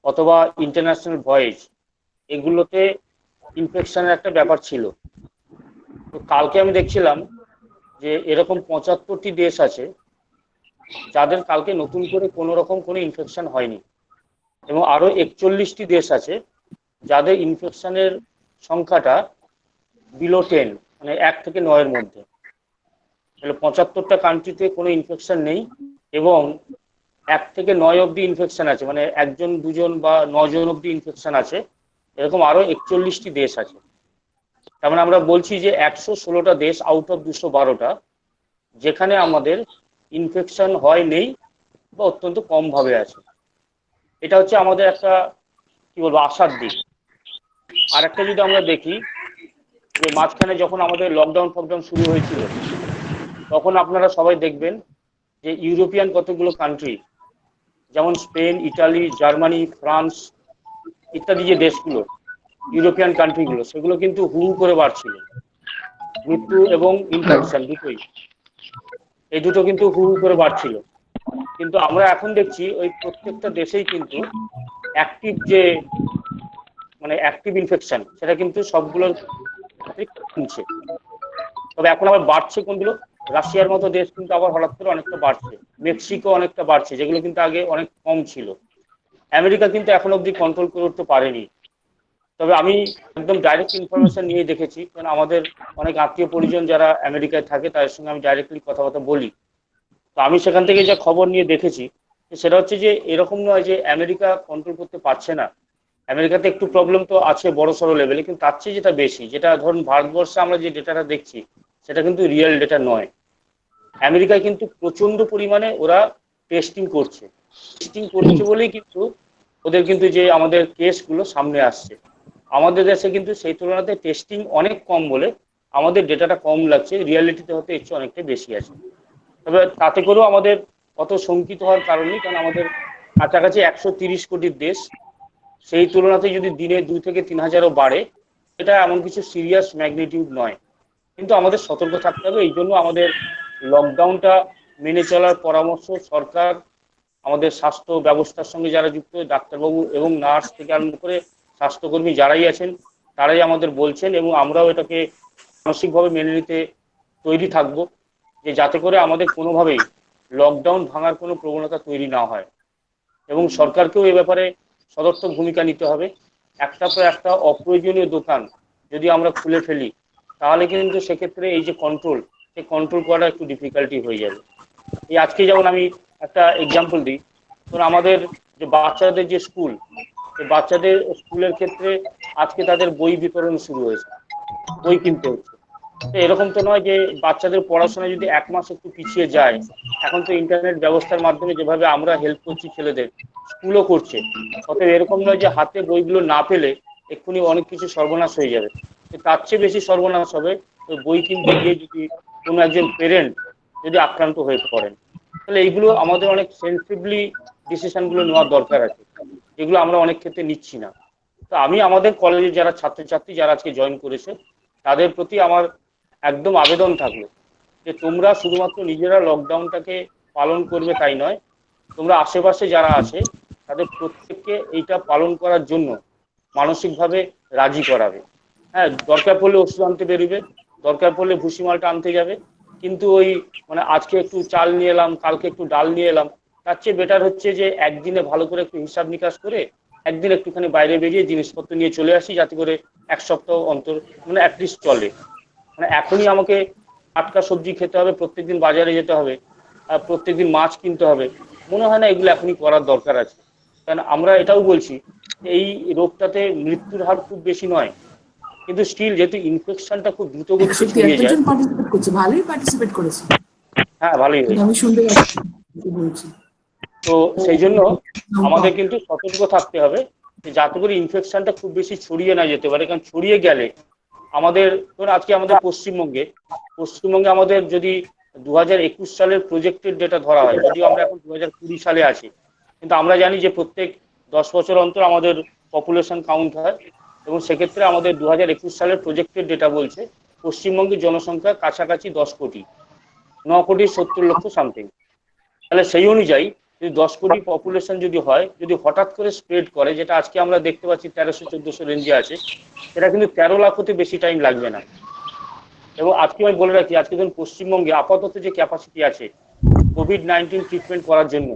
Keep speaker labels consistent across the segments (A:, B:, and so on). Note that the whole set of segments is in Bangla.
A: অথবা ইন্টারন্যাশনাল ভয়েজ, এগুলোতে ইনফেকশনের একটা ব্যাপার ছিল। তো কালকে আমি দেখছিলাম যে এরকম 75টি দেশ আছে যাদের কালকে নতুন করে কোনো রকম কোনো ইনফেকশন হয়নি, এবং আরো 41টি দেশ আছে যাদের ইনফেকশনের সংখ্যাটা বিলো 10, মানে 1 থেকে 9-এর মধ্যে। তাহলে 75টা কান্ট্রিতে কোনো ইনফেকশন নেই, এবং 1 থেকে 9 অব্দি ইনফেকশন আছে, মানে 1 জন 2 জন বা 9 জন অব্দি ইনফেকশন আছে। এরকম আরো 41টি দেশ আছে। তার মানে আমরা বলছি যে 116টা দেশ আউট অফ 212টা যেখানে আমাদের ইনফেকশন হয় নেই বা অত্যন্ত কম ভাবে আছে। এটা হচ্ছে আমাদের একটা কি বলবো আশার দিক। আর একটা যদি আমরা দেখি যে মাঝখানে যখন আমাদের লকডাউন ফকডাউন শুরু হয়েছিল, তখন আপনারা সবাই দেখবেন যে ইউরোপিয়ান কতগুলো কান্ট্রি, যেমন স্পেন, ইটালি, জার্মানি, ফ্রান্স ইত্যাদি যে দেশগুলো, ইউরোপিয়ান কান্ট্রিগুলো, সেগুলো কিন্তু হু হু করে বাড়ছিল। মৃত্যু এবং ইনফেকশন দুটোই, এই দুটো কিন্তু হু হু করে বাড়ছিল। কিন্তু আমরা এখন দেখছি ওই প্রত্যেকটা দেশেই কিন্তু অ্যাক্টিভ যে মানে অ্যাক্টিভ ইনফেকশন সেটা কিন্তু সবগুলোর কমছে। তবে এখন আবার বাড়ছে কোনগুলো, রাশিয়ার মতো দেশ কিন্তু আবার হঠাৎ করে অনেকটা বাড়ছে, মেক্সিকো অনেকটা বাড়ছে, যেগুলো কিন্তু আগে অনেক কম ছিল। আমেরিকা কিন্তু এখন অব্দি কন্ট্রোল করে উঠতে পারেনি। তবে আমি একদম ডাইরেক্ট ইনফরমেশন নিয়ে দেখেছি, কারণ আমাদের অনেক আত্মীয় পরিজন যারা আমেরিকায় থাকে তাদের সঙ্গে আমি ডাইরেক্টলি কথাবার্তা বলি। তো আমি সেখান থেকে যা খবর নিয়ে দেখেছি সেটা হচ্ছে যে এরকম নয় যে আমেরিকা কন্ট্রোল করতে পারছে না। আমেরিকাতে একটু প্রবলেম তো আছে বড় সড়ো লেভেলে, কিন্তু তার চেয়ে যেটা বেশি, যেটা ধরুন ভারতবর্ষে আমরা যে ডেটাটা দেখছি সেটা কিন্তু রিয়েল ডেটা নয়। আমেরিকায় কিন্তু প্রচন্ড পরিমাণে ওরা টেস্টিং করছে। টেস্টিং করছে বলেই কিন্তু ওদের কিন্তু যে আমাদের কেসগুলো সামনে আসছে। আমাদের দেশে কিন্তু সেই তুলনাতে টেস্টিং অনেক কম বলে আমাদের ডেটাটা কম লাগছে, রিয়ালিটিতে হতে এর চেয়ে অনেকটাই বেশি আছে। তবে তাতে করেও আমাদের অত শঙ্কিত হওয়ার কারণ নেই, কারণ আমাদের কাছাকাছি 130 কোটির দেশ। সেই তুলনাতে যদি দিনে 2 থেকে 3 হাজারও বাড়ে, এটা এমন কিছু সিরিয়াস ম্যাগনিটিউড নয়। কিন্তু আমাদের সতর্ক থাকতে হবে। এই জন্য আমাদের লকডাউনটা মেনে চলার পরামর্শ সরকার, আমাদের স্বাস্থ্য ব্যবস্থার সঙ্গে যারা যুক্ত, ডাক্তারবাবু এবং নার্স থেকে আরম্ভ করে স্বাস্থ্যকর্মী যারাই আছেন তারাই আমাদের বলছেন, এবং আমরাও এটাকে মানসিকভাবে মেনে নিতে তৈরি থাকব, যে যাতে করে আমাদের কোনোভাবেই লকডাউন ভাঙার কোনো প্রবণতা তৈরি না হয়। এবং সরকারকেও এ ব্যাপারে সদর্থক ভূমিকা নিতে হবে। একটা পর একটা অপ্রয়োজনীয় দোকান যদি আমরা খুলে ফেলি, তাহলে কিন্তু সেক্ষেত্রে এই যে কন্ট্রোল, সেই কন্ট্রোল করা একটু ডিফিকাল্টি হয়ে যাবে। এই আজকে যেমন আমি একটা এক্সাম্পল দিই, ধরুন আমাদের যে বাচ্চাদের যে স্কুল, সেই বাচ্চাদের স্কুলের ক্ষেত্রে আজকে তাদের বই বিতরণ শুরু হয়েছে, বই কিনতে হচ্ছে। তো এরকম তো নয় যে বাচ্চাদের পড়াশোনা যদি 1 মাস একটু পিছিয়ে যায়, এখন তো ইন্টারনেট ব্যবস্থার মাধ্যমে যেভাবে আমরা হেল্প করছি ছেলেদের, স্কুলও করছে। অতএব এরকম নয় যে হাতে বইগুলো না পেলে এক্ষুনি অনেক কিছু সর্বনাশ হয়ে যাবে। তার চেয়ে বেশি সর্বনাশ হবে ওই বই কিনতে গিয়ে যদি কোনো একজন পেরেন্ট যদি আক্রান্ত হয়ে পড়েন। তাহলে এইগুলো আমাদের অনেক সেন্সিবলি ডিসিশনগুলো নেওয়ার দরকার আছে, যেগুলো আমরা অনেক ক্ষেত্রে নিচ্ছি না। তো আমি আমাদের কলেজে যারা ছাত্রছাত্রী যারা আজকে জয়েন করেছে তাদের প্রতি আমার একদম আবেদন থাকলো যে তোমরা শুধুমাত্র নিজেরা লকডাউনটাকে পালন করবে তাই নয়, তোমরা আশেপাশে যারা আছে তাদের প্রত্যেককে এইটা পালন করার জন্য মানসিকভাবে রাজি করাবে। হ্যাঁ, দরকার পড়লে ওষুধ আনতে বেরোবে, দরকার পড়লে ভুসিমালটা আনতে যাবে, কিন্তু ওই মানে আজকে একটু চাল নিয়ে এলাম, কালকে একটু ডাল নিয়ে এলাম, তার চেয়ে বেটার হচ্ছে যে একদিনে ভালো করে একটু হিসাব নিকাশ করে একদিন একটুখানি বাইরে বেরিয়ে জিনিসপত্র নিয়ে চলে আসি, যাতে করে 1 সপ্তাহ অন্তর মানে অ্যাটলিস্ট চলে। মানে এখনই আমাকে টাটকা সবজি খেতে হবে, প্রত্যেকদিন বাজারে যেতে হবে, আর প্রত্যেকদিন মাছ কিনতে হবে, মনে হয় না এগুলো এখনই করার দরকার আছে। কারণ আমরা এটাও বলছি এই রোগটাতে মৃত্যুর হার খুব বেশি নয়, কিন্তু স্টিল যেহেতু ইনফেকশনটা খুব দ্রুত গতিতে ছড়িয়ে যায়।
B: পার্টিসিপেট করছে, ভালোই পার্টিসিপেট করেছে।
A: হ্যাঁ, ভালোই হয়েছে।
B: আমি শুনতে পাচ্ছি বলছি।
A: তো সেই জন্য আমাদের কিন্তু সতর্ক থাকতে হবে যে যাতে করে ইনফেকশনটা খুব বেশি ছড়িয়ে না যেতে পারে। কারণ ছড়িয়ে গেলে আমাদের ধরুন আজকে আমাদের পশ্চিমবঙ্গে আমাদের যদি 2021 সালের প্রজেক্টেড ডেটা ধরা হয়, যদিও আমরা এখন 2020 সালে আছি, কিন্তু আমরা জানি যে প্রত্যেক 10 বছর অন্তর আমাদের পপুলেশন কাউন্ট হয়, এবং সেক্ষেত্রে আমাদের 2021 সালের প্রজেক্টেড ডেটা বলছে পশ্চিমবঙ্গের জনসংখ্যা কাছাকাছি 10 কোটি, 9,70,00,000 সামথিং। তাহলে সেই অনুযায়ী যদি 10 কোটি পপুলেশন যদি হয়, যদি হঠাৎ করে স্প্রেড করে, যেটা আজকে আমরা দেখতে পাচ্ছি 1300-1400 রেঞ্জে আছে, সেটা কিন্তু 13 লাখ হতে বেশি টাইম লাগবে না। এবং আজকে আমি বলে রাখি, আজকে ধরুন পশ্চিমবঙ্গে আপাতত যে ক্যাপাসিটি আছে কোভিড-19 ট্রিটমেন্ট করার জন্য,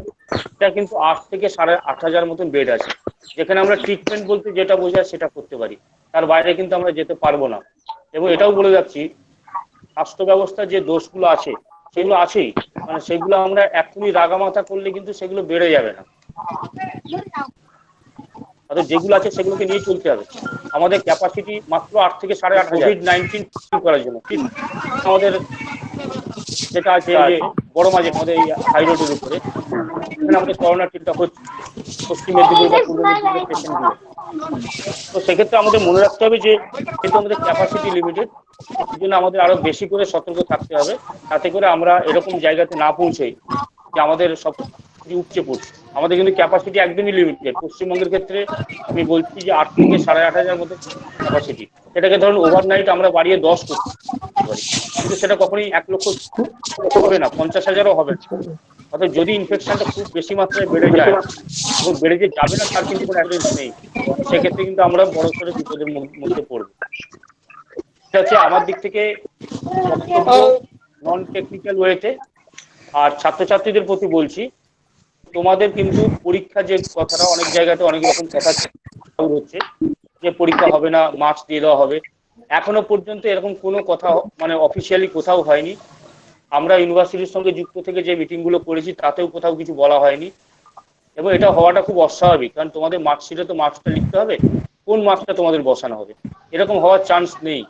A: এটা কিন্তু 8 থেকে 8,500 মতন বেড আছে, যেখানে আমরা ট্রিটমেন্ট বলতে যেটা বোঝায় সেটা করতে পারি, তার বাইরে কিন্তু আমরা যেতে পারবো না। এবং এটাও বলে যাচ্ছি, স্বাস্থ্য ব্যবস্থার যে দোষগুলো আছে সেগুলো আছেই, মানে সেগুলো আমরা এখনই রাগামাথা করলে কিন্তু সেগুলো বেড়ে যাবে না। তাদের যেগুলো আছে সেগুলোকে নিয়ে চলতে হবে। আমাদের ক্যাপাসিটি মাত্র 8 থেকে 8,500 কোভিড-19 করার জন্য। আমাদের যেটা আছে যে বড় মাঝে আমাদের এই হাই রোডের উপরে, এখানে আমাদের করোনা টিকা হচ্ছে পশ্চিম মেদিনীপুর বা পূর্ব মেদিনীপুরের পেশেন্টগুলো। তো সেক্ষেত্রে আমাদের মনে রাখতে হবে যে কিন্তু আমাদের ক্যাপাসিটি লিমিটেড, সেই জন্য আমাদের আরো বেশি করে সতর্ক থাকতে হবে, তাতে করে আমরা এরকম জায়গাতে না পৌঁছাই যে আমাদের সব উপচে পড়ছে। আমাদের কিন্তু ক্যাপাসিটি একদমই লিমিটেড। পশ্চিমবঙ্গের ক্ষেত্রে আমি বলছি যে 8 থেকে 8,500 মতো ক্যাপাসিটি, সেটাকে ধরুন ওভারনাইট আমরা বাড়িয়ে 10 করতে পারি, কিন্তু সেটা কখনোই 1 লক্ষ হবে না, 50,000ও হবে না। অর্থাৎ যদি ইনফেকশনটা খুব বেশি মাত্রায় বেড়ে যায় এবং বেড়ে যে যাবে না তার কিন্তু কোনো এভিডেন্স নেই, সেক্ষেত্রে কিন্তু আমরা বড়সড় বিপদের মধ্যে পড়বো। এটা হচ্ছে আমার দিক থেকে বক্তব্য নন টেকনিক্যাল ওয়েতে। আর ছাত্রছাত্রীদের প্রতি বলছি, তোমাদের কিন্তু পরীক্ষা যে কথাটা অনেক জায়গাতে অনেক রকম কথা হচ্ছে যে পরীক্ষা হবে না, মার্কস দিয়ে দেওয়া হবে, এখনো পর্যন্ত এরকম কোনো কথা মানে অফিসিয়ালি কোথাও হয়নি। আমরা ইউনিভার্সিটির সঙ্গে যুক্ত থেকে যে মিটিংগুলো করেছি তাতেও কোথাও কিছু বলা হয়নি। এবং এটা হওয়াটা খুব অস্বাভাবিক, কারণ তোমাদের মার্কশিটে তো মার্কসটা লিখতে হবে, কোন মার্কসটা তোমাদের বসানো হবে, এরকম হওয়ার চান্স নেই।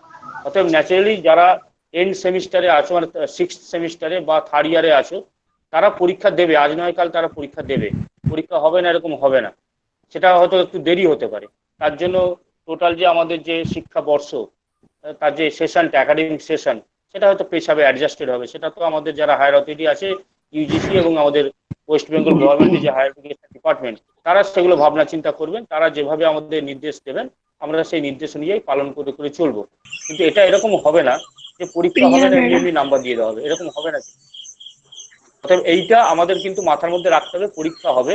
A: অতএব ন্যাচারালি যারা এন্ড সেমিস্টারে আছো, মানে 6th সেমিস্টারে বা 3rd ইয়ারে আছো, তারা পরীক্ষা দেবে, আজ নয় কাল তারা পরীক্ষা দেবে। পরীক্ষা হবে না এরকম হবে না, সেটা হয়তো একটু দেরি হতে পারে। তার জন্য টোটাল যে আমাদের যে শিক্ষাবর্ষ, তার যে সেশনটা একাডেমিক সেশন, সেটা হয়তো পেছাবে, অ্যাডজাস্টেড হবে। সেটা তো আমাদের যারা হায়ার অথরিটি আছে, ইউজিসি এবং আমাদের ওয়েস্ট বেঙ্গল গভর্নমেন্টের যে হায়ার এডুকেশন ডিপার্টমেন্ট, তারা সেগুলো ভাবনা চিন্তা করবেন, তারা যেভাবে আমাদের নির্দেশ দেবেন আমরা সেই নির্দেশ অনুযায়ী পালন করে করে চলবো। কিন্তু এটা এরকম হবে না যে পরীক্ষা হবে না এমনি এমনি নাম্বার দিয়ে দেওয়া হবে, এরকম হবে না। অতএব এইটা আমাদের কিন্তু মাথার মধ্যে রাখতে হবে, পরীক্ষা হবে,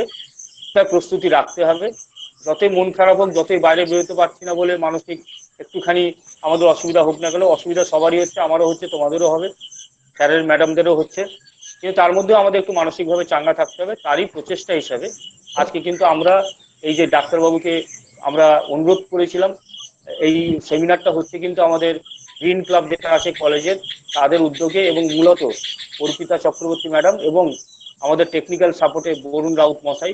A: তার প্রস্তুতি রাখতে হবে। যতই মন খারাপ হোক, যতই বাইরে বেরোতে পারছি না বলে মানসিক একটুখানি আমাদের অসুবিধা হোক না কেন, অসুবিধা সবারই হচ্ছে, আমারও হচ্ছে, তোমাদেরও হবে, স্যারের ম্যাডামদেরও হচ্ছে, কিন্তু তার মধ্যেও আমাদের একটু মানসিকভাবে চাঙ্গা থাকতে হবে। তারই প্রচেষ্টা হিসাবে আজকে কিন্তু আমরা এই যে ডাক্তারবাবুকে আমরা অনুরোধ করেছিলাম, এই সেমিনারটা হচ্ছে কিন্তু আমাদের গ্রিন ক্লাব যেটা আছে কলেজের, তাদের উদ্যোগে, এবং মূলত অর্পিতা চক্রবর্তী ম্যাডাম এবং আমাদের টেকনিক্যাল সাপোর্টে বরুণ রাউত মশাই,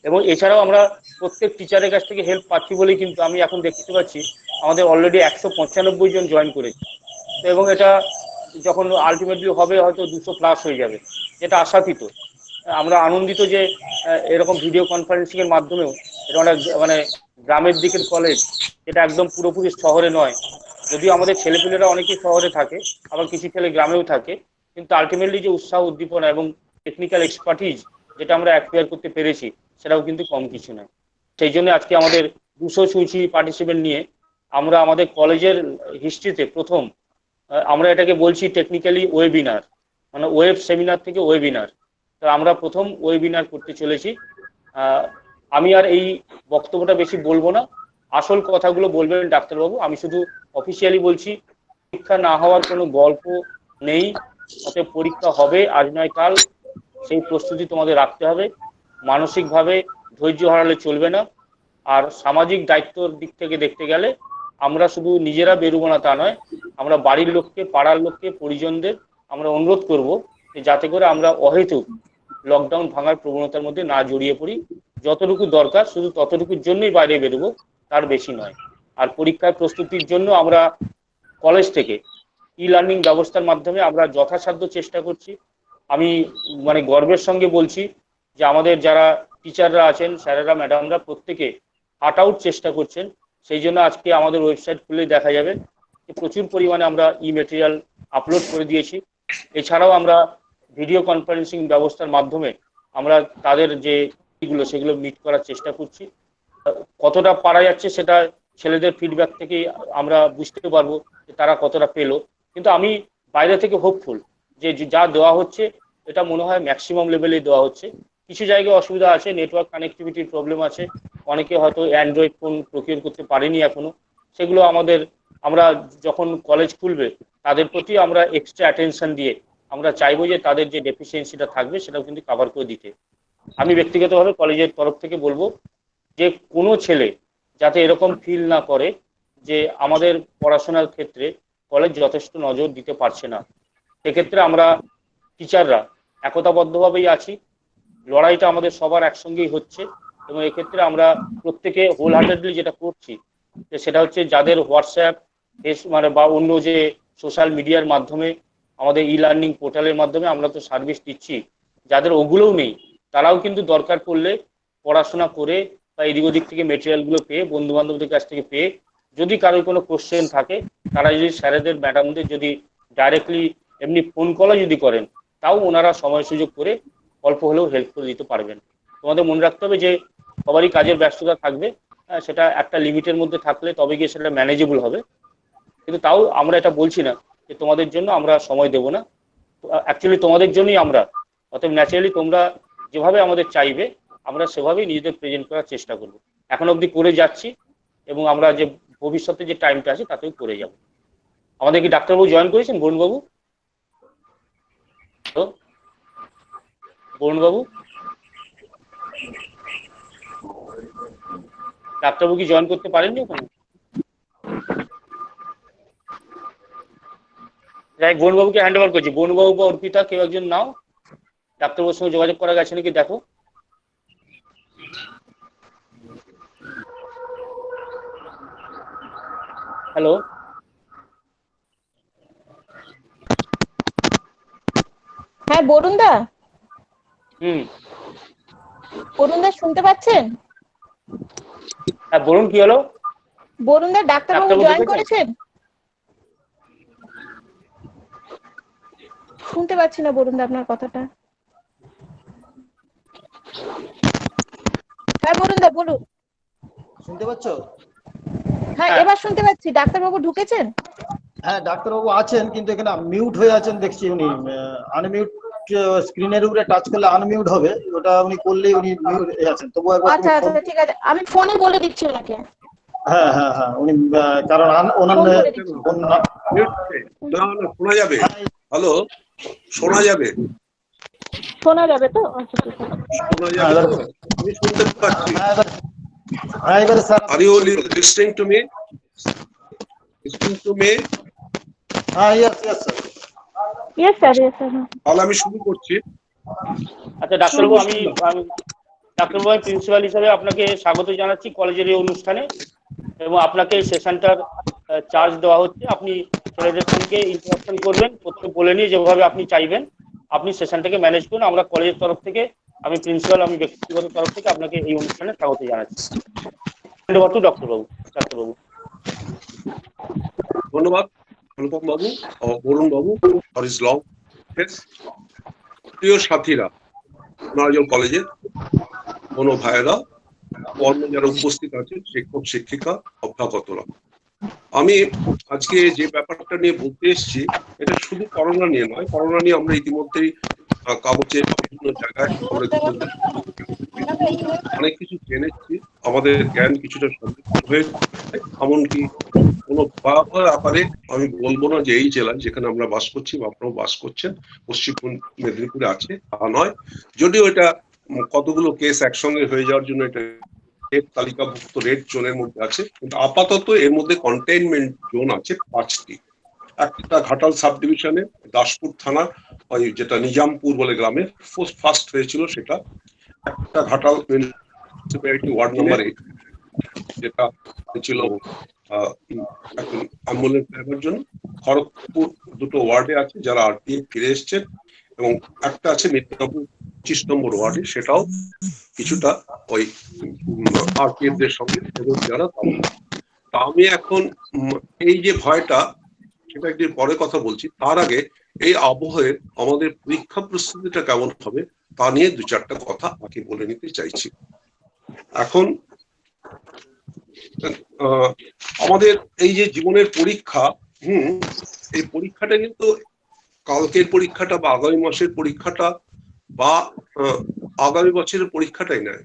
A: এবং এছাড়াও আমরা প্রত্যেক টিচারের কাছ থেকে হেল্প পাচ্ছি বলেই কিন্তু আমি এখন দেখতে পাচ্ছি আমাদের অলরেডি 195 জন জয়েন করেছে। তো এবং এটা যখন আলটিমেটলি হবে হয়তো 200+ হয়ে যাবে, যেটা আশাতীত। আমরা আনন্দিত যে এরকম ভিডিও কনফারেন্সিং এর মাধ্যমেও, এটা মানে গ্রামের দিকের কলেজ, এটা একদম পুরোপুরি শহরে নয়, যদিও আমাদের ছেলেপেলেরা অনেকেই শহরে থাকে, আবার কিছু ছেলে গ্রামেও থাকে, কিন্তু আলটিমেটলি যে উৎসাহ উদ্দীপনা এবং টেকনিক্যাল এক্সপার্টিজ যেটা আমরা অ্যাকোয়ার করতে পেরেছি, সেটাও কিন্তু কম কিছু নয়। সেই জন্য আজকে আমাদের 200 সুইচি পার্টিসিপেন্ট নিয়ে আমরা আমাদের কলেজের হিস্ট্রিতে প্রথম, আমরা এটাকে বলছি টেকনিক্যালি ওয়েবিনার, মানে ওয়েব সেমিনার থেকে ওয়েবিনার। তো আমরা প্রথম ওয়েবিনার করতে চলেছি। আমি আর এই বক্তব্যটা বেশি বলবো না, আসল কথাগুলো বলবেন ডাক্তারবাবু। আমি শুধু অফিসিয়ালি বলছি, পরীক্ষা না হওয়ার কোনো গল্প নেই, অতএব পরীক্ষা হবে আজ নয় কাল, সেই প্রস্তুতি তোমাদের রাখতে হবে। মানসিকভাবে ধৈর্য হারালে চলবে না। আর সামাজিক দায়িত্বর দিক থেকে দেখতে গেলে আমরা শুধু নিজেরা বেরোবো না তা নয়, আমরা বাড়ির লোককে, পাড়ার লোককে, পরিজনদের আমরা অনুরোধ করব যে যাতে করে আমরা অহেতুক লকডাউন ভাঙার প্রবণতার মধ্যে না জড়িয়ে পড়ি। যতটুকু দরকার শুধু ততটুকুর জন্যই বাইরে বেরোবো, তার বেশি নয়। আর পরীক্ষার প্রস্তুতির জন্য আমরা কলেজ থেকে ই লার্নিং ব্যবস্থার মাধ্যমে আমরা যথাসাধ্য চেষ্টা করছি। আমি মানে গর্বের সঙ্গে বলছি যে আমাদের যারা টিচাররা আছেন, স্যারেরা, ম্যাডামরা, প্রত্যেকে হার্ট আউট চেষ্টা করছেন। সেই জন্য আজকে আমাদের ওয়েবসাইট খুলে দেখা যাবে যে প্রচুর পরিমাণে আমরা ই মেটেরিয়াল আপলোড করে দিয়েছি। এছাড়াও আমরা ভিডিও কনফারেন্সিং ব্যবস্থার মাধ্যমে আমরা তাদের যে সেগুলো মিট করার চেষ্টা করছি। কতটা পারা যাচ্ছে সেটা ছেলেদের ফিডব্যাক থেকেই আমরা বুঝতে পারবো যে তারা কতটা পেলো। কিন্তু আমি বাইরে থেকে হোপফুল যে যা দেওয়া হচ্ছে এটা মনে হয় ম্যাক্সিমাম লেভেলে দেওয়া হচ্ছে। কিছু জায়গায় অসুবিধা আছে, নেটওয়ার্ক কানেক্টিভিটির প্রবলেম আছে, অনেকে হয়তো অ্যান্ড্রয়েড ফোন প্রকিউর করতে পারেনি এখনো। সেগুলো আমরা যখন কলেজ খুলবে তাদের প্রতি আমরা এক্সট্রা অ্যাটেনশন দিয়ে আমরা চাইবো যে তাদের যে ডেফিসিয়েন্সিটা থাকবে সেটাও কিন্তু কভার করে দিতে। আমি ব্যক্তিগতভাবে কলেজের তরফ থেকে বলবো যে কোনো ছেলে যাতে এরকম ফিল না করে যে আমাদের পড়াশোনার ক্ষেত্রে কলেজ যথেষ্ট নজর দিতে পারছে না। সেক্ষেত্রে আমরা টিচাররা একতাবদ্ধভাবেই আছি, লড়াইটা আমাদের সবার একসঙ্গেই হচ্ছে। এবং এক্ষেত্রে আমরা প্রত্যেকে হোল হার্টেডলি যেটা করছি সেটা হচ্ছে যাদের হোয়াটসঅ্যাপ মানে বা অন্য যে সোশ্যাল মিডিয়ার মাধ্যমে আমাদের ই লার্নিং পোর্টালের মাধ্যমে আমরা তো সার্ভিস দিচ্ছি, যাদের ওগুলোও নেই তারাও কিন্তু দরকার পড়লে পড়াশোনা করে বা এদিক ওদিক থেকে মেটেরিয়ালগুলো পেয়ে বন্ধু বান্ধবদের কাছ থেকে পেয়ে যদি কারোর কোনো কোশ্চেন থাকে তারা যদি স্যারেদের ম্যাডামদের যদি ডাইরেক্টলি এমনি ফোন কলও যদি করেন তাও ওনারা সময় সুযোগ করে অল্প হলেও হেল্প করে দিতে পারবেন। তোমাদের মনে রাখতে হবে যে সবারই কাজের ব্যস্ততা থাকবে, সেটা একটা লিমিটের মধ্যে থাকলে তবে গিয়ে সেটা ম্যানেজেবল হবে। কিন্তু তাও আমরা এটা বলছি না যে তোমাদের জন্য আমরা সময় দেব না, অ্যাকচুয়ালি তোমাদের জন্যই আমরা। অতএব ন্যাচারালি তোমরা যেভাবে আমাদের চাইবে আমরা সেভাবেই নিজেদের প্রেজেন্ট করার চেষ্টা করব। এখন অবধি করে যাচ্ছি এবং আমরা যে ভবিষ্যতে যে টাইমটা আছে তাতেও করে যাব। আমাদের কি ডাক্তারবাবু জয়েন করেছেন? বরুণবাবু, তো বরুণবাবু, ডাক্তারবাবু কি জয়েন করতে পারেননি ওখানে? যাই বরুণবাবুকে হ্যান্ড ওভার করছি। বরুণবাবু বা অর্পিতা কেউ একজন নাও, ডাক্তারবাবুর সঙ্গে যোগাযোগ করা গেছে নাকি দেখো। হ্যালো,
C: হ্যাঁ বরুণ দা,
A: হুম,
C: বরুণ দা শুনতে পাচ্ছেন?
A: হ্যাঁ বলুন, কি হলো?
C: বরুণ দা ডাক্তারবাবু
A: ডাক্তারবাবু
C: জয়েন
A: ঢুকেছেন?
C: করেছেন? শুনতে পাচ্ছি না বরুণ দা আপনার কথাটা। হ্যাঁ বরুণ দা বলুন।
D: শুনতে পাচ্ছ?
C: হ্যাঁ
A: হ্যাঁ,
C: এবার শুনতে পাচ্ছি। ডাক্তারবাবু ঢুকেছেন?
D: হ্যাঁ, ডাক্তারবাবু আছেন, কিন্তু এখানে মিউট হয়ে আছেন দেখছি। উনি আনমিউট, স্ক্রিনের উপরে টাচ করলে আনমিউট হবে, ওটা উনি করলেই উনি মিউট হয়ে আছেন। তবু একবার
C: আচ্ছা আচ্ছা ঠিক আছে, আমি ফোনে বলে দিচ্ছি ওনাকে।
D: হ্যাঁ হ্যাঁ হ্যাঁ, উনি কারণ ওনার
C: ফোন করে দিচ্ছি।
E: শোনা যাবে? হ্যালো, শোনা যাবে?
C: শোনা যাবে তো? আচ্ছা ঠিক আছে।
E: শোনা যাবে তো? আমি শুনতে পাচ্ছি।
D: হ্যাঁ এবারে sir,
E: Are you listening to me? Listening to me?
D: হ্যাঁ yes yes sir.
C: Yes sir, yes sir.
E: তাহলে আমি শুরু করছি।
A: আচ্ছা ডাক্তারবাবু, ডাক্তারবাবু আমি প্রিন্সিপাল হিসাবে আপনাকে স্বাগত জানাচ্ছি কলেজের এই অনুষ্ঠানে এবং আপনাকে সেশনটার চার্জ দেওয়া হচ্ছে। আপনি ছেলেদের সঙ্গে ইন্টারাকশন করবেন, প্রত্যেক বলে নিয়ে যেভাবে আপনি চাইবেন আপনি সেশনটাকে ম্যানেজ করুন। আমরা কলেজের তরফ থেকে, আমি প্রিন্সিপাল, আমি ব্যক্তিগত তরফ থেকে আপনাকে এই অনুষ্ঠানে স্বাগত জানাচ্ছি। ধন্যবাদ ডাক্তারবাবু। ডাক্তারবাবু,
E: ধন্যবাদ অনুপম বাবু ও বরুণ বাবু ফর হিজ লং ফেস। প্রিয় সাথীরা, নয়জন কলেজের কোনো ভাইয়েরা, অন্য যারা উপস্থিত আছেন, শিক্ষক শিক্ষিকা, অভ্যাগতরা, আমি আজকে যে ব্যাপারটা নিয়ে বলতে এসেছি এটা শুধু করোনা নিয়ে নয়। করোনা নিয়ে আমরা ইতিমধ্যেই কাগজে বিভিন্ন জায়গায় অনেক কিছু জেনেছি, আমাদের জ্ঞান কিছুটা সমৃদ্ধ হয়েছে। এমনকি কোনো ভয়াবহ আকারে আমি বলবো না যে এই জেলায় যেখানে আমরা বাস করছি বা আপনারাও বাস করছেন পশ্চিম মেদিনীপুরে আছে, তা নয়। যদিও এটা কতগুলো কেস একসঙ্গে হয়ে যাওয়ার জন্য এটা রেড তালিকাভুক্ত রেড জোনের মধ্যে আছে, কিন্তু আপাতত এর মধ্যে কন্টেইনমেন্ট জোন আছে 5টি। একটা ঘাটাল সাব ডিভিশনে দাসপুর থানা, ওই যেটা নিজামপুর বলে গ্রামে ফার্স্ট হয়েছিল সেটা। একটা ঘাটাল মিউনিসিপ্যালিটি ওয়ার্ড নাম্বার 8, যেটা হয়েছিল অ্যাম্বুলেন্স ড্রাইভার জন্য। খড়গপুর দুটো ওয়ার্ডে আছে যারা আরপিএফ ফিরে এসছেন, এবং একটা আছে মিদনাপুর 25 নম্বর ওয়ার্ডে, সেটাও কিছুটা ওই আরপিএফ দের সঙ্গে যারা। তা আমি এখন এই যে ভয়টা, সেটা একদিন পরে কথা বলছি। তার আগে এই আবহে আমাদের পরীক্ষা প্রস্তুতিটা কেমন হবে তা নিয়ে 2-4টা কথা আগে বলে নিতে চাইছি। এখন আমাদের এই যে জীবনের পরীক্ষা, এই পরীক্ষাটা কিন্তু কালকের পরীক্ষাটা বা আগামী মাসের পরীক্ষাটা বা আগামী বছরের পরীক্ষাটাই নয়।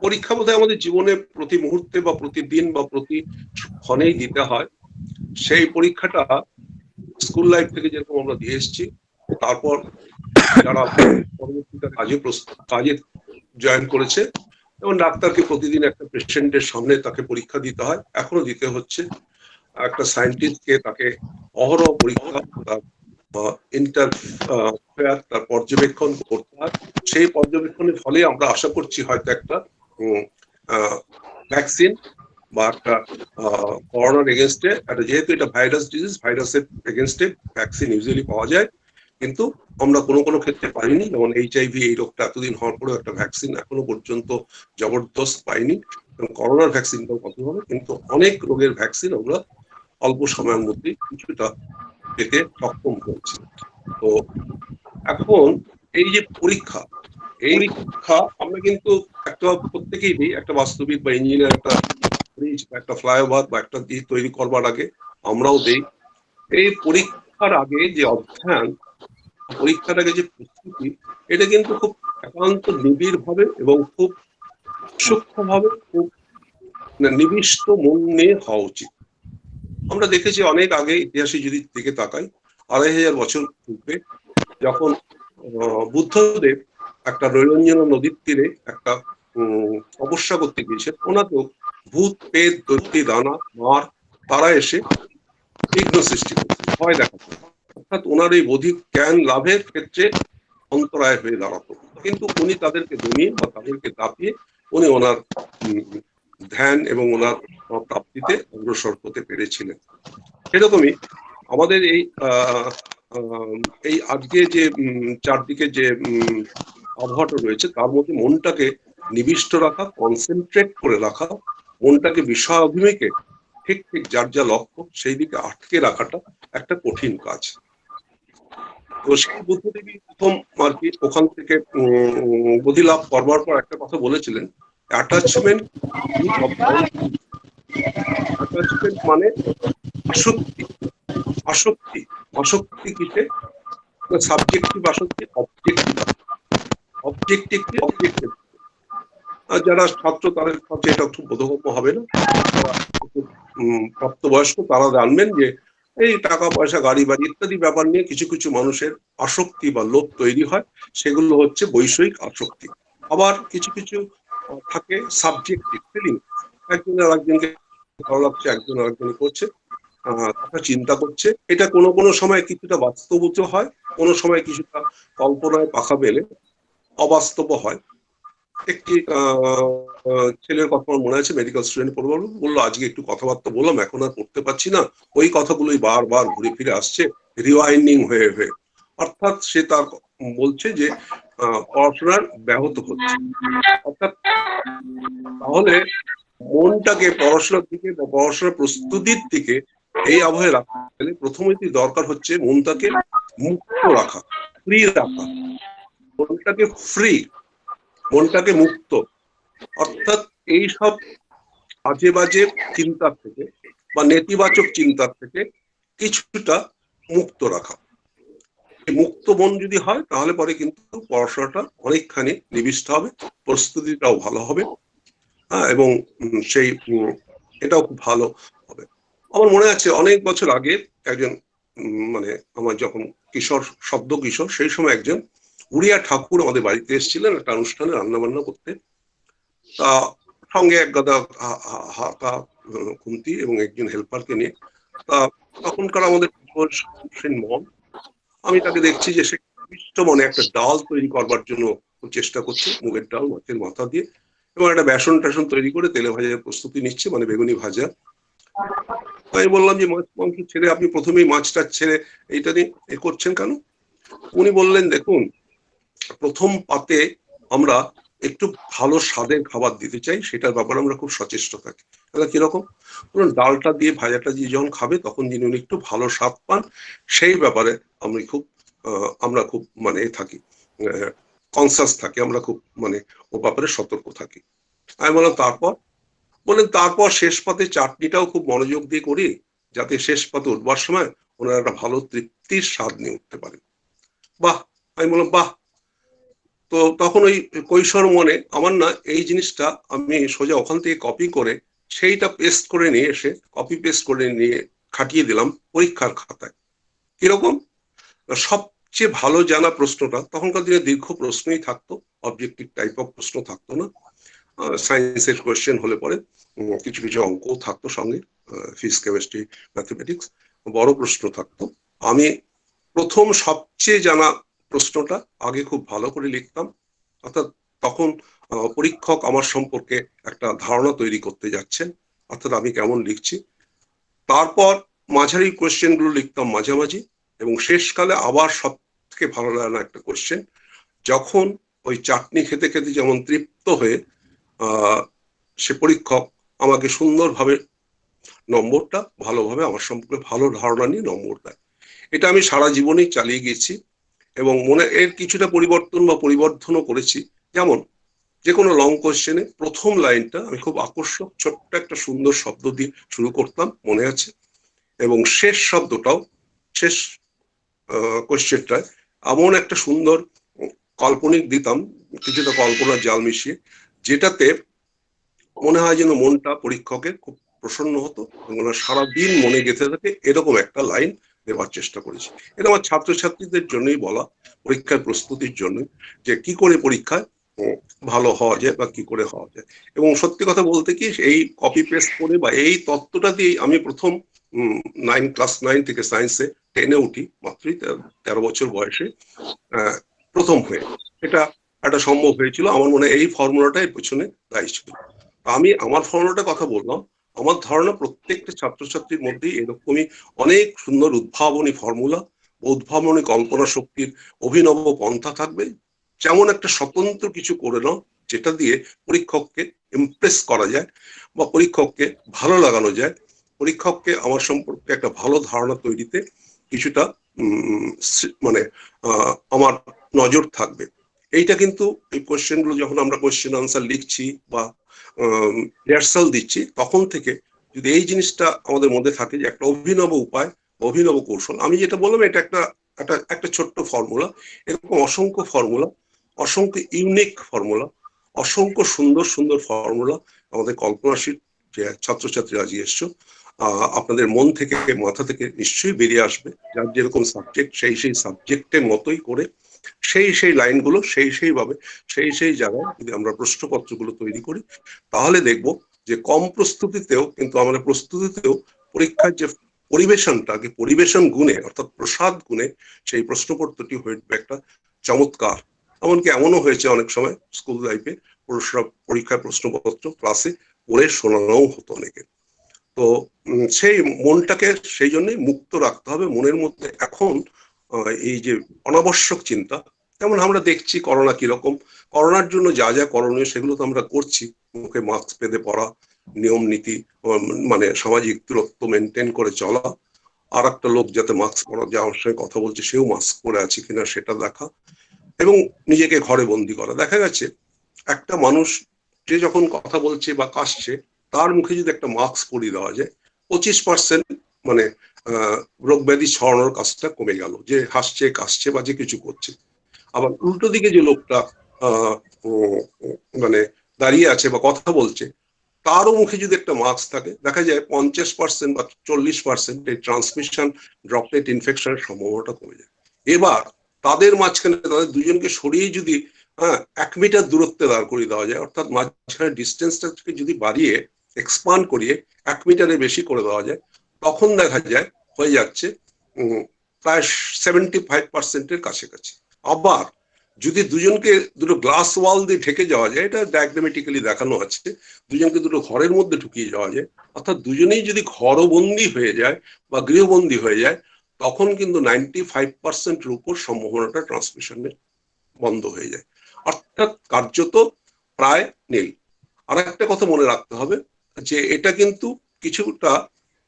E: পরীক্ষা বোধহয় আমাদের জীবনে প্রতি মুহূর্তে বা প্রতিদিন বা প্রতি ক্ষণেই দিতে হয়। সেই পরীক্ষাটা স্কুল লাইফ থেকে যেরকম আমরা দিয়ে এসেছি, তারপর যারা পরবর্তীতে কাজে জয়েন করেছে, এবং ডাক্তারকে প্রতিদিন একটা পেশেন্টের সামনে তাকে পরীক্ষা দিতে হয়, এখনো দিতে হচ্ছে। একটা সায়েন্টিস্টকে তাকে অহরহ পরীক্ষা, তার ইন্টারফেয়ার, তার পর্যবেক্ষণ করতে হয়। সেই পর্যবেক্ষণের ফলে আমরা আশা করছি হয়তো একটা ভ্যাকসিন বা একটা করোনার এগেনস্টে, যেহেতু এটা ভাইরাস ডিজিজ, ভাইরাসের এগেনস্টে ভ্যাকসিন ইউজুয়ালি পাওয়া যায়, কিন্তু আমরা কোনো কোনো ক্ষেত্রে পাইনি। যেমন HIV, এই রোগটা এতদিন হওয়ার পরেও একটা ভ্যাকসিন এখনো পর্যন্ত জবরদস্ত পাইনি। করোনার ভ্যাকসিনটাও কত হবে, কিন্তু অনেক রোগের ভ্যাকসিন আমরা অল্প সময়ের মধ্যে কিছুটা পেতে সক্ষম হয়েছে। তো এখন এই যে পরীক্ষা, এই পরীক্ষা আমরা কিন্তু একটা প্রত্যেকেই দিই, একটা বাস্তবিক বা ইঞ্জিনিয়ার একটা ব্রিজ বা একটা ফ্লাইওভার বা একটা দিক তৈরি করবার আগে আমরাও দেই। এই পরীক্ষার আগে যে অধ্যয়ন, পরীক্ষার আগে যে প্রস্তুতি, এটা কিন্তু খুব একান্ত নিবিড় ভাবে এবং খুব সূক্ষ্মভাবে, খুব নিবিষ্ট মন নিয়ে হওয়া উচিত। আমরা দেখেছি অনেক আগে ইতিহাসে যদি দিকে তাকাই, 2500 বছর পূর্বে যখন বুদ্ধদেব একটা নৈরঞ্জন নদীর তীরে একটা তপস্যা করতে গিয়েছেন, ওনাকেও ভূত, পেট, দৈত্যী, দানা, মার তারা এসে বিঘ্ন সৃষ্টি করছে, ভয় দেখাতো। অর্থাৎ ওনার এই বৌদ্ধিক জ্ঞান লাভের ক্ষেত্রে অন্তরায় হয়ে দাঁড়াতো, কিন্তু উনি তাদেরকে দমিয়ে বা তাদেরকে দাপিয়ে উনি ওনার ধ্যান এবং ওনার প্রাপ্তিতে অগ্রসর হতে পেরেছিলেন। সেরকমই আমাদের এই আজকে যে চারদিকে যে আবহাওয়াটা রয়েছে, তার মধ্যে মনটাকে নিবিষ্ট রাখা, কনসেন্ট্রেট করে রাখা, মনটাকে বিষয় অভিমুখে ঠিক ঠিক যার যা লক্ষ্য সেই দিকে আটকে রাখাটা একটা কঠিন কাজ। তো সেই বুদ্ধদেবী প্রথম আর কি ওখান থেকে বোধি লাভ করবার পর একটা কথা বলেছিলেন, অ্যাটাচমেন্ট মানে আসক্তি। আসক্তি, আসক্তি কিসে? সাবজেক্টিভ আসক্তি, অবজেক্টিভ, অবজেক্টিভ। যারা ছাত্র তাদের কাছে এটা খুব বোধগম্য হবে না, প্রাপ্তবয়স্ক তারা জানবেন যে এই টাকা পয়সা, গাড়ি বাড়ি ইত্যাদি ব্যাপার নিয়ে কিছু কিছু মানুষের আসক্তি বা লোভ তৈরি হয়, সেগুলো হচ্ছে বৈষয়িক আসক্তি। আবার কিছু কিছু থাকে সাবজেক্টিভ ফিলিং, একজন আরেকজনকে ভালো লাগছে, একজন আরেকজন করছে, কথা চিন্তা করছে। এটা কোনো কোনো সময় কিছুটা বাস্তবত হয়, কোনো সময় কিছুটা কল্পনায় পাখা মেলে অবাস্তব হয়। একটি ছেলের কথা আমার মনে আছে, মেডিকেল স্টুডেন্ট পড়বো বললো, আজকে একটু কথাবার্তা বললাম, এখন আর পড়তে পারছি না, ওই কথাগুলোই বারবার ঘুরে ফিরে আসছে, রিওয়াইন্ডিং হয়ে হয়ে। অর্থাৎ সে তার বলছে যে পড়াশোনার ব্যাহত হচ্ছে। অর্থাৎ তাহলে মনটাকে পড়াশোনার দিকে বা পড়াশোনার প্রস্তুতির দিকে এই আবহে রাখতে গেলে প্রথমেই দরকার হচ্ছে মনটাকে মুক্ত রাখা, ফ্রি রাখা, মনটাকে ফ্রি, মনটাকে মুক্ত। অর্থাৎ এই সব আজে বাজে চিন্তার থেকে বা নেতিবাচক চিন্তার থেকে কিছুটা মুক্ত রাখা। মুক্ত মন যদি হয় তাহলে পরে কিন্তু পড়াশোনাটা অনেকখানি নিবিষ্ট হবে, প্রস্তুতিটাও ভালো হবে, এবং সেই এটাও খুব ভালো হবে। আমার মনে আছে অনেক বছর আগে একজন মানে আমার যখন কিশোর, শব্দ কিশোর, সেই সময় একজন উড়িয়া ঠাকুর আমাদের বাড়িতে এসেছিলেন একটা অনুষ্ঠানে রান্না বান্না করতে। তা সঙ্গে এক গাদা হাতা খুন্তি এবং একজন হেল্পারকে নিয়ে। তা তখনকার আমাদের মন, আমি তাকে দেখছি যে সে নিবিষ্ট মনে একটা ডাল তৈরি করবার জন্য চেষ্টা করছে, মুগের ডাল মাছের মাথা দিয়ে, এবং একটা বেসন টেসন তৈরি করে তেলে ভাজার প্রস্তুতি নিচ্ছে, মানে বেগুনি ভাজা। আমি বললাম যে মাছ মাংস ছেড়ে আপনি প্রথমেই মাছটা ছেড়ে এইটা নিয়ে করছেন কেন? উনি বললেন, দেখুন, প্রথম পাতে আমরা একটু ভালো স্বাদের খাবার দিতে চাই, সেটার ব্যাপারে আমরা খুব সচেষ্ট থাকি। তাহলে কিরকম? ডালটা দিয়ে ভাজাটা দিয়ে যখন খাবে তখন যিনি উনি একটু ভালো স্বাদ পান, সেই ব্যাপারে আমরা খুব মানে থাকি, কনসাস থাকি, আমরা খুব মানে ও ব্যাপারে সতর্ক থাকি। আমি বললাম তারপর? বললেন তারপর শেষ পাতে চাটনিটাও খুব মনোযোগ দিয়ে করি, যাতে শেষ পাতে উঠবার সময় ওনারা একটা ভালো তৃপ্তির স্বাদ নিয়ে উঠতে পারে। বাহ! আমি বললাম বাহ, তো তখন ওই কৈশোর মনে আমার না এই জিনিসটা আমি সোজা ওখান থেকে কপি করে সেইটা পেস্ট করে নিয়ে এসে কপি পেস্ট করে নিয়ে খাটিয়ে দিলাম পরীক্ষার খাতায়। কিরকম? সবচেয়ে ভালো জানা প্রশ্নটা, তখনকার দিনে দীর্ঘ প্রশ্নই থাকতো, অবজেক্টিভ টাইপ অফ প্রশ্ন থাকতো না। সায়েন্সের কোয়েশ্চেন হলে পরে কিছু কিছু অঙ্কও থাকতো সঙ্গে, ফিজিক্স কেমিস্ট্রি ম্যাথমেটিক্স বড় প্রশ্ন থাকতো। আমি প্রথম সবচেয়ে জানা প্রশ্নটা আগে খুব ভালো করে লিখতাম, অর্থাৎ তখন পরীক্ষক আমার সম্পর্কে একটা ধারণা তৈরি করতে যাচ্ছেন, অর্থাৎ আমি কেমন লিখছি। তারপর মাঝারি কোয়েশ্চেন গুলো লিখতাম মাঝামাঝি, এবং শেষকালে আবার সব থেকে ভালো লাগা একটা কোয়েশ্চেন, যখন ওই চাটনি খেতে খেতে যেমন তৃপ্ত হয়ে সে পরীক্ষক আমাকে সুন্দরভাবে নম্বরটা ভালোভাবে আমার সম্পর্কে ভালো ধারণা নিয়ে নম্বর দেয়। এটা আমি সারা জীবনেই চালিয়ে গেছি, এবং মনে এর কিছুটা পরিবর্তন বা পরিবর্ধনও করেছি। যেমন যে কোনো লং কোয়েশ্চেনে প্রথম লাইনটা আমি খুব আকর্ষক ছোট্ট একটা সুন্দর শব্দ দিয়ে শুরু করতাম, মনে আছে, এবং শেষ শব্দটাও শেষ কোয়েশ্চেনটায় এমন একটা সুন্দর কাল্পনিক দিতাম, কিছুটা কল্পনার জাল মিশিয়ে, যেটাতে মনে হয় যেন মনটা পরীক্ষকের খুব প্রসন্ন হতো এবং সারাদিন মনে গেঁথে থাকে। এরকম একটা লাইন দেওয়ার চেষ্টা করেছি। এটা আমার ছাত্রছাত্রীদের জন্যই বলা, পরীক্ষার প্রস্তুতির জন্য, যে কি করে পরীক্ষায় ভালো হওয়া যায় বা কি করে হওয়া যায়। এবং সত্যি কথা বলতে কি, এই কপি পেস্ট করে বা এই তত্ত্বটা দিয়েই আমি প্রথম ক্লাস 9 থেকে সায়েন্সে 10-এ উঠি, মাত্রই 13 বছর বয়সে প্রথম হয়ে। এটা একটা সম্ভব হয়েছিল, আমার মনে হয় এই ফর্মুলাটা এর পেছনে দায়ী ছিল। আমি আমার ফর্মুলাটার কথা বললাম, আমার ধারণা প্রত্যেকটা ছাত্রছাত্রীর মধ্যেই এরকমই অনেক সুন্দর উদ্ভাবনী ফর্মুলা, উদ্ভাবনী কল্পনা শক্তির অভিনব পন্থা থাকবে। যেমন একটা স্বতন্ত্র কিছু করে নাও, যেটা দিয়ে পরীক্ষককে ইমপ্রেস করা যায় বা পরীক্ষককে ভালো লাগানো যায়, পরীক্ষককে আমার সম্পর্কে একটা ভালো ধারণা তৈরিতে কিছুটা মানে আমার নজর থাকবে। এইটা কিন্তু এই কোয়েশ্চেন গুলো যখন আমরা কোয়েশ্চেন আনসার লিখছি বা রিহার্সাল দিচ্ছি, তখন থেকে যদি এই জিনিসটা আমাদের মধ্যে থাকে যে একটা অভিনব উপায়, অভিনব কৌশল, আমি যেটা বললাম এটা একটা ছোট্ট ফর্মুলা, এরকম অসংখ্য ফর্মুলা, অসংখ্য ইউনিক ফর্মুলা, অসংখ্য সুন্দর সুন্দর ফর্মুলা আমাদের কল্পনাশীল যে ছাত্রছাত্রীরা আজ এসছো, আপনাদের মন থেকে মাথা থেকে নিশ্চয়ই বেরিয়ে আসবে। যার যেরকম সাবজেক্ট সেই সাবজেক্টের মতোই করে সেই লাইনগুলো সেইভাবে সেই জায়গায় যদি আমরা প্রশ্নপত্রগুলো তৈরি করি, তাহলে দেখব যে কম প্রস্তুতিতেও কিন্তু আমাদের প্রস্তুতিতেও পরীক্ষার যে পরিবেশনটাকে পরিবেশন গুণে অর্থাৎ প্রসাদ গুণে সেই প্রশ্নপত্রটি হয়ে একটা চমৎকার। এমনকি এমনও হয়েছে অনেক সময় স্কুল লাইফে পরীক্ষার প্রশ্নপত্র ক্লাসে পড়ে শোনানোও হতো অনেকে। তো সেই মনটাকে সেই জন্যই মুক্ত রাখতে হবে মনের মধ্যে। এখন এই যে অনাবশ্যক চিন্তা, যেমন আমরা দেখছি করোনা কিরকম, করোনার জন্য যা যা করণীয় সেগুলো তো আমরা করছি, মুখে মাস্ক বেঁধে পড়া, নিয়ম নীতি মানে সামাজিক দূরত্ব মেনটেন করে চলা, আর একটা লোক যাতে মাস্ক পরা যাওয়ার সঙ্গে কথা বলছে সেও মাস্ক পরে আছে কিনা সেটা দেখা, এবং নিজেকে ঘরে বন্দি করা। দেখা গেছে একটা মানুষ যে যখন কথা বলছে বা কাশছে তার মুখে যদি একটা মাস্ক পরিয়ে দেওয়া যায়, 25% মানে রোগ ব্যাধি ছড়ানোর কাজটা কমে গেল, যে হাসছে কাশছে বা যে কিছু করছে। আবার উল্টো দিকে যে লোকটা মানে দাঁড়িয়ে আছে বা কথা বলছে, তারও মুখে যদি একটা মাস্ক থাকে, দেখা যায় 50% বা 40% এই ট্রান্সমিশন ড্রপলেট ইনফেকশনের সম্ভাবনাটা কমে যায়। এবার তাদের মাঝখানে তাদের দুজনকে সরিয়ে যদি 1 মিটার দূরত্বে দাঁড় করিয়ে দেওয়া যায়, অর্থাৎ মাঝখানে ডিস্টেন্সটাকে যদি বাড়িয়ে এক্সপান্ড করিয়ে 1 মিটারের বেশি করে দেওয়া যায়, তখন দেখা যায় হয়ে যাচ্ছে প্রায় 75%-এর কাছাকাছি। আবার যদি দুজনকে দুটো গ্লাস ওয়াল দিয়ে ঢেকে যাওয়া যায়, এটা ডায়াগ্রামেটিক্যালি দেখানো আছে, দুজনকে দুটো ঘরের মধ্যে ঢুকিয়ে যাওয়া যায়, অর্থাৎ দুজনেই যদি ঘরবন্দি হয়ে যায় বা গৃহবন্দী হয়ে যায়, তখন কিন্তু 95%-এর উপর সম্ভাবনাটা ট্রান্সমিশনের বন্ধ হয়ে যায়, অর্থাৎ কার্যত প্রায় নেই। আর একটা কথা মনে রাখতে হবে যে এটা কিন্তু কিছুটা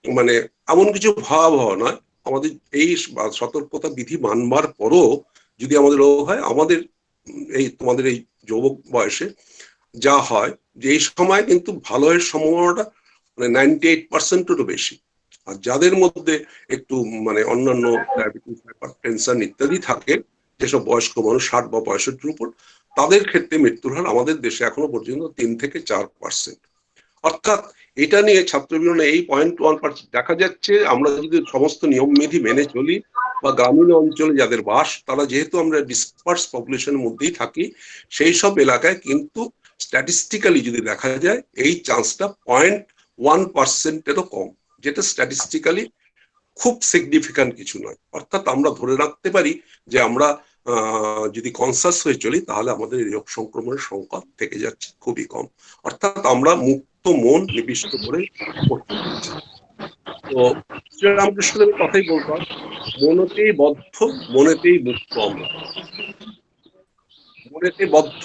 E: মানে এমন কিছু ভয়াবহ নয়। আমাদের এই সতর্কতা বিধি মানবার পরও যদি আমাদের রোগ হয়, আমাদের এই তোমাদের এই যুবক বয়সে যা হয় যে এই সময় কিন্তু ভালো এর সম্ভাবনাটা মানে 98%-এরও বেশি। আর যাদের মধ্যে একটু মানে অন্যান্য ডায়াবেটিস, হাইপারটেনশন ইত্যাদি থাকে, যেসব বয়স্ক মানুষ 60 বা 65 উপর, তাদের ক্ষেত্রে মৃত্যুর হার আমাদের দেশে এখনো পর্যন্ত 3 থেকে 4%। অর্থাৎ এটা নিয়ে ছাত্র বিরোধী এই 0.1% দেখা যাচ্ছে। আমরা যদি সমস্ত নিয়ম বিধি মেনে চলি বা গ্রামীণ অঞ্চলে যাদের বাস, তারা যেহেতু আমরা ডিসপার্স পপুলেশনের মধ্যেই থাকি, সেই সব এলাকায় কিন্তু স্ট্যাটিস্টিক্যালি যদি দেখা যায় এই চান্সটা 0.1%-এরও কম, যেটা স্ট্যাটিস্টিক্যালি খুব সিগনিফিক্যান্ট কিছু নয়। অর্থাৎ আমরা ধরে রাখতে পারি যে আমরা যদি কনসাস হয়ে চলি তাহলে আমাদের এই রোগ সংক্রমণের সংখ্যা থেকে যাচ্ছে খুবই কম। অর্থাৎ আমরা মুক্ত মন নিবিষ্ট করে করতে পারছি। তো শ্রীরামকৃষ্ণদেবের কথাই বলতে হয়, মনেতেই বদ্ধ মনেতেই মুক্ত। আমরা মনেতে বদ্ধ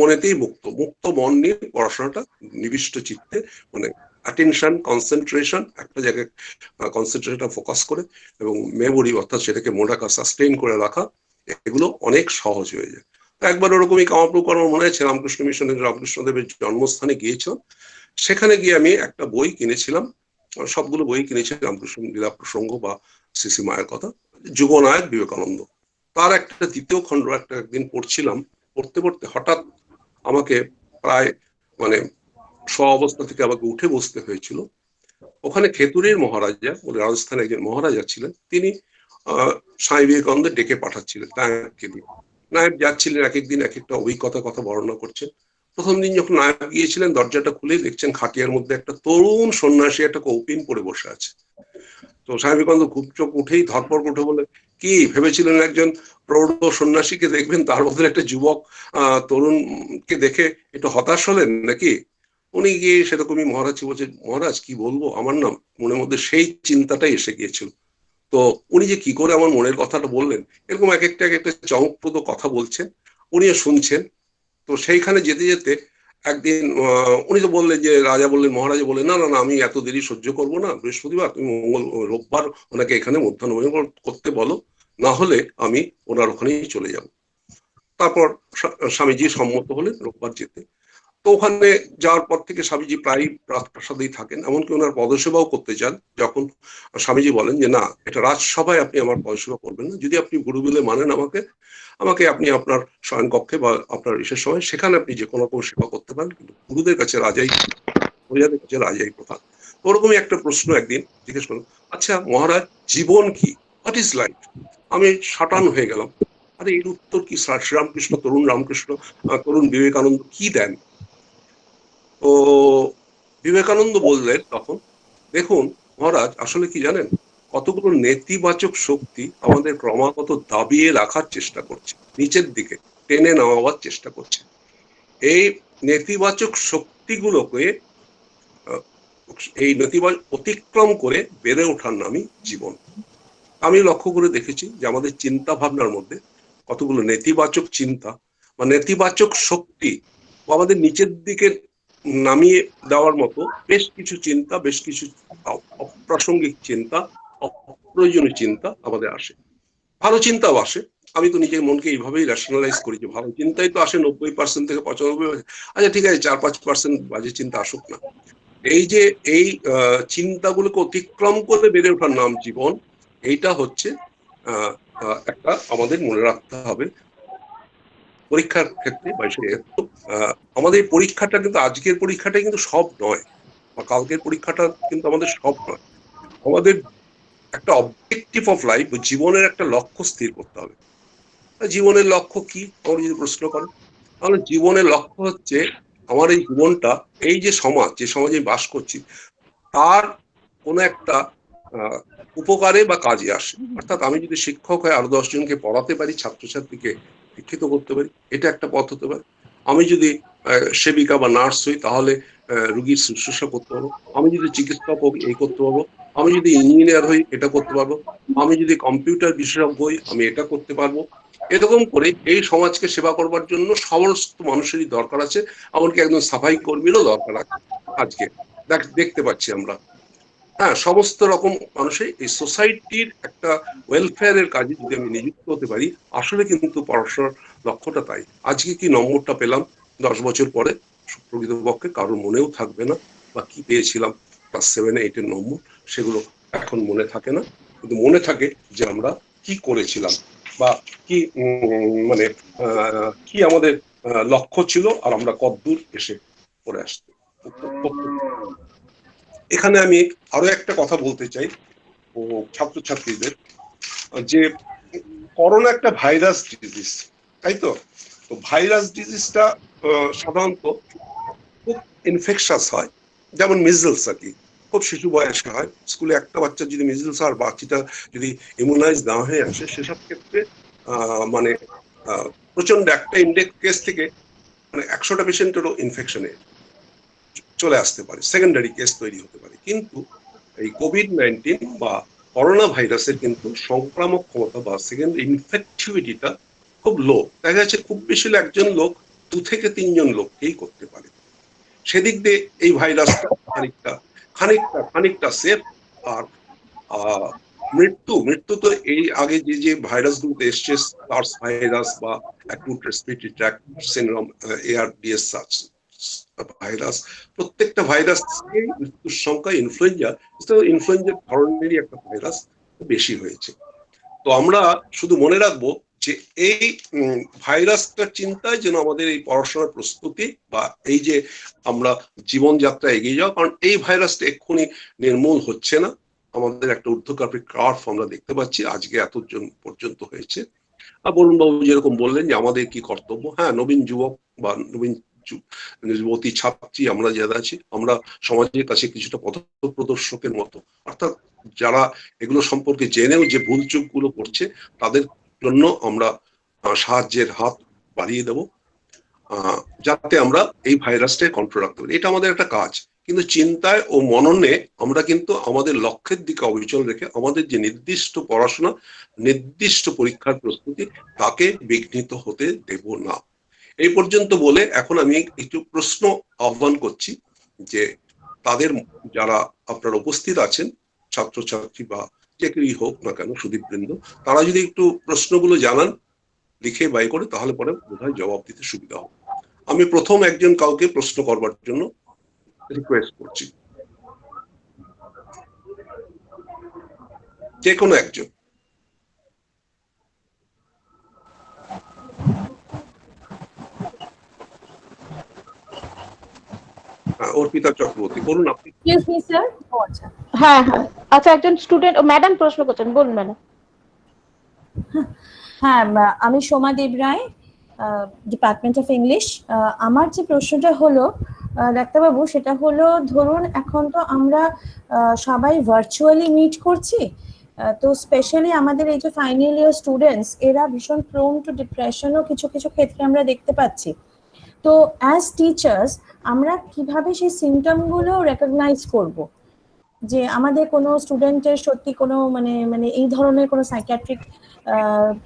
E: মনেতেই মুক্ত। মুক্ত মন নিয়ে পড়াশোনাটা নিবিষ্ট চিত্তে, মানে অ্যাটেনশন, কনসেন্ট্রেশন, একটা জায়গায় কনসেন্ট্রেশনটা ফোকাস করে এবং মেমোরি অর্থাৎ সেটাকে মনে রাখা, সাস্টেইন করে রাখা, এগুলো অনেক সহজ হয়ে যায়। একবার ওরকমই কামাপ্রভু আমার মনে আছে, রামকৃষ্ণ মিশনের রামকৃষ্ণদেবের জন্মস্থানে গিয়েছিলাম। সেখানে গিয়ে আমি একটা বই কিনেছিলাম, সবগুলো বই কিনেছি, রামকৃষ্ণ লীলা প্রসঙ্গ বা শ্রী মায়ের কথা, যুগনায়ক বিবেকানন্দ। তার একটা দ্বিতীয় খণ্ড একদিন পড়ছিলাম, পড়তে পড়তে হঠাৎ আমাকে প্রায় মানে অবস্থা থেকে আমাকে উঠে বসতে হয়েছিল। ওখানে খেতুরির মহারাজা বলে রাজস্থানে একজন মহারাজা ছিলেন, তিনি স্বামী বিবেকানন্দ ডেকে পাঠাচ্ছিলেন নায়ককে দিয়ে। নায়ক যাচ্ছিলেন, এক একদিন এক একটা অভিজ্ঞতার কথা বর্ণনা করছেন। প্রথম দিন যখন নায়ক গিয়েছিলেন, দরজাটা খুলেই দেখছেন খাটিয়ার মধ্যে একটা তরুণ সন্ন্যাসী একটা কৌপিন পরে বসে আছে। তো স্বামী বিবেকানন্দ খুব চোখ উঠেই ধরপড় উঠে বলে, কি ভেবেছিলেন একজন প্রৌঢ় সন্ন্যাসীকে দেখবেন, তার বদলে একটা যুবক তরুণকে দেখে একটু হতাশ হলেন নাকি? উনি গিয়ে সেরকমই মহারাজকে বলছে, মহারাজ কি বলবো, আমার না মনের মধ্যে সেই চিন্তাটাই এসে গিয়েছিল। তো উনি যে কি করে আমার মনের কথাটা বললেন, এরকম এক একটা চমকপ্রদ কথা বলছেন, উনিও শুনছেন। তো সেইখানে যেতে যেতে একদিন উনি তো বললেন যে, রাজা বললেন, মহারাজা বললেন, না না না, আমি এত দেরি সহ্য করবো না, বৃহস্পতিবার তুমি রোববার ওনাকে এখানে মধ্যাহ্ন করতে বলো, না হলে আমি ওনার ওখানেই চলে যাব। তারপর স্বামীজি সম্মত হলেন রোববার যেতে। তো ওখানে যাওয়ার পর থেকে স্বামীজি প্রায় রাজপ্রাসাদেই থাকেন, এমনকি ওনার পদসেবাও করতে চান। যখন স্বামীজি বলেন যে, না, এটা রাজসভায় আপনি আমার পদসেবা করবেন না, যদি আপনি গুরু বলে মানেন আমাকে আপনি আপনার শয়ন কক্ষে বা আপনার বিশেষ সময় সেখানে আপনি যে কোনো রকম সেবা করতে পারেন, কিন্তু গুরুদের কাছে রাজাই, প্রজাদের কাছে রাজাই প্রধান। ওরকমই একটা প্রশ্ন একদিন জিজ্ঞেস করলাম, আচ্ছা মহারাজ, জীবন কি, হোয়াট ইজ লাইফ? আমি সাটান হয়ে গেলাম, আরে এর উত্তর কি শ্রীরামকৃষ্ণ, তরুণ বিবেকানন্দ কি দেন? তো বিবেকানন্দ বললেন তখন, দেখুন মহারাজ, আসলে কি জানেন, কতগুলো নেতিবাচক শক্তি আমাদের ক্রমাগত দাবিয়ে রাখার চেষ্টা করছে, নিচের দিকে টেনে নামাবার চেষ্টা করছে। এই নেতিবাচক শক্তিগুলোকে অতিক্রম করে বেড়ে ওঠার নামই জীবন। আমি লক্ষ্য করে দেখেছি যে আমাদের চিন্তা ভাবনার মধ্যে কতগুলো নেতিবাচক চিন্তা বা নেতিবাচক শক্তি আমাদের নিচের দিকে নামিয়ে দেওয়ার মতো বেশ কিছু চিন্তা, বেশ কিছু অপ্রাসঙ্গিক চিন্তা, অপ্রয়োজনীয় চিন্তা আমাদের আসে। ভালো চিন্তাও আসে, আমি তো নিজের মনকে এইভাবেই রেশনালাইজ করি যে ভালো চিন্তাই তো আসে 90% থেকে 95%। আচ্ছা ঠিক আছে, 4-5% বাজে চিন্তা আসুক না। এই চিন্তাগুলোকে অতিক্রম করে বেড়ে ওঠার নাম জীবন। এইটা হচ্ছে একটা আমাদের মনে রাখতে হবে পরীক্ষার ক্ষেত্রে। আমাদের পরীক্ষাটা কিন্তু, আজকের পরীক্ষাটা কিন্তু সব নয়, বা কালকের পরীক্ষাটা কিন্তু আমাদের সব নয়। আমাদের একটা অবজেক্টিভ অফ লাইফ, জীবনের একটা লক্ষ্য স্থির করতে হবে। জীবনের লক্ষ্য কি আমার যদি প্রশ্ন করেন, তাহলে জীবনের লক্ষ্য হচ্ছে আমার এই জীবনটা, এই যে সমাজে বাস করছি, তার কোনো একটা উপকারে বা কাজে আসে। অর্থাৎ আমি যদি শিক্ষক হয়ে আরো 10 জনকে পড়াতে পারি, ছাত্রছাত্রীকে শিক্ষিত করতে পারি, এটা একটা পথ হতে পারে। আমি যদি সেবিকা বা নার্স হই, তাহলে রুগীর শুশ্রূষা করতে পারবো। আমি যদি চিকিৎসক হই, এই করতে পারবো। আমি যদি ইঞ্জিনিয়ার হই, এটা করতে পারবো। আমি যদি কম্পিউটার বিশেষজ্ঞ হই, আমি এটা করতে পারবো। এরকম করে এই সমাজকে সেবা করবার জন্য সমস্ত মানুষেরই দরকার আছে, এমনকি একজন সাফাই কর্মীরও দরকার আছে। আজকে দেখতে পাচ্ছি আমরা, হ্যাঁ, সমস্ত রকম মানুষই এই সোসাইটির একটা ওয়েলফেয়ারের কাজে যদি আমি নিযুক্ত হতে পারি, আসলে কিন্তু পড়াশোনার লক্ষ্যটা তাই। আজকে কি নম্বরটা পেলাম 10 বছর পরে প্রকৃতপক্ষে কারোর মনেও থাকবে না, বা কি পেয়েছিলাম ক্লাস 7-8 নম্বর, সেগুলো এখন মনে থাকে না, কিন্তু মনে থাকে যে আমরা কি করেছিলাম। বা কি মানে কি আমাদের লক্ষ্য ছিল আর আমরা কতদূর এসে পড়ে আসতে। এখানে আমি আরো একটা কথা বলতে চাই ছাত্রছাত্রীদের, যে করোনা একটা ভাইরাস ডিজিজ, তাই তো? তো ভাইরাস ডিজিজটা সাধারণত খুব ইনফেকশাস হয়, যেমন মিজলস আর কি, খুব শিশু বয়সে হয়। স্কুলে একটা বাচ্চা যদি মিজলস আর বাচ্চাটা যদি ইমিউনাইজ না হয়ে আসে, সেসব ক্ষেত্রে মানে প্রচন্ড একটা ইন্ডেক্স কেস থেকে মানে 100টা পেশেন্টেরও ইনফেকশনে চলে আসতে পারে, সেকেন্ডারি কেস তৈরি হতে পারে। কিন্তু এই কোভিড-19 বা করোনা ভাইরাসের কিন্তু সংক্রামক ক্ষমতা বা সেকেন্ড ইনফেক্টিভিটিটা খুব লো। দেখা যাচ্ছে খুব বেশি হলে একজন লোক 2 থেকে 3 জন লোককেই করতে পারে। সেদিক দিয়ে এই ভাইরাসটা খানিকটা সেফ। আর মৃত্যু তো এই আগে যে ভাইরাসগুলোতে এসছে, সার্স ভাইরাস বা acute respiratory tract syndrome, ARDS virus, প্রত্যেকটা ভাইরাস মৃত্যুর সংখ্যা ইনফ্লুয়েঞ্জার ধরনেরই একটা ভাইরাস বেশি হয়েছে। তো আমরা শুধু মনে রাখবো যে এই ভাইরাসটার চিন্তায় যেন আমাদের এই পড়াশোনার প্রস্তুতি বা এই যে আমরা জীবনযাত্রা এগিয়ে যাওয়া, কারণ এই ভাইরাসটা এক্ষুনি নির্মূল হচ্ছে না। আমাদের একটা ঊর্ধ্বগামী কার্ভ আমরা দেখতে পাচ্ছি, আজকে এতজন পর্যন্ত হয়েছে। আর বরুণ বাবু যেরকম বললেন যে আমাদের কি কর্তব্য, হ্যাঁ, নবীন যুবক বা নবীন যুবতী ছাত্রী আমরা যারা আছি, আমরা সমাজের কাছে কিছুটা পথপ্রদর্শকের মতো, অর্থাৎ যারা এগুলো সম্পর্কে জেনেও যে ভুল চুকগুলো করছে তাদের জন্য আমরা সাহায্যের হাত বাড়িয়ে দেব, যাতে আমরা এই ভাইরাসটা কন্ট্রোল রাখতে পারি। এটা আমাদের একটা কাজ। কিন্তু চিন্তায় ও মননে আমরা কিন্তু আমাদের লক্ষ্যের দিকে অবিচল রেখে আমাদের যে নির্দিষ্ট পড়াশোনা, নির্দিষ্ট পরীক্ষার প্রস্তুতি, তাকে বিঘ্নিত হতে দেব না। এই পর্যন্ত বলে এখন আমি একটু প্রশ্ন আহ্বান করছি যে তাদের যারা আপনারা উপস্থিত আছেন, ছাত্রছাত্রী বা যে কেউই হোক না কেন, সুদীপবৃন্দ, তারা যদি একটু প্রশ্নগুলো জানান লিখে বাই করে, তাহলে পরে বোধহয় জবাব দিতে সুবিধা হবে। আমি প্রথম একজন কাউকে প্রশ্ন করবার জন্য রিকোয়েস্ট করছি, যে কোনো একজন। অর্পিতা চক্রবর্তী, বলুন আপনি।
C: হ্যাঁ হ্যাঁ, আচ্ছা, একজন স্টুডেন্ট ম্যাডাম প্রশ্ন করছেন, বলুন ম্যাডাম।
F: হ্যাঁ, আমি সোমা দেব রায়, ডিপার্টমেন্ট অফ ইংলিশ। আমার যে প্রশ্নটা হলো ডাক্তারবাবু, সেটা হলো ধরুন এখন তো আমরা সবাই ভার্চুয়ালি মিট করছি, তো স্পেশালি আমাদের এই যে ফাইনাল ইয়ার স্টুডেন্টস, এরা ভীষণ প্রোন টু ডিপ্রেশনও কিছু কিছু ক্ষেত্রে আমরা দেখতে পাচ্ছি। তো অ্যাজ টিচার্স আমরা কিভাবে সেই সিমটমগুলো রেকগনাইজ করব, যে আমাদের কোনো স্টুডেন্টের সত্যি কোনো মানে এই ধরনের কোনো সাইকিয়াট্রিক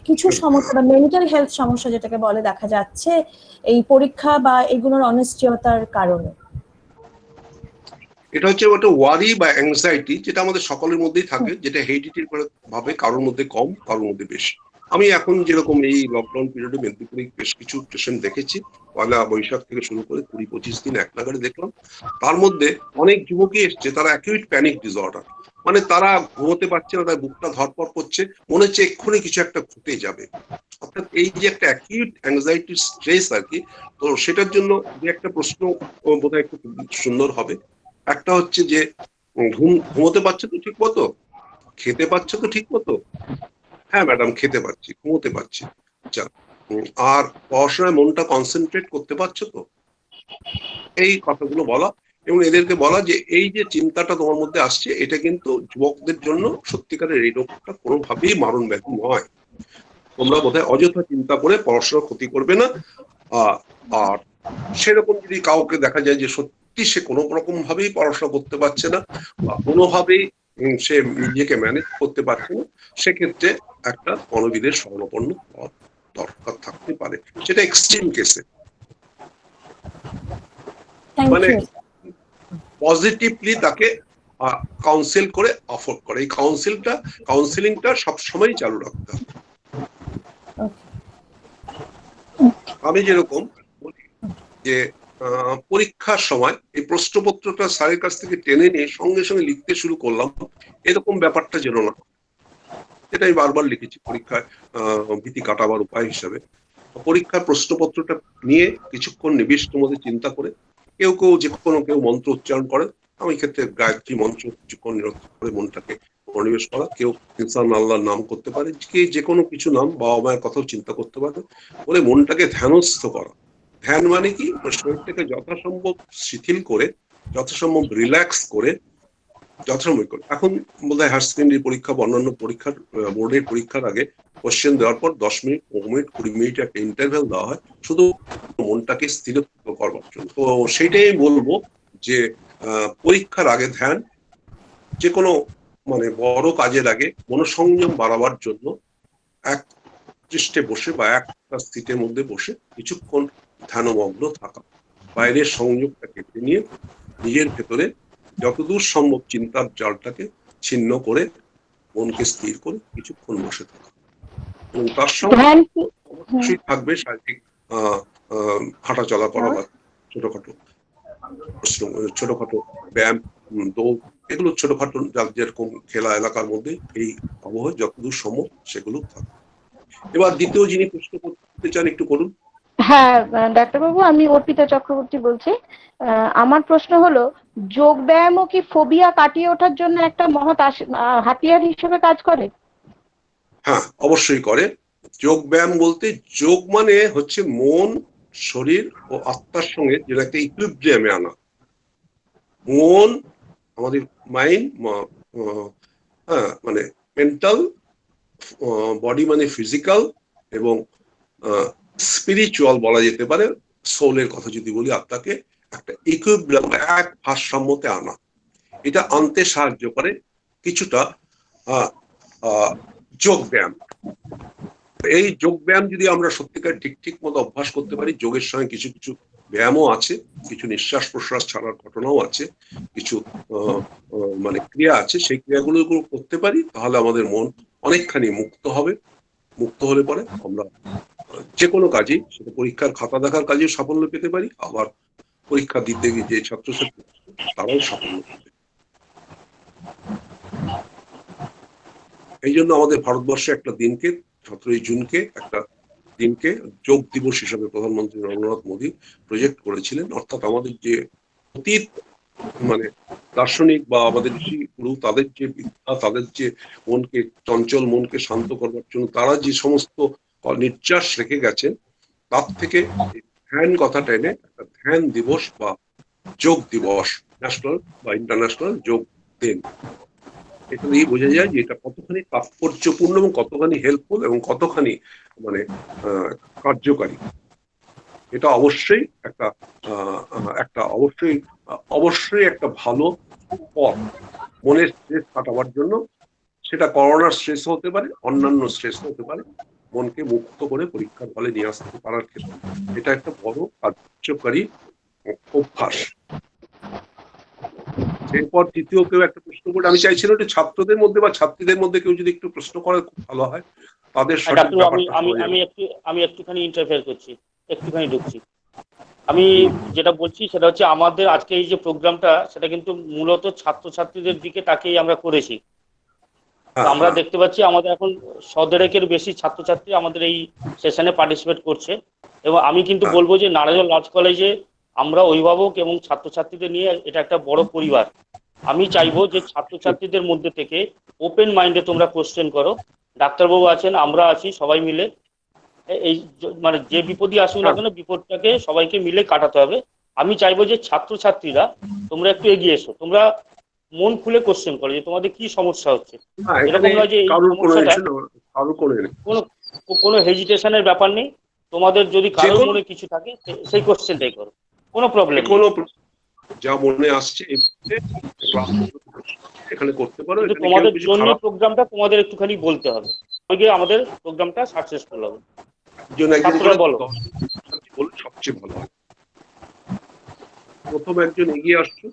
F: কিছু সমস্যা বা মেন্টাল হেলথ সমস্যা যেটাকে বলে দেখা যাচ্ছে এই পরীক্ষা বা এগুলোর অনিশ্চয়তার কারণে?
E: এটা হচ্ছে একটা ওয়ারি বা অ্যাংজাইটি, যেটা আমাদের সকলের মধ্যেই থাকে, যেটা হেরিডিটি ভাবে কারোর মধ্যে কম, কারোর মধ্যে বেশি। আমি এখন যেরকম এই লকডাউন পিরিয়ডে মেদিনীপুরে বেশ কিছু পেশেন্ট দেখেছি, পয়লা বৈশাখ থেকে শুরু করে 20-25 দিন এক লাগারে দেখলাম। তার মধ্যে অনেক যুবকই এসছে, তারা অ্যাকিউট প্যানিক ডিসঅর্ডার, মানে তারা ঘুমোতে পারছে না, তার বুকটা ধরপড় করছে, মনে হচ্ছে এক্ষুনি কিছু একটা ঘটে যাবে। অর্থাৎ এই যে একটা অ্যাকিউট অ্যাংজাইটি স্ট্রেস আর কি। তো সেটার জন্য যে একটা প্রশ্ন বোধহয় একটু সুন্দর হবে। একটা হচ্ছে যে ঘুমোতে পারছে তো ঠিক মতো, খেতে পারছে তো ঠিক মতো? হ্যাঁ ম্যাডাম, খেতে পারছি, ঘুমোতে পারছি। আচ্ছা, আর পড়াশোনায় মনটা কনসেন্ট্রেট করতে পারছো তো? এই কথাগুলো বলা, এবং এদেরকে বলা যে এই যে চিন্তাটা তোমার মধ্যে আসছে, এটা কিন্তু যুবকদের জন্য সত্যিকারের এই রোগটা কোনোভাবেই মারণ ব্যাধি নয়। তোমরা বোধহয় অযথা চিন্তা করে পড়াশোনার ক্ষতি করবে না। আর সেরকম যদি কাউকে দেখা যায় যে সত্যি সে কোনো রকম ভাবেই পড়াশোনা করতে পারছে না বা কোনোভাবেই সে নিজেকে ম্যানেজ করতে পারছে না, সেক্ষেত্রে একটা মনোবিদের শরণাপন্ন হওয়ার দরকার থাকতে পারে, সেটা এক্সট্রিম কেসে। মানে পজিটিভলি তাকে কাউন্সিল করে অফোর্ড করে, এই কাউন্সিলিংটা সবসময় চালু রাখতে হবে। আমি যেরকম বলি যে পরীক্ষার সময় এই প্রশ্নপত্রটা স্যারের কাছ থেকে টেনে নিয়ে সঙ্গে সঙ্গে লিখতে শুরু করলাম, এরকম ব্যাপারটা যেন না। যেটা আমি বারবার লিখেছি পরীক্ষায় ভীতি কাটাবার উপায় হিসাবে। পরীক্ষার প্রশ্নপত্রটা নিয়ে কিছুক্ষণ নিবিষ্ট মধ্যে চিন্তা করে কেউ কেউ কেউ মন্ত্র উচ্চারণ করে, আমি ক্ষেত্রে গায়ত্রী মন্ত্র কিছুক্ষণ নিরন্তর করে মনটাকে মনোনিবেশ করা, কেউ ইনসান আল্লাহর নাম করতে পারে, কে যে কোনো কিছু নাম, বাবা মায়ের কথাও চিন্তা করতে পারে, বলে মনটাকে ধ্যানস্থ করা। ধ্যান মানে কি, শরীরটাকে যথাসম্ভব শিথিল করে, যথাসম্ভব রিল্যাক্স করে, যথাসম্ভব করে। এখন বোধহয় হায়ার সেকেন্ডারি পরীক্ষা বা অন্যান্য পরীক্ষার বোর্ডের পরীক্ষার আগে কোশ্চেন দেওয়ার পর 10 মিনিট, 15 মিনিট, 20 মিনিট একটা ইন্টারভ্যাল দেওয়া হয় শুধু মনটাকে স্থির করবার জন্য। তো সেইটাই বলবো যে পরীক্ষার আগে ধ্যান, যে কোনো মানে বড় কাজের আগে মনোসংযম বাড়াবার জন্য এক পৃষ্ঠে বসে বা একটা সিটের মধ্যে বসে কিছুক্ষণ ধ্যানমগ্ন থাকা, বাইরের সংযোগটা কেটে নিয়ে নিজের ভেতরে যতদূর সম্ভব চিন্তার জালটাকে ছিন্ন করে মনকে স্থির করে কিছুক্ষণ বসে থাকা। এবং তার সঙ্গে অবশ্যই থাকবে শারীরিক হাঁটা চলা করা বা ছোটখাটো ব্যায়াম, দৌড়, এগুলো ছোটখাটো যেরকম খেলা এলাকার মধ্যে এই আবহাওয়া যতদূর সম্ভব সেগুলো থাকবে। এবার দ্বিতীয় যিনি প্রশ্ন করতে চান একটু করুন।
C: হ্যাঁ ডাক্তারবাবু, আমি অর্পিতা চক্রবর্তী বলছি। আমার প্রশ্ন হলো, যোগ ব্যায়ামও কি ফোবিয়া কাটিয়ে ওঠার জন্য একটা মহৎ হাতিয়ার হিসেবে কাজ করে?
E: হ্যাঁ, অবশ্যই করে। যোগ ব্যায়াম বলতে, যোগ মানে হচ্ছে মন, শরীর ও আত্মার সঙ্গে যেটা একটা ইকুইলিব্রিয়ামে আনা। মন, আমাদের মাইন্ড, মানে মেন্টাল, বডি মানে ফিজিক্যাল, এবং স্পিরিচুয়াল বলা যেতে পারে, সোলের কথা যদি বলি, আত্মাকে একটা ইকুইলিব্রিয়াম, এক ভারসাম্যতে আনা। এটা আনতে সাহায্য করে কিছুটা যোগ ব্যায়াম। এই যোগ ব্যায়াম যদি আমরা সত্যিকার ঠিক মতো অভ্যাস করতে পারি, যোগের সঙ্গে কিছু কিছু ব্যায়ামও আছে, কিছু নিঃশ্বাস প্রশ্বাস ছাড়ার ঘটনাও আছে, কিছু মানে ক্রিয়া আছে, সেই ক্রিয়াগুলো করতে পারি, তাহলে আমাদের মন অনেকখানি মুক্ত হবে। মুক্ত হলে পরে আমরা যে কোনো কাজেই, সেটা পরীক্ষার খাতা দেখার কাজেও সাফল্য পেতে পারি, আবার পরীক্ষা দিতে গিয়ে যে ছাত্রছাত্রী তারাও সাফল্য পেতে। এই জন্য আমাদের ভারতবর্ষে একটা দিনকে, 17 জুনকে একটা দিনকে যোগ দিবস হিসাবে প্রধানমন্ত্রী নরেন্দ্র মোদী প্রজেক্ট করেছিলেন। অর্থাৎ আমাদের যে অতীত মানে দার্শনিক বা আমাদের ঋষিগুরু, তাদের যে বিদ্যা, তাদের যে মনকে, চঞ্চল মনকে শান্ত করবার জন্য তারা যে সমস্ত নির্যাস রেখে গেছেন, তার থেকে ধ্যান কথাটা এনে একটা ধ্যান দিবস বা যোগ দিবস, ন্যাশনাল বা ইন্টারন্যাশনাল যোগ দিন। এটা দিয়ে বোঝা যায় যে এটা কতখানি তাৎপর্যপূর্ণ এবং কতখানি হেল্পফুল এবং কতখানি মানে কার্যকারী। এটা অবশ্যই অবশ্যই একটা ভালো পথ মনের স্ট্রেস কাটাবার জন্য। সেটা করোনার স্ট্রেস হতে পারে, অন্যান্য স্ট্রেস হতে পারে। মনকে মুক্ত করে পরীক্ষার হলে নিয়ে আসতে পারার ক্ষেত্রে এটা একটা বড় কার্যকারী অভ্যাস। এরপর তৃতীয় কেউ একটা প্রশ্ন করে, আমি চাইছিলাম একটু ছাত্রদের মধ্যে বা ছাত্রীদের মধ্যে কেউ যদি একটু প্রশ্ন করে খুব ভালো হয়, তাদের
A: আমি একটুখানি ইন্টারফেয়ার করছি, একটুখানি ঢুকছি। আমি যেটা বলছি সেটা হচ্ছে, আমাদের আজকে এই যে প্রোগ্রামটা, সেটা কিন্তু মূলত ছাত্রছাত্রীদের দিকে তাকেই আমরা করেছি। আমরা দেখতে পাচ্ছি আমাদের এখন 100 বেশি ছাত্রছাত্রী আমাদের এই সেশনে পার্টিসিপেট করছে। এবং আমি কিন্তু বলবো যে নারায়ণ আর্টস কলেজে আমরা অভিভাবক এবং ছাত্রছাত্রীদের নিয়ে এটা একটা বড় পরিবার। আমি চাইবো যে ছাত্রছাত্রীদের মধ্যে থেকে ওপেন মাইন্ডে তোমরা কোশ্চেন করো। ডাক্তারবাবু আছেন, আমরা আছি, সবাই মিলে এই মানে যে বিপদই আসুক না কেন, বিপদটাকে সবাইকে মিলে কাটাতে হবে। আমি চাইবো যে ছাত্রছাত্রীরা তোমরা একটু এগিয়ে এসো, তোমরা মন খুলে কোশ্চেন করো যে তোমাদের কি সমস্যা হচ্ছে। এরকম নয় যে এই সমস্যাটা কোনো হেজিটেশনের ব্যাপার নেই। তোমাদের যদি কারোর মনে কিছু থাকে সেই কোশ্চেনটাই করো, কোনো প্রবলেম নেই।
E: যা মনে আসছে এখানে করতে পারো।
A: তোমাদের জন্য প্রোগ্রামটা তোমাদের একটুখানি বলতে হবে, আমাদের প্রোগ্রামটা সাকসেসফুল হবে। বলো,
E: সবচেয়ে ভালো হয়। প্রথম একজন এগিয়ে আসছো।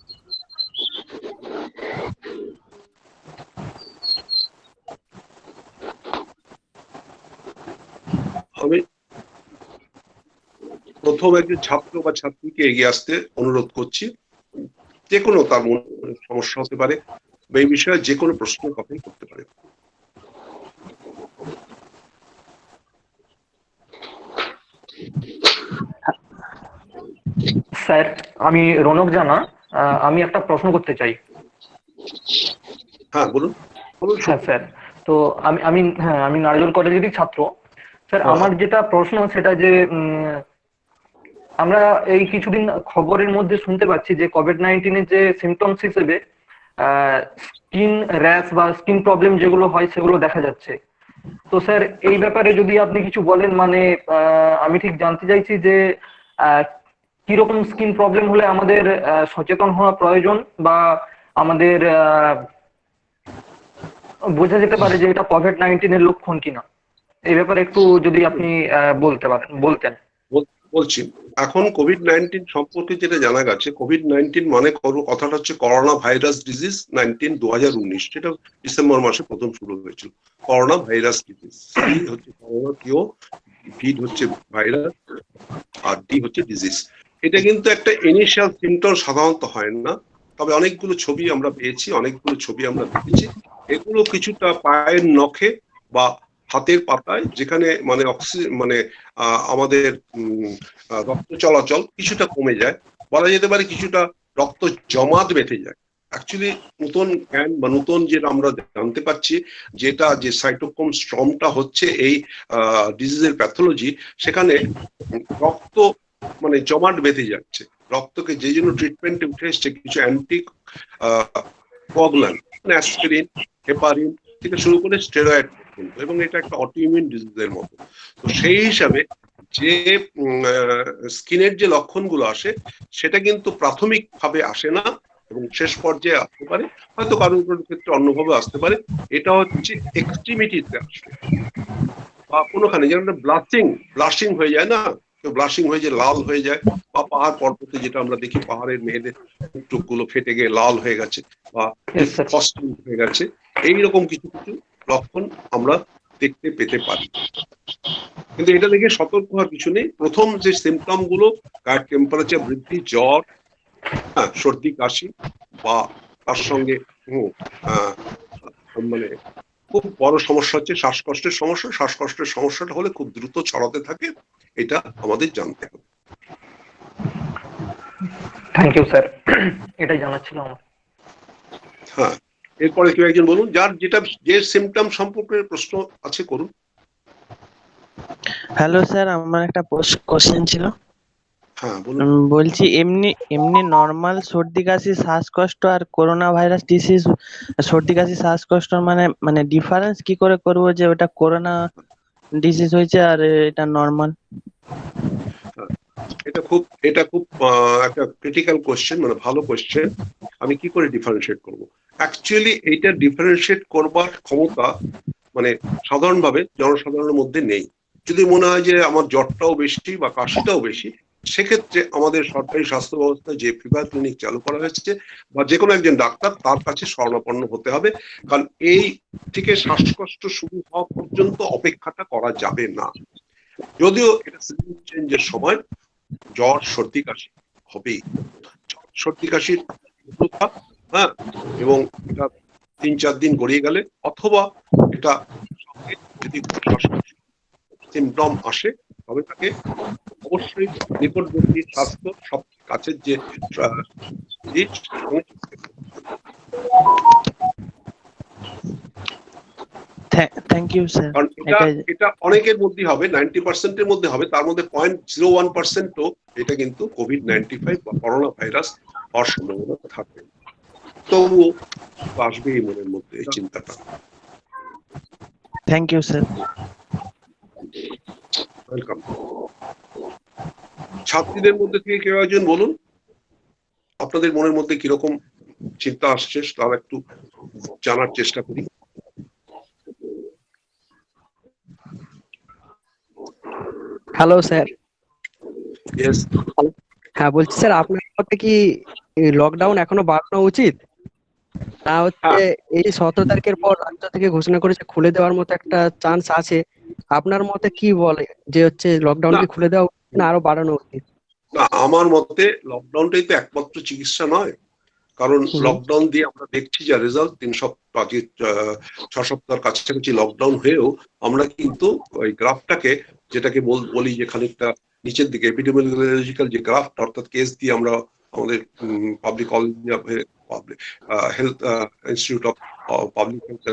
E: আমি প্রথম একজন ছাত্র বা ছাত্রীকে এগিয়ে আসতে অনুরোধ করছি। যে কোনো তার সমস্যা হতে পারে, এই বিষয়ে যে কোনো প্রশ্নের কথাই করতে পারে।
G: স্যার, আমি রনক জানা। আমি একটা প্রশ্ন করতে চাই।
E: হ্যাঁ বলুন বলুন।
G: হ্যাঁ স্যার, তো আমি নারিজল কলেজেরই ছাত্র। স্যার, আমার যেটা প্রশ্ন সেটা যে আমরা এই কিছুদিন খবরের মধ্যে শুনতে পাচ্ছি যে কোভিড-19 যে সিমটমস হিসেবে স্কিন র্যাশ বা স্কিন প্রবলেম যেগুলো হয় সেগুলো দেখা যাচ্ছে। তো স্যার, এই ব্যাপারে যদি আপনি কিছু বলেন, মানে আমি ঠিক জানতে চাইছি যে কিরকম স্কিন প্রবলেম হলে আমাদের সচেতন হওয়া প্রয়োজন, বা আমাদের বোঝা যেতে পারে যে এটা কোভিড-19 লক্ষণ কিনা। এই ব্যাপারে একটু যদি আপনি বলতেন।
E: বলছি, এখন কোভিড-19 সম্পর্কে যেটা জানা গেছে, কোভিড-19 মানে কথাটা হচ্ছে করোনা ভাইরাস ডিজিজ 2019, সেটা ডিসেম্বর মাসে প্রথম শুরু হয়েছিল। করোনা ভাইরাস ডিজিজ, সি হচ্ছে করোনা, কিও, ভি হচ্ছে ভাইরাস, আর ডি হচ্ছে ডিজিজ। এটা কিন্তু একটা ইনিশিয়াল সিমটম সাধারণত হয় না, তবে অনেকগুলো ছবি আমরা পেয়েছি, অনেকগুলো ছবি আমরা দেখেছি। এগুলো কিছুটা পায়ের নখে বা হাতের পাতায়, যেখানে মানে মানে আমাদের রক্ত চলাচল কিছুটা কমে যায়, বলা যেতে পারে কিছুটা রক্ত জমাট বেঁধে যায়। অ্যাকচুয়ালি নতুন জ্ঞান বা নতুন যেটা আমরা জানতে পারছি, যেটা যে সাইটোক্রোম স্টর্মটা হচ্ছে এই ডিজিজের প্যাথোলজি, সেখানে রক্ত মানে জমাট বেঁধে যাচ্ছে। রক্তকে যে জন্য ট্রিটমেন্টে উঠে এসছে কিছু অ্যান্টি কোয়াগুল্যান্ট, অ্যাসপিরিন, হেপারিন থেকে শুরু করে স্টেরয়েড, এবং এটা একটা অটোইমিউন ডিজিজের মতো। তো সেই হিসাবে যে স্কিনের যে লক্ষণগুলো আসে সেটা কিন্তু প্রাথমিকভাবে আসে না, এবং শেষ পর্যায়ে আসতে পারে, হয়তো কারোর ক্ষেত্রে অন্যভাবে আসতে পারে। এটা হচ্ছে এক্সট্রিমিটিতে আসবে, বা কোনোখানে যেমন ব্লাশিং হয়ে যায় না, ব্লাশিং হয়ে যে লাল হয়ে যায়, বা পাহাড় পর্বতে যেটা আমরা দেখি, পাহাড়ের মেয়েদের টুকগুলো ফেটে গিয়ে লাল হয়ে গেছে বা কস্টিং হয়ে গেছে, এইরকম কিছু কিছু লক্ষণ আমরা দেখতে পেতে পারি। কিন্তু এটা দেখে সতর্ক হওয়ার কিছু নেই। প্রথম যে সিমটম গুলো, গায়ের টেম্পারেচার বৃদ্ধি, জ্বর, সর্দি কাশি, বা তার সঙ্গে মানে খুব বড় সমস্যা হচ্ছে শ্বাসকষ্টের সমস্যা। শ্বাসকষ্টের সমস্যাটা হলে খুব দ্রুত ছড়াতে থাকে, এটা আমাদের জানতে হবে।
G: থ্যাংক ইউ স্যার, এটাই জানার ছিল আমার।
E: হ্যাঁ, এরপরে কেউ একজন বলুন, যার যে সিমটম সম্পর্কে প্রশ্ন আছে করুন।
H: হ্যালো স্যার, আমার একটা কোশ্চেন ছিল।
E: হ্যাঁ বলুন।
H: বলছি, এমনি নর্মাল সর্দি কাশি শ্বাসকষ্ট আর করোনা ভাইরাস ডিসিজ, সর্দি কাশি শ্বাসকষ্ট মানে ডিফারেন্স কি করে করবো যে ওটা করোনা ডিসিজ হয়েছে আর এটা নর্মাল?
E: এটা খুব একটা ক্রিটিক্যাল কোশ্চেন, মানে ভালো কোশ্চেন। আমি কি করে ডিফারেন্সিয়েট করব? অ্যাকচুয়ালি এইটা ডিফারেন্সিয়েট করবার ক্ষমতা মানে সাধারণভাবে জনসাধারণের মধ্যে নেই। যদি মনে হয় যে আমার জ্বরটাও বেশি বা কাশিটাও বেশি, সেক্ষেত্রে আমাদের সরকারি স্বাস্থ্য ব্যবস্থায় যে ফিভার ক্লিনিক চালু করা হয়েছে, বা যে কোনো একজন ডাক্তার তার কাছে শরণাপন্ন হতে হবে, কারণ এই থেকে শ্বাসকষ্ট শুরু হওয়া পর্যন্ত অপেক্ষাটা করা যাবে না। যদিও এটা সিজন চেঞ্জের সময় জ্বর সর্দি কাশি হবেই, সর্দি কাশির হ্যাঁ, এবং এটা 3-4 দিন গড়িয়ে গেলে, অথবা এটা যদি সিমটম আসে, তবে তাকে অবশ্যই নিকটবর্তী স্বাস্থ্য সবচেয়ে কাছের যে
H: থ্যাংক ইউ স্যার।
E: কারণ এটা অনেকের মধ্যে হবে, 90%-এর মধ্যে হবে, তার মধ্যে 0.01%ও এটা কিন্তু কোভিড-95 বা করোনা ভাইরাস হওয়ার সম্ভাবনা থাকে। তবুও আসবেই মনের মধ্যে এই চিন্তাটা।
H: Thank you sir.
E: ওয়েলকাম। ছাত্রীদের মধ্যে থেকে কেউ একজন বলুন, আপনাদের মনের মধ্যে কিরকম চিন্তা আসছে তার একটু জানার চেষ্টা করি।
I: Hello sir.
E: ইয়েস।
I: হ্যাঁ বলছি স্যার, আপনার মতে কি লকডাউন এখনো বাড়ানো উচিত? না হচ্ছে এই 17 তারিখের পর রাজ্য থেকে ঘোষণা করেছে খুলে দেওয়ার মতো একটা চান্স আছে? আপনার মতে কি বলে যে হচ্ছে লকডাউন কি খুলে দেওয়া উচিত না আরো বাড়ানো উচিত?
E: না, আমার মতে লকডাউনটাই তো একমাত্র চিকিৎসা নয়। কারণ লকডাউন দিয়ে আমরা দেখছি যে রেজাল্ট 6 সপ্তাহের কাছাকাছি লকডাউন হয়েও আমরা কিন্তু ওই গ্রাফটাকে, যেটাকে বলি যে খানিকটা নিচের দিকে এপিডেমিওলজিক্যাল যে গ্রাফটা, অর্থাৎ কেস দিয়ে আমরা আমাদের public health institute of public health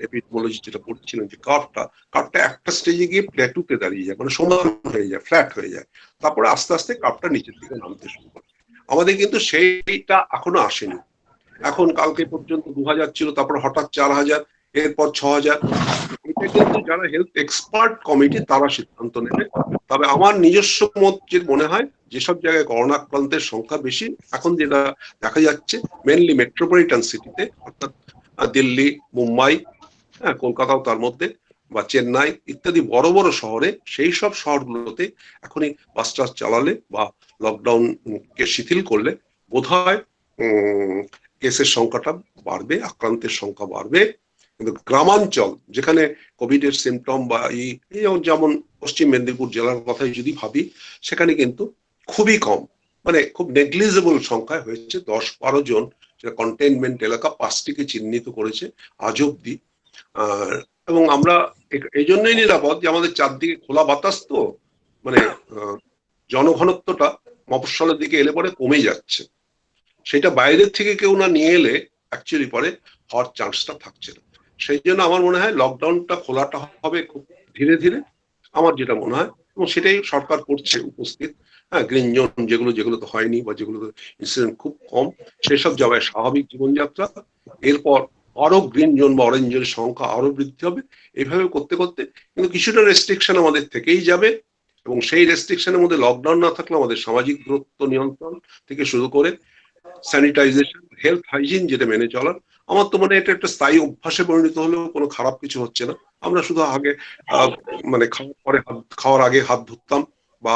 E: epidemiology যেটা পড়ছিলেন, যে কার্ভটা একটা স্টেজে গিয়ে প্লেটুতে দাঁড়িয়ে যায়, মানে সমান হয়ে যায়, ফ্ল্যাট হয়ে যায়, তারপরে আস্তে আস্তে কার্ভটা নিচের দিকে নামতে শুরু করে। আমাদের কিন্তু সেইটা এখনো আসেনি। এখন কালকে পর্যন্ত 2000 ছিল, তারপর হঠাৎ 4000, এরপর 6000। এটা কিন্তু যারা হেলথ এক্সপার্ট কমিটি তারা সিদ্ধান্ত নেবে। তবে আমার নিজস্ব মত যে মনে হয়, যেসব জায়গায় করোনা আক্রান্তের সংখ্যা বেশি, এখন যেটা দেখা যাচ্ছে মেনলি মেট্রোপলিটন সিটিতে, অর্থাৎ দিল্লি, মুম্বাই, হ্যাঁ কলকাতাও তার মধ্যে, বা চেন্নাই ইত্যাদি বড় বড় শহরে, সেই সব শহরগুলোতে এখনই বাস টাস চালালে বা লকডাউন কে শিথিল করলে বোধহয় কেসের সংখ্যাটা বাড়বে, আক্রান্তের সংখ্যা বাড়বে। কিন্তু গ্রামাঞ্চল যেখানে কোভিড এর সিমটম বা যেমন পশ্চিম মেদিনীপুর জেলার কথাই যদি ভাবি, সেখানে কিন্তু খুবই কম, মানে খুব নেগলিজেবল সংখ্যায় হয়েছে, 10-12 জন, সেটা কন্টেইনমেন্ট এলাকা 5টিকে চিহ্নিত করেছে আজ অব্দি। এবং আমরা এই জন্যই নিরাপদ যে আমাদের চারদিকে খোলা বাতাস, তো মানে জনঘনত্বটা মফস্বলের দিকে এলে পরে কমে যাচ্ছে, সেটা বাইরের থেকে কেউ না নিয়ে এলে অ্যাকচুয়ালি পরে হওয়ার চান্সটা থাকছে না। সেই জন্য আমার মনে হয় লকডাউনটা খোলাটা হবে খুব ধীরে ধীরে, আমার যেটা মনে হয়, এবং সেটাই সরকার করছে উপস্থিত। হ্যাঁ, গ্রিন জোন যেগুলো তো হয়নি বা যেগুলো ইনসিডেন্ট খুব কম, সেসব জায়গায় স্বাভাবিক জীবনযাত্রা, এরপর আরো গ্রিন জোন বা অরেঞ্জ জোনের সংখ্যা আরো বৃদ্ধি হবে। এইভাবে করতে করতে কিন্তু কিছুটা রেস্ট্রিকশন আমাদের থেকেই যাবে, এবং সেই রেস্ট্রিকশনের মধ্যে লকডাউন না থাকলে আমাদের সামাজিক দূরত্ব নিয়ন্ত্রণ থেকে শুরু করে স্যানিটাইজেশন, হেলথ হাইজিন যেটা মেনে চলার, আমার তো মনে হয় এটা একটা স্থায়ী অভ্যাসে পরিণত হলেও কোনো খারাপ কিছু হচ্ছে না। আমরা শুধু আগে মানে খাওয়ার আগে হাত ধুতাম, বা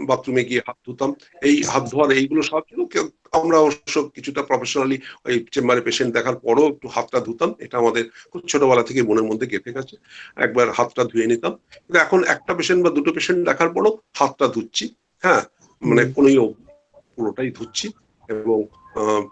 E: বাথরুমে গিয়ে হাত ধুতাম, এই হাত ধোয়ার এইগুলো সব ছিল। আমরা অবশ্য কিছুটা প্রফেশনালি ওই চেম্বারে পেশেন্ট দেখার পরও একটু হাতটা ধুতাম, এটা আমাদের খুব ছোটবেলা থেকে মনের মধ্যে গেঁথে গেছে, একবার হাতটা ধুয়ে নিতাম। কিন্তু এখন একটা পেশেন্ট বা দুটো পেশেন্ট দেখার পরও হাতটা ধুচ্ছি, হ্যাঁ, মানে কোনোই পুরোটাই ধুচ্ছি, এবং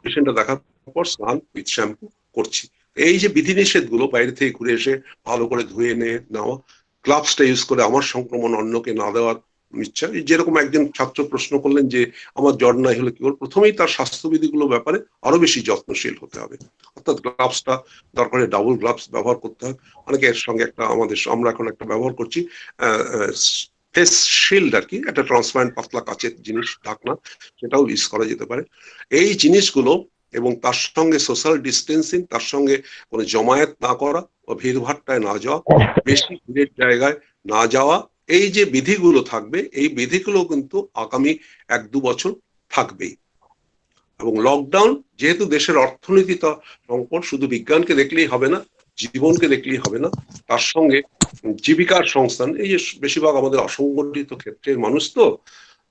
E: পেশেন্টটা দেখার পর স্নান উইথ শ্যাম্পু করছি। এই যে বিধিনিষেধ গুলো, বাইরে থেকে ঘুরে এসে ভালো করে ধুয়ে নেওয়া, গ্লাভসটা ইউজ করে আমার সংক্রমণ অন্যকে না দেওয়ার ইচ্ছা। যেরকম একজন ছাত্র প্রশ্ন করলেন যে আমার জ্বর নাই হলে কি করব, প্রথমেই তার স্বাস্থ্যবিধিগুলো ব্যাপারে আরো বেশি যত্নশীল হতে হবে, অর্থাৎ গ্লাভসটা দরকারে ডাবল গ্লাভস ব্যবহার করতে হবে। অনেকে এর সঙ্গে আমরা এখন একটা ব্যবহার করছি ফেস শিল্ড আর কি, একটা ট্রান্সপারেন্ট পাতলা কাচের জিনিস, ঢাকনা, সেটাও ইউজ করা যেতে পারে। এই জিনিসগুলো, এবং তার সঙ্গে সোশ্যাল ডিস্টেন্সিং, তার সঙ্গে কোনো জমায়েত না করা বা ভিড়ভাট্টায় না যাওয়া, বেশি ভিড়ের জায়গায় না যাওয়া, এই যে বিধিগুলো থাকবে, এই বিধিগুলো কিন্তু আগামী 1-2 বছর থাকবেই। এবং লকডাউন যেহেতু দেশের অর্থনীতি তো সংকট, শুধু বিজ্ঞানকে দেখলেই হবে না, জীবনকে দেখলেই হবে না, তার সঙ্গে জীবিকার সংস্থান, এই যে বেশিরভাগ আমাদের অসংগঠিত ক্ষেত্রের মানুষ, তো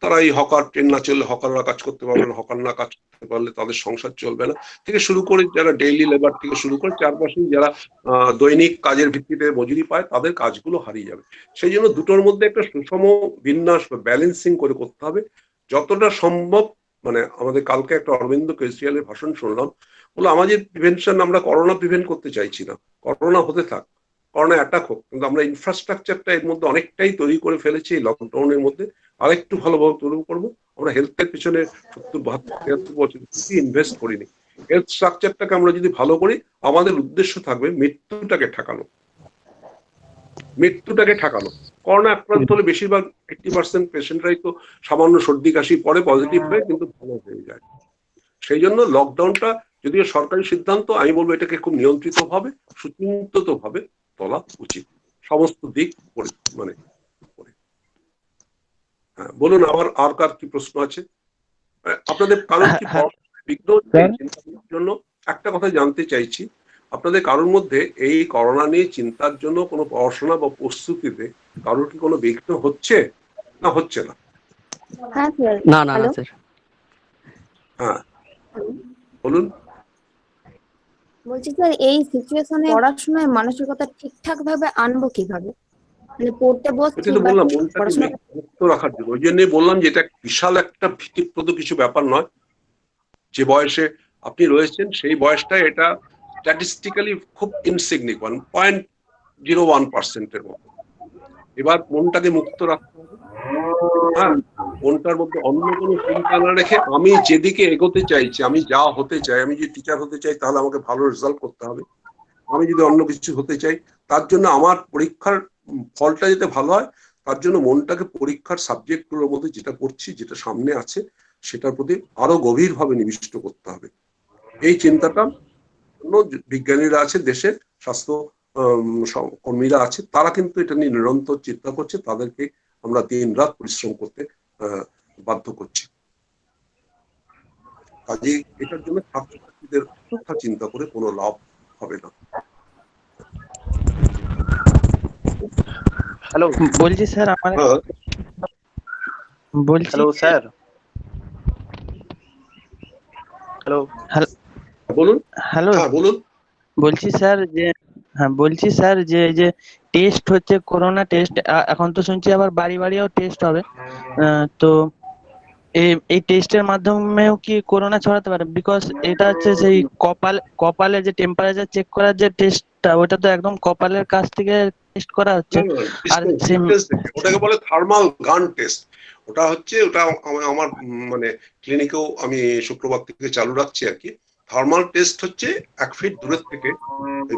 E: তারা এই হকার, ট্রেন না চললে হকাররা কাজ করতে পারবে না, হকার না কাজ করতে পারলে তাদের সংসার চলবে না, থেকে শুরু করে যারা ডেইলি লেবার থেকে শুরু করে চারপাশে যারা দৈনিক কাজের ভিত্তিতে মজুরি পায়, তাদের কাজগুলো হারিয়ে যাবে। সেই জন্য দুটোর মধ্যে একটা সুষম বিন্যাস বা ব্যালেন্সিং করে করতে হবে যতটা সম্ভব। মানে আমাদের কালকে একটা অরবিন্দ কেজরিওয়ালের ভাষণ শুনলাম, বলে আমাদের প্রিভেনশন, আমরা করোনা প্রিভেন্ট করতে চাইছি না, করোনা হতে থাক, করোনা অ্যাটাক হোক, কিন্তু আমরা ইনফ্রাস্ট্রাকচারটা এর মধ্যে অনেকটাই তৈরি করে ফেলেছি এই লকডাউনের মধ্যে, আরেকটু ভালোভাবে তৈরি করবো। আমরা হেলথের পিছনে 70-72 বছর ইনভেস্ট করিনি। হেলথ স্ট্রাকচারটাকে আমরা যদি ভালো করি, আমাদের উদ্দেশ্য থাকবে মৃত্যুটাকে ঠেকানো। করোনা আক্রান্ত হলে বেশিরভাগ 80% পেশেন্টরাই তো সামান্য সর্দি কাশি পরে পজিটিভ হয়ে কিন্তু ভালো হয়ে যায়। সেই জন্য লকডাউনটা যদিও সরকারি সিদ্ধান্ত, আমি বলবো এটাকে খুব নিয়ন্ত্রিত ভাবে, সুচিন্তিত ভাবে তোলা উচিত, সমস্ত দিক মানে হ্যাঁ, বলুন আর কার কি প্রশ্ন আছে? আপনাদের কারোর কি বিঘ্ন জন্য একটা কথা জানতে চাইছি, আপনাদের কারোর মধ্যে এই করোনা নিয়ে চিন্তার জন্য কোনো পড়াশোনা বা প্রস্তুতিতে কারোর কি কোনো বিঘ্ন হচ্ছে না হচ্ছে না?
I: না স্যার।
E: হ্যাঁ বলুন।
J: বলছি স্যার, এই সিচুয়েশনে পড়াশোনায় মানসিকতা ঠিকঠাক ভাবে আনবো কিভাবে? মানে পড়তে বসছি,
E: বললাম মনটাকে মুক্ত রাখার জন্য, ওই জন্যই বললাম যে এটা বিশাল একটা ভীতিপ্রদ কিছু ব্যাপার নয়। যে বয়সে আপনি রয়েছেন সেই বয়সটা এটা স্ট্যাটিস্টিক্যালি খুব ইনসিগনিফিক্যান্ট, 0.01% মতো। এবার মনটাকে মুক্ত রাখতে হবে। হ্যাঁ, মনটার মধ্যে অন্য কোনো চিন্তা না রেখে আমি যেদিকে এগোতে চাইছি, আমি যা হতে চাই, আমি যদি টিচার হতে চাই তাহলে আমাকে ভালো রেজাল্ট করতে হবে। আমি যদি অন্য কিছু হতে চাই তার জন্য আমার পরীক্ষার ফলটা যাতে ভালো হয়, তার জন্য মনটাকে পরীক্ষার সাবজেক্টগুলোর মধ্যে যেটা পড়ছি, যেটা সামনে আছে সেটার প্রতি আরো গভীরভাবে নিবিষ্ট করতে হবে। এই চিন্তাটা বিজ্ঞানীরা আছে, দেশের স্বাস্থ্য কর্মীরা আছে, তারা কিন্তু এটা নিয়ে নিরন্তর চিন্তা করছে। তাদেরকে আমরা দিন রাত পরিশ্রম করতে বাধ্য করছি। কাজে এটার জন্য ছাত্রছাত্রীদের কথা চিন্তা করে কোনো লাভ হবে না।
H: হ্যালো, বলছি স্যার আমার বলছি
K: হ্যালো স্যার, হ্যালো
E: বলুন।
H: হ্যালো
E: বলুন।
H: বলছি স্যার যে এই যে টেস্ট হচ্ছে করোনা টেস্ট, এখন তো শুনছি আবার বাড়ি বাড়িও টেস্ট হবে, তো এই টেস্টের মাধ্যমেও কি করোনা ছড়াতে পারে? বিকজ এটা হচ্ছে সেই কপালে যে টেম্পারেচার চেক করার যে টেস্টটা, ওটা তো একদম কপালের কাছ থেকে টেস্ট করা হচ্ছে। আর
E: ওটাকে বলে থার্মাল গান টেস্ট। ওটা হচ্ছে আমার মানে ক্লিনিকেও আমি শুক্রবার থেকে চালু রাখছি আর কি। থার্মাল টেস্ট হচ্ছে 1 ফিট দূরের থেকে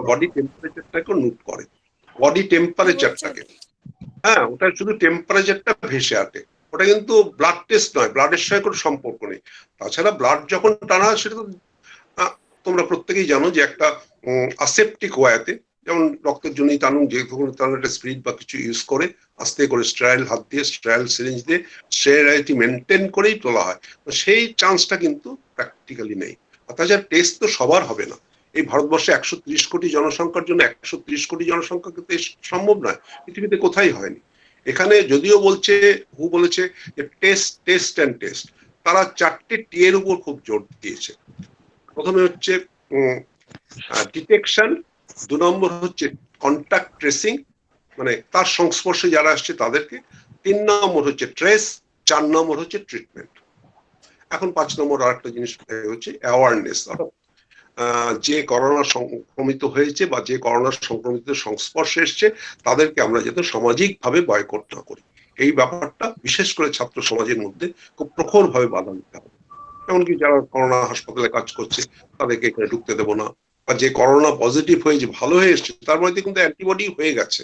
E: বডি টেম্পারেচারটাকে নোট করে, বডি টেম্পারেচারটাকে। হ্যাঁ, ওটা শুধু টেম্পারেচারটা ভেসে আসে, ওটা কিন্তু ব্লাড টেস্ট নয়, ব্লাডের সঙ্গে কোনো সম্পর্ক নেই। তাছাড়া ব্লাড যখন টানা হয় সেটা তো তোমরা প্রত্যেকেই জানো যে একটা অ্যাসেপটিক ওয়াতে, যেমন রক্তের জন্য টানুন, যে কোনো একটা স্পিরিট বা কিছু ইউজ করে আস্তে করে স্টেরাইল হাত দিয়ে, স্টেরাইল সিরিঞ্জ দিয়ে স্টেরাইলিটি মেনটেন করেই তোলা হয়। সেই চান্সটা কিন্তু প্র্যাকটিক্যালি নেই। আর তাছাড়া টেস্ট তো সবার হবে না। এই ভারতবর্ষে 130 কোটি জনসংখ্যার জন্য 130 কোটি জনসংখ্যাকে টেস্ট সম্ভব নয়, পৃথিবীতে কোথায় হয়নি। এখানে যদিও বলেছে যে টেস্ট অ্যান্ড টেস্ট, তারা 4টে টি এর উপর খুব জোর দিয়েছে। প্রথমে হচ্ছে ডিটেকশন, 2 নম্বর হচ্ছে কন্টাক্ট ট্রেসিং, মানে তার সংস্পর্শে যারা আসছে তাদেরকে, 3 নম্বর হচ্ছে ট্রেস, 4 নম্বর হচ্ছে ট্রিটমেন্ট। এখন 5 নম্বর আর একটা জিনিস হচ্ছে অ্যাওয়ারনেস। যে করোনা সংক্রমিত হয়েছে বা যে করোনার সংক্রমিত সংস্পর্শে এসছে তাদেরকে আমরা যাতে সামাজিকভাবে বয়কট না করি, এই ব্যাপারটা বিশেষ করে ছাত্র সমাজের মধ্যে খুব প্রখরভাবে বাধা দিতে হবে। এমনকি যারা করোনা হাসপাতালে কাজ করছে তাদেরকে এখানে ঢুকতে দেবো না। আর যে করোনা পজিটিভ হয়ে যে ভালো হয়ে এসছে তার মধ্যে কিন্তু অ্যান্টিবডি হয়ে গেছে,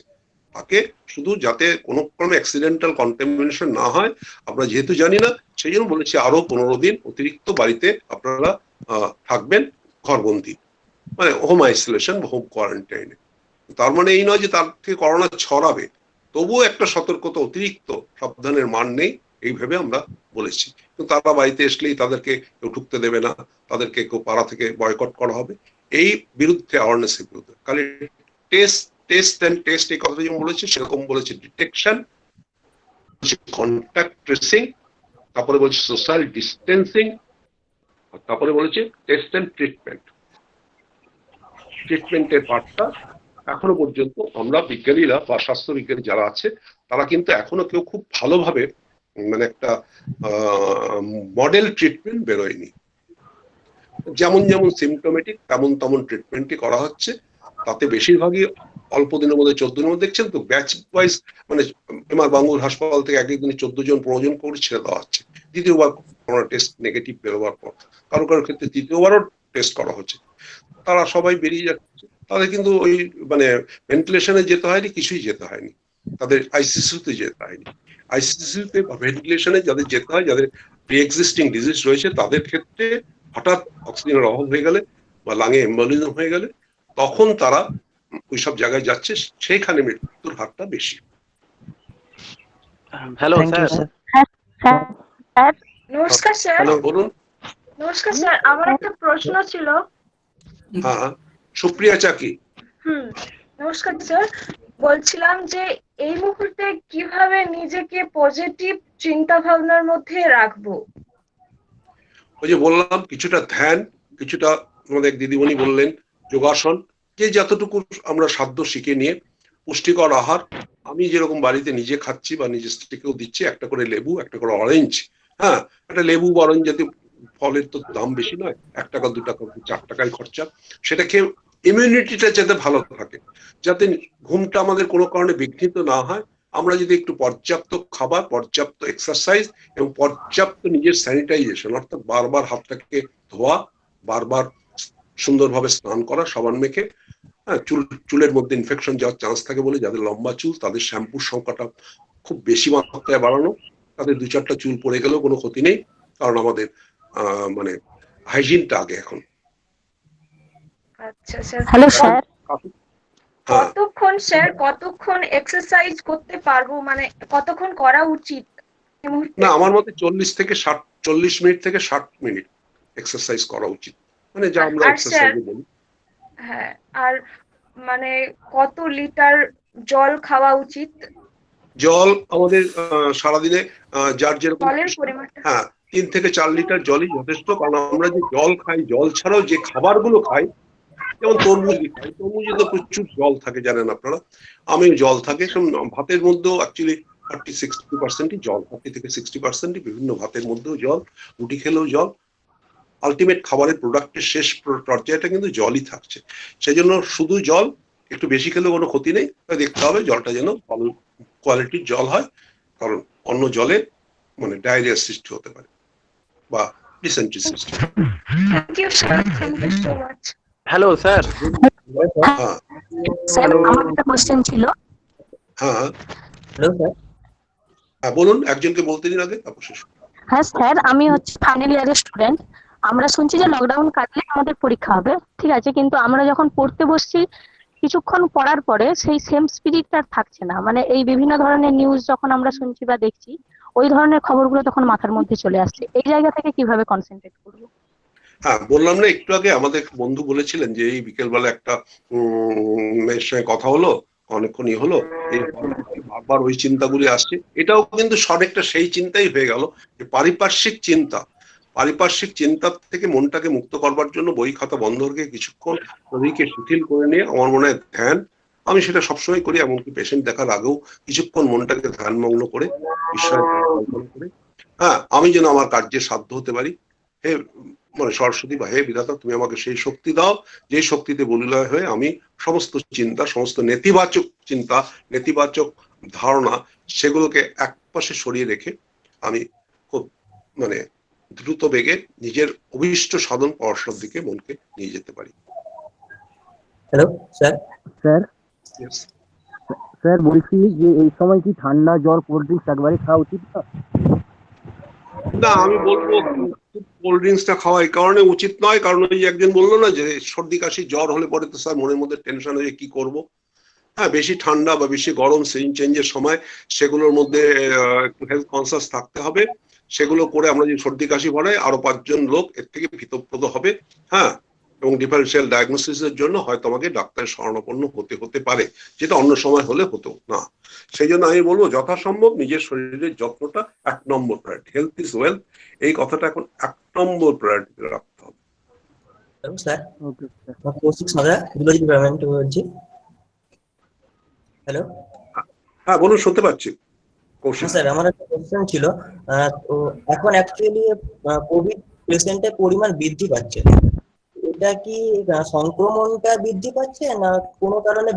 E: তাকে শুধু যাতে কোনো ক্রমে অ্যাক্সিডেন্টাল কন্টামিনেশন না হয় আমরা যেহেতু জানি না, সেই জন্য বলেছি আরো 15 দিন অতিরিক্ত বাড়িতে আপনারা থাকবেন, ঘরবন্দি, মানে হোম আইসোলেশন, হোম কোয়ারেন্টাইনে। তার মানে এই নয় যে তার থেকে করোনা ছড়াবে, তবুও একটা সতর্কতা, অতিরিক্ত সাবধানের মান নেই, এইভাবে আমরা বলেছি। কিন্তু তারা বাড়িতে আসলেই তাদেরকে কেউ ঢুকতে দেবে না, তাদেরকে কেউ পাড়া থেকে বয়কট করা হবে, এই বিরুদ্ধে অ্যাওয়ারনেসের বিরুদ্ধে। খালি টেস্ট এই কথা যেমন বলেছি সেরকম বলেছে ডিটেকশন, কন্টাক্ট ট্রেসিং, তারপরে বলছে সোশ্যাল ডিস্টেন্সিং, আর তারপরে বলেছে টেস্ট অ্যান্ড ট্রিটমেন্ট। ট্রিটমেন্টের পার্টটা এখনো পর্যন্ত আমরা বিজ্ঞানীরা বা স্বাস্থ্য বিজ্ঞানী যারা আছে তারা কিন্তু এখনো কেউ খুব ভালোভাবে মানে একটা মডেল ট্রিটমেন্ট বেরোয়নি। যেমন সিমটোমেটিক তেমন ট্রিটমেন্টই করা হচ্ছে। তাতে বেশিরভাগই অল্প দিনের মধ্যে 14 দিনের মধ্যে, দেখছেন তো ব্যাচ ওয়াইজ, মানে এমআর বাঙ্গুর হাসপাতাল থেকে একদিনে 14 জন 15 জন করে ছেড়ে দেওয়া হচ্ছে দ্বিতীয়বার করোনা টেস্ট নেগেটিভ বেরোবার পর। কারো ক্ষেত্রে তৃতীয়বারও টেস্ট করা হচ্ছে, তারা সবাই বেরিয়ে যাচ্ছে। তাদের কিন্তু ওই মানে ভেন্টিলেশনে যেতে হয়নি, কিছুই যেতে হয়নি, তাদের আইসিসিউতে যেতে হয়নি। আইসিসিউতে বা ভেন্টিলেশনে যাদের যেতে হয়, যাদের প্রি এক্সিস্টিং ডিজিজ রয়েছে, তাদের ক্ষেত্রে হঠাৎ অক্সিজেনের অভাব হয়ে গেলে বা লাঙে এম্বলিজম হয়ে গেলে তখন তারা ওইসব জায়গায় যাচ্ছে, সেইখানে মৃত্যুর হারটা বেশি।
K: Hello sir.
L: নমস্কার স্যার।
E: হ্যালো, বলুন।
L: নমস্কার স্যার, আমার একটা প্রশ্ন ছিল।
E: হ্যাঁ, সুপ্রিয়া চাকি।
L: নমস্কার স্যার, বলছিলাম যে এই মুহূর্তে কিভাবে নিজেকে পজিটিভ চিন্তা ভাবনার মধ্যে রাখবো?
E: ওই যে বললাম, কিছুটা ধ্যান, কিছুটা আমাদের দিদিমণি বললেন যোগাসন, যে যতটুকু আমরা সাধ্য শিখে নিয়ে পুষ্টিকর আহার। আমি যেরকম বাড়িতে নিজে খাচ্ছি বা নিজের স্ত্রীকেও দিচ্ছি, একটা করে লেবু, একটা করে অরেঞ্জ। হ্যাঁ, একটা লেবু বা অরেঞ্জ জাতীয় ফলের তো দাম বেশি নয়, 1 টাকা 2 টাকা 4 টাকায় খরচা। সেটা খেয়ে ইমিউনিটিটা যাতে ভালো থাকে, যাতে ঘুমটা আমাদের কোনো কারণে বিঘ্নিত না হয়, আমরা যদি একটু পর্যাপ্ত খাবার, পর্যাপ্ত এক্সারসাইজ এবং পর্যাপ্ত নিজের স্যানিটাইজেশন, অর্থাৎ বারবার হাতটাকে ধোয়া, বারবার সুন্দরভাবে স্নান করা, সাবান মেখে, হ্যাঁ, চুলের মধ্যে ইনফেকশন যাওয়ার চান্স থাকে বলে যাদের লম্বা চুল তাদের শ্যাম্পুর সংখ্যাটা খুব বেশি মাত্রায় বাড়ানো, তাদের 2-4টা চুল পড়ে গেলেও কোনো ক্ষতি নেই, কারণ আমাদের মানে হাইজিনটা আগে এখন।
L: আচ্ছা স্যার,
C: হ্যালো স্যার,
L: কতক্ষণ স্যার কতক্ষণ এক্সারসাইজ করতে পারবো, মানে কতক্ষণ করা উচিত এই মুহূর্তে?
E: না, আমার মতে 40 মিনিট থেকে 60 মিনিট এক্সারসাইজ করা উচিত, মানে যা আমরা এক্সারসাইজ বলি।
L: হ্যাঁ, আর মানে কত লিটার জল খাওয়া উচিত?
E: জল আমাদের সারাদিনে যার যেরকম,
L: জলের পরিমাণটা?
E: হ্যাঁ, 3 থেকে 4 লিটার জলই যথেষ্ট, কারণ আমরা যে জল খাই, জল ছাড়াও যে খাবারগুলো খাই, যেমন তরমুজ খাই, তরমুজে তো প্রচুর জল থাকে জানেন আপনারা, আমিও জল থাকে, ভাতের মধ্যেও অ্যাকচুয়ালি 30-60% জল, 40 থেকে 60% বিভিন্ন ভাতের মধ্যেও জল, রুটি খেলেও জল, আলটিমেট খাবারের প্রোডাক্টের শেষ পর্যায়টা কিন্তু জলই থাকছে। সেই জন্য শুধু জল একটু বেশি খেলেও কোনো ক্ষতি নেই, দেখতে হবে জলটা যেন ভালো কোয়ালিটির জল হয়, কারণ অন্য জলে মানে ডায়রিয়ার সৃষ্টি হতে পারে বা ডিসেন্ট্রি সৃষ্টি।
L: Thank you sir, thank you so much.
K: Hello sir.
E: হ্যাঁ
M: স্যার, আমার একটা কোশ্চেন ছিল।
E: হ্যাঁ
M: হ্যালো স্যার।
E: হ্যাঁ বলুন, একজনকে বলতে দিন আগে, তারপর শেষ।
M: হ্যাঁ স্যার, আমি হচ্ছে ফাইনাল ইয়ারের স্টুডেন্ট। আমরা শুনছি যে লকডাউন কাটলে আমাদের পরীক্ষা হবে, ঠিক আছে, কিন্তু আমরা যখন পড়তে বসছি কিছুক্ষণ পড়ার পরে সেই সেম স্পিরিটটা থাকছে না, মানে এই বিভিন্ন ধরনের নিউজ যখন আমরা শুনছি বা দেখছি, ওই ধরনের খবরগুলো তখন মাথার মধ্যে চলে আসছে। এই জায়গা থেকে কিভাবে কনসেন্ট্রেট করবো?
E: হ্যাঁ, বললাম না একটু আগে, আমাদের বন্ধু বলেছিলেন যে এই বিকেলবেলা একটা মেয়ের সঙ্গে কথা হলো, অনেকক্ষণই হলো, এই বারবার ওই চিন্তাগুলি আসছে। এটাও কিন্তু অনেকটা সেই চিন্তাই হয়ে গেল, যে পারিপার্শ্বিক চিন্তা থেকে মনটাকে মুক্ত করবার জন্য বই খাতা বন্ধ রেখে কিছুক্ষণ শরীরকে শিথিল করে নিয়ে, আমার মনে হয় ধ্যান, আমি সেটা সবসময় করি, এমনকি পেশেন্ট দেখার আগেও কিছুক্ষণ মনটাকে ধ্যানমগ্ন করে, ঈশ্বরের কল্পনা করে, হ্যাঁ, আমি যেন আমার কার্যে সাধ্য হতে পারি। হে মানে সরস্বতী বা হে বিধাতা, তুমি আমাকে সেই শক্তি দাও, যে শক্তিতে বলিলয় হয়ে আমি সমস্ত চিন্তা, সমস্ত নেতিবাচক চিন্তা, নেতিবাচক ধারণা, সেগুলোকে একপাশে সরিয়ে রেখে আমি খুব মানে দ্রুত বেগে নিজের অভীষ্ট সাধন পড়াশোনার দিকে মনকে নিয়ে যেতে পারি।
M: Hello sir.
N: স্যার বলছি যে এই সময় কি ঠান্ডা জল, কোল্ড ড্রিঙ্কস একবারে খাওয়া উচিত না?
E: না, আমি বলবো কোল্ড ড্রিঙ্কসটা খাওয়া এই কারণে উচিত নয়, কারণ ওই একজন বললো না যে সর্দি কাশি জ্বর হলে পরে তো স্যার মনের মধ্যে টেনশন হয়ে কি করব। হ্যাঁ, বেশি ঠান্ডা বা বেশি গরম সিজন চেঞ্জের সময় সেগুলোর মধ্যে একটু হেলথ কনসাস থাকতে হবে। সেগুলো করে আমরা যদি সর্দি কাশি ভরে, আরো 5 জন লোক এর থেকে ভীতপ্রদ হবে। হ্যাঁ, এবং ডিফারেন্সিয়াল ডায়াগনোসিসের জন্য হয়তো আমাকে ডাক্তারের শরণাপন্ন হতে পারে, যেটা অন্য সময় হলে হতো না। সেই জন্য আমি বলবো যথাসম্ভব নিজের শরীরের যত্নটা 1 নম্বর প্রায়োরিটি। হেলথ ইজ ওয়েলথ, এই কথাটা এখন 1 নম্বর প্রায়োরিটি রাখতে হবে।
M: Sir, Kaushik Santra, zoology department বলছি। হ্যালো।
E: হ্যাঁ বলুন, শুনতে পাচ্ছি।
M: স্যার, আমার একটা কোশ্চেন ছিল। তো এখন অ্যাকচুয়ালি কোভিড পেশেন্টের পরিমাণ বৃদ্ধি পাচ্ছে, এটা কি সংক্রমণটা বৃদ্ধি পাচ্ছে না কোনো কারণে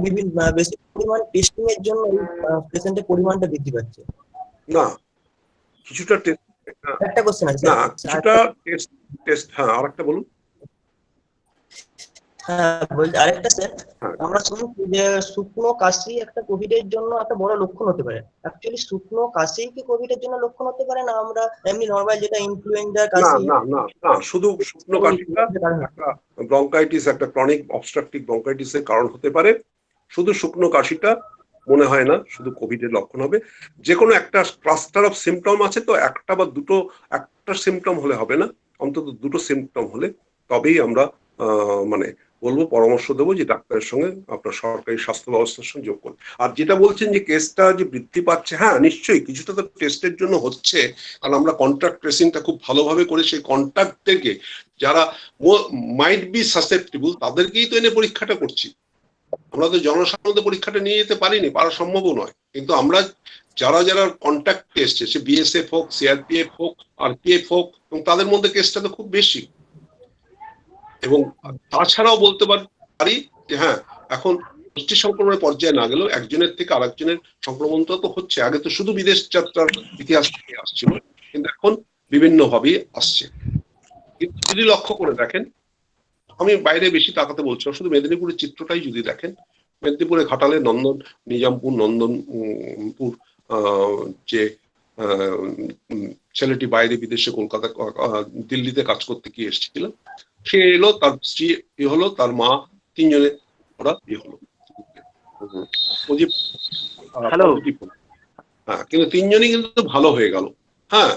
M: বেশি পরিমাণ টেস্টিং এর জন্য পেশেন্টের পরিমাণটা বৃদ্ধি পাচ্ছে?
E: না, কিছুটা
M: একটা কোশ্চেন আছে
E: না, কিছুটা টেস্ট। হ্যাঁ, আরেকটা বলুন।
M: হ্যাঁ বলছি, আরেকটা স্যার, আমরা শুনছি যে শুকনো কাশি একটা কোভিডের জন্য একটা বড় লক্ষণ হতে পারে। অ্যাকচুয়ালি শুকনো কাশি কি কোভিডের জন্য লক্ষণ হতে পারে, না আমরা এমনি নরমাল যেটা ইনফ্লুয়েঞ্জা কাশি?
E: না না না, শুধু শুকনো কাশিটা একটা ব্রঙ্কাইটিস, একটা ক্রনিক অবস্ট্রাকটিভ ব্রঙ্কাইটিসের কারণ হতে পারে। শুধু শুকনো কাশিটা মনে হয় না শুধু কোভিডের লক্ষণ হবে। যে কোনো একটা ক্লাস্টার অফ সিমটম আছে, তো একটা বা দুটো, একটা সিমটম হলে হবে না, অন্তত দুটো সিমটম হলে তবেই আমরা মানে বলবো, পরামর্শ দেবো যে ডাক্তারের সঙ্গে আপনার সরকারি স্বাস্থ্য ব্যবস্থার সঙ্গে যোগ করুন। আর যেটা বলছেন যে কেসটা যে বৃদ্ধি পাচ্ছে, হ্যাঁ নিশ্চয়ই কিছুটা তো টেস্টের জন্য হচ্ছে, কারণ আমরা কন্ট্যাক্ট ট্রেসিংটা খুব ভালোভাবে করে সেই কন্ট্যাক্ট থেকে যারা মাইট বি সাসেপ্টেবল তাদেরকেই তো এনে পরীক্ষাটা করছি। আমরা তো জনসাধারণদের পরীক্ষাটা নিয়ে যেতে পারিনি, পারা সম্ভবও নয়, কিন্তু আমরা যারা যারা কন্ট্যাক্টে এসছে, সে বিএসএফ হোক, সিআরপিএফ হোক, আরপিএফ হোক, এবং তাদের মধ্যে কেসটা তো খুব বেশি। এবং তাছাড়াও বলতে পারি যে হ্যাঁ, এখন গোষ্ঠী সংক্রমণের পর্যায়ে না গেলেও একজনের থেকে আরেকজনের সংক্রমণটা তো হচ্ছে। আগে তো শুধু বিদেশ যাত্রার ইতিহাস থেকে আসছিল, কিন্তু এখন বিভিন্ন ভাবে আসছে। কিন্তু যদি লক্ষ্য করে দেখেন, আমি বাইরে বেশি তাকাতে বলছি না, শুধু মেদিনীপুরের চিত্রটাই যদি দেখেন, মেদিনীপুরে ঘাটালে নন্দন নিজামপুর নন্দনপুর যে ছেলেটি বাইরে বিদেশে কলকাতা দিল্লিতে কাজ করতে গিয়ে এসেছিল, সে এলো, তার স্ত্রী হলো, তার মা, তিনজনে ওরা হলো হ্যাঁ, কিন্তু তিনজনই কিন্তু ভালো হয়ে গেল। হ্যাঁ,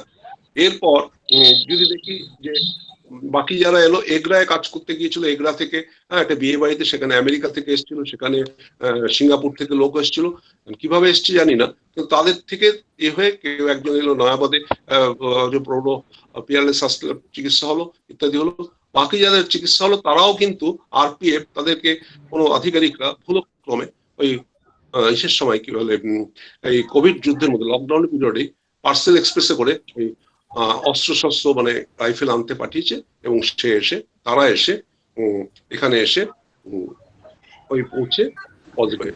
E: এরপর যদি দেখি যে বাকি যারা এলো, এগরায় কাজ করতে গিয়েছিল, এগরা থেকে একটা বিয়ে বাড়িতে, সেখানে আমেরিকা থেকে এসেছিল, সেখানে সিঙ্গাপুর থেকে লোক এসেছিল, কিভাবে এসছে জানি না, কিন্তু তাদের থেকে হয়ে কেউ একজন এলো নয়াবাদে প্রৌঢ় পিয়ারলেস চিকিৎসা হলো, ইত্যাদি হলো। বাকি যাদের চিকিৎসা হলো তারাও কিন্তু RPF তাদেরকে কোনো আধিকারিকরা ভুলক্রমে ওই ইসের সময় কি বলে এই কোভিড যুদ্ধের মধ্যে লকডাউন পিরিয়ডে পার্সেল এক্সপ্রেসে করে ওই অস্ত্রশস্ত্র মানে রাইফেল আনতে পাঠিয়েছে, এবং তারা এসে এখানে এসে ওই পৌঁছে পজিটিভ।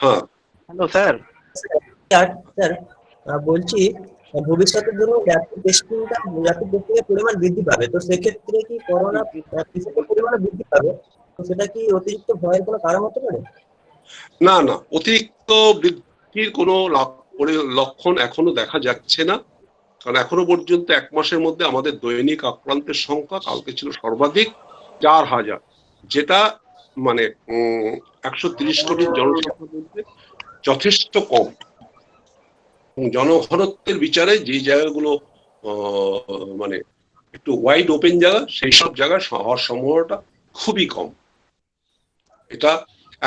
E: হ্যাঁ,
N: হ্যালো স্যার। স্যার বলছি ভবিষ্যতের জন্য র্যাপিড টেস্টিংটা পরিমাণ বৃদ্ধি পাবে, তো সেক্ষেত্রে কি করোনা পরিমাণে বৃদ্ধি পাবে, তো সেটা কি অতিরিক্ত ভয়ের কোনো কারণ হতে পারে?
E: না না, অতিরিক্ত বৃদ্ধির কোনো লক্ষণ এখনো দেখা যাচ্ছে না, কারণ এখনো পর্যন্ত 1 মাসের মধ্যে আমাদের দৈনিক আক্রান্তের সংখ্যা কালকে ছিল সর্বাধিক 4000, যেটা মানে 130 কোটি জনসংখ্যার মধ্যে যথেষ্ট কম। জনঘনত্বের বিচারে যে জায়গাগুলো মানে একটু ওয়াইড ওপেন জায়গা, সেই সব জায়গায় হওয়ার সম্ভাবনাটা খুবই কম। এটা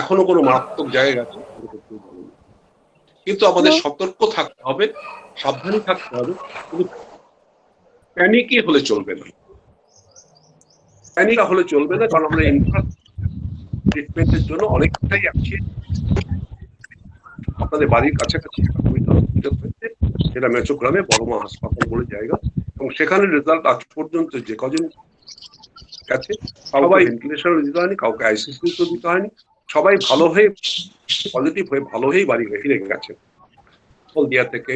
E: এখনো কোনো মারাত্মক জায়গা আছে, কিন্তু আমাদের সতর্ক থাকতে হবে, সাবধানী থাকতে হবে, কিন্তু প্যানিকই হলে চলবে না। প্যানিক হলে চলবে না, কারণ আমরা ট্রিটমেন্টের জন্য অনেকটাই আছি। আপনাদের বাড়ির কাছাকাছি যেটা মেচোগ্রামে বড়মা হাসপাতাল বলে জায়গা, এবং সেখানে রেজাল্ট আজ পর্যন্ত যে কজন গেছে সবাই ভেন্টিলেশন দিতে হয়নি, কাউকে ICU তো দিতে হয়নি, সবাই ভালো হয়ে পজিটিভ হয়ে ভালো হয়েই বাড়ি ফিরে গেছে। হলদিয়া থেকে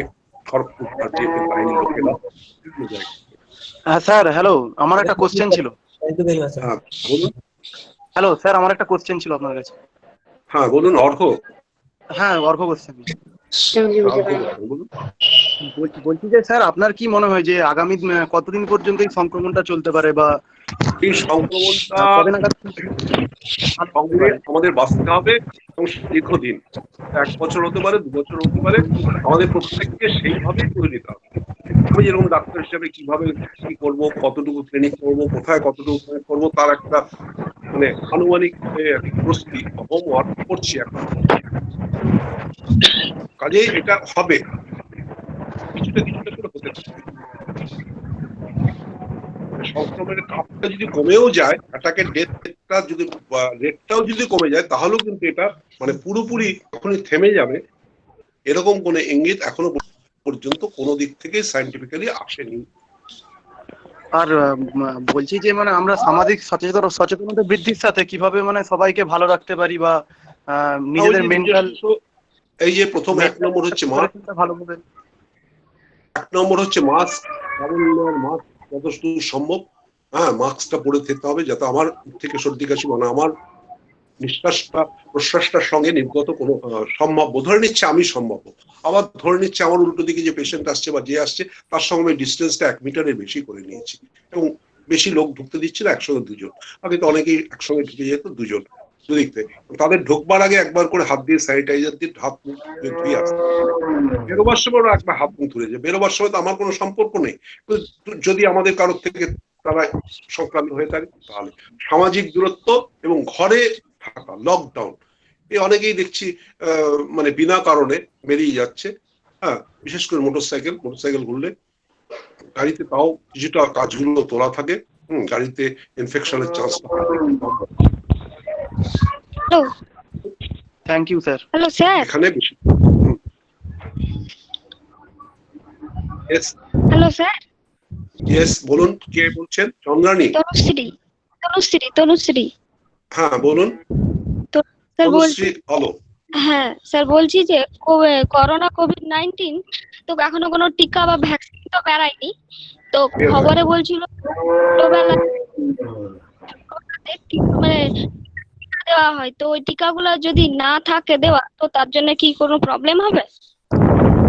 E: খড়গপুর বাহিনী লোকেরা।
N: হ্যাঁ স্যার, হ্যালো, আমার একটা কোশ্চেন ছিল।
E: হ্যাঁ বলুন।
N: হ্যালো স্যার, আমার একটা কোশ্চেন ছিল আপনার কাছে।
E: হ্যাঁ বলুন।
N: হ্যাঁ, অর্ঘ কোশ্চেন বলছি যে স্যার, আপনার কি মনে হয় যে আগামী কতদিন পর্যন্ত এই সংক্রমণটা চলতে পারে, বা
E: এই সংক্রমণটা আমাদের বাঁচতে হবে, এবং দীর্ঘদিন 1 বছর হতে পারে, 2 বছর হতে পারে, আমাদের প্রত্যেককে সেইভাবেই করে নিতে হবে। আমি যেরকম ডাক্তার হিসাবে কিভাবে কি করবো, কতটুকু ক্লিনিক করবো, কোথায় কতটুকু করবো, তার একটা মানে আনুমানিক প্রস্তুতি হোমওয়ার্ক করছি এখন। কাজেই এটা হবে, কিছুটা করে হতে থাকবে। সংক্রমণের কাপটা যদি কমেও যায়, অ্যাটাকের ডেথটা যদি রেটটাও যদি কমে যায়, তাহলেও কিন্তু এটা মানে পুরোপুরি যখনই থেমে যাবে এরকম কোনো ইঙ্গিত এখনো পর্যন্ত কোনো দিক থেকে সায়েন্টিফিক্যালি আসেনি।
N: আর বলছি যে মানে আমরা সামাজিক সচেতনতা বৃদ্ধির সাথে কিভাবে মানে সবাইকে ভালো রাখতে পারি, বা নিজেদের মেন্টাল,
E: এই যে প্রথম 1 নম্বর হচ্ছে মাস্ক,
N: ভালোভাবে
E: 1 নম্বর হচ্ছে মাস্ক, মাস্ক যতদূর সম্ভব হ্যাঁ মাস্কটা পরে থাকতে হবে, যাতে আমার থেকে সর্দি কাশি মানে আমার নিঃশ্বাসটা প্রশ্বাসটার সঙ্গে নির্গত কোনো সম্ভাব্য, ধরে নিচ্ছে আমি সম্ভাব্য, আবার ধরে নিচ্ছে আমার উল্টো দিকে যে পেশেন্ট আসছে বা যে আসছে তার সঙ্গে আমি ডিস্টেন্সটা 1 মিটারের বেশি করে নিয়েছি, এবং বেশি লোক ঢুকতে দিচ্ছি না, একসঙ্গে 2 জন। আগে তো অনেকেই একসঙ্গে ঢুকে যেত 2 জন, দুদিক থেকে। তাদের ঢোকবার আগে একবার করে হাত দিয়ে স্যানিটাইজার দিয়ে হাত মুখ ধুয়ে আসতে, বেরোবার সময় একবার হাত মুখ ধুয়ে যায়। বেরোবার সময় তো আমার কোনো সম্পর্ক নেই, যদি আমাদের কারোর থেকে তারা সংক্রামিত হয়ে থাকে, তাহলে সামাজিক দূরত্ব এবং ঘরে থাকা, লকডাউন, এই অনেকেই দেখছি মানে বিনা কারণে বেরিয়ে যাচ্ছে। হ্যাঁ, বিশেষ করে মোটরসাইকেল ঘুরলে, গাড়িতে তাও কিছুটা কাজগুলো তোলা থাকে, গাড়িতে ইনফেকশনের চান্স থাকে।
N: Thank you sir.
M: Hello sir.
E: এখানে বেশি।
M: Hello sir.
E: ইয়েস বলুন, কে বলছেন? চন্দ্রানী?
M: তনুশ্রী।
E: হ্যাঁ বলুন।
O: স্যার বলছি,
E: তনুশ্রী বলো।
O: হ্যাঁ স্যার বলছি যে করোনা কোভিড-19 তো এখনো কোনো টিকা বা ভ্যাকসিন তো বেরায়নি, তো খবরে বলছিল ছোটবেলায় মানে টিকা দেওয়া হয়, তো ওই টিকাগুলো যদি না থাকে দেওয়া তো তার জন্য কি কোনো প্রবলেম হবে?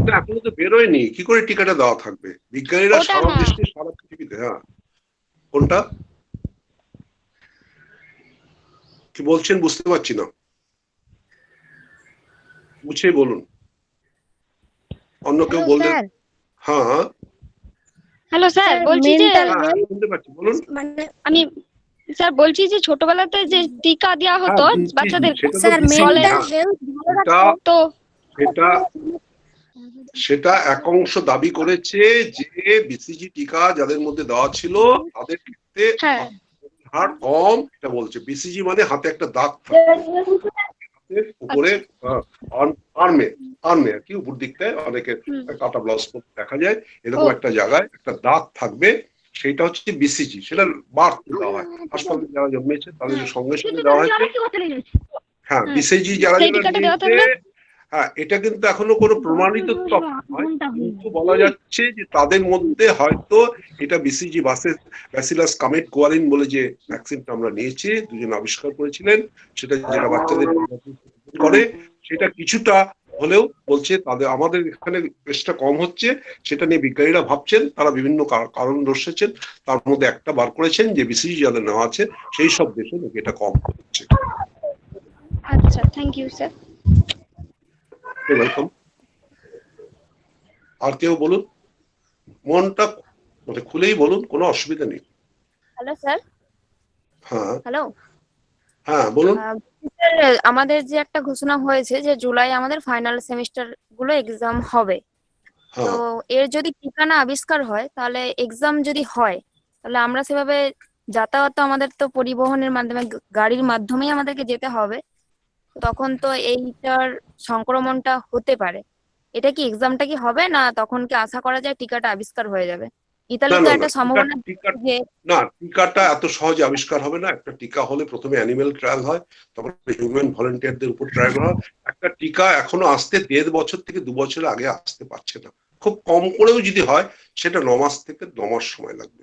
E: না, এখনো তো বেরোয়নি, কি করে টিকাটা দেওয়া থাকবে? বিজ্ঞানীরা
O: ওটা
E: সারা
O: না।
E: দেশে সারা পৃথিবীতে। হ্যাঁ, কোনটা কি বলছেন বুঝতে পারছি না, বুঝেই বলুন, অন্য কেউ বললে। হ্যাঁ
O: হ্যালো স্যার, বলছি যে
E: হ্যাঁ, শুনতে পাচ্ছি, বলুন।
O: মানে আমি স্যার বলছি যে ছোটবেলাতে যে টিকা দেওয়া হতো বাচ্চাদের,
E: সেটা তো সেটা এক অংশ দাবি করেছে যে বিসিজি টিকা যাদের মধ্যে দেওয়া ছিল তাদের ক্ষেত্রে হার কম, এটা বলছে। বিসিজি মানে হাতে একটা দাগ থাকে উপরে, আর্মে আর কি উপর দিকটায় অনেকে কাটা ব্লাউজ দেখা যায়, এরকম একটা জায়গায় একটা দাগ থাকবে, সেটা হচ্ছে বিসিজি। সেটা বার্থ দেওয়া হয়, হাসপাতালে যারা জন্মেছে তাদের সঙ্গে সঙ্গে দেওয়া হয়েছে। হ্যাঁ, বিসিজি যারা দিয়েছে, হ্যাঁ, এটা কিন্তু এখনো কোনো প্রমাণিত তথ্য নয়, কিন্তু বলা যাচ্ছে যে তাদের মধ্যে হয়তো এটা বিসিজি ব্যাসিলাস কামেট কোয়ারিন বলে যে ভ্যাকসিনটা আমরা নিয়েছি, দুজন আবিষ্কার করেছিলেন, সেটা যেটা বাচ্চাদের করে, সেটা কিছুটা হলেও বলছে তাদের আমাদের এখানে বেশটা কম হচ্ছে, সেটা নিয়ে বিজ্ঞানীরা ভাবছেন। তারা বিভিন্ন কারণ দর্শাচ্ছেন, তার মধ্যে একটা বার করেছেন যে বিসিজি যাদের নেওয়া আছে সেই সব দেশে নাকি এটা কম হচ্ছে।
O: আচ্ছা, থ্যাংক ইউ স্যার।
E: ওয়েলকাম। আর কেউ বলুন, মনটা মানে খুলেই বলুন, কোনো অসুবিধা নেই।
J: Hello sir.
E: হ্যাঁ
J: হ্যালো।
E: হ্যাঁ বলুন।
J: স্যার, আমাদের যে একটা ঘোষণা হয়েছে যে জুলাই আমাদের ফাইনাল সেমিস্টার গুলো এক্সাম হবে, তো এর যদি টিকা না আবিষ্কার হয় তাহলে এক্সাম যদি হয় তাহলে আমরা সেভাবে যাতায়াত, আমাদের তো পরিবহনের মাধ্যমে গাড়ির মাধ্যমেই আমাদেরকে যেতে হবে, তখন তো এইটার সংক্রমণটা হতে পারে। এটা কি এক্সামটা কি হবে না তখন কি আশা করা যায় টিকাটা আবিষ্কার হয়ে যাবে? ইতালিতে একটা সম্ভাবনা যে
E: না, টিকাটা এত সহজে আবিষ্কার হবে না। একটা টিকা হলে প্রথমে অ্যানিমেল ট্রায়াল হয়, তারপরে হিউম্যান ভলেন্টিয়ারদের উপর ট্রায়াল হয়। একটা টিকা এখনো আসতে 1.5 বছর থেকে 2 বছরের আগে আসতে পারছে না। খুব কম করেও যদি হয় সেটা 9 মাস থেকে 9 মাস সময় লাগবে।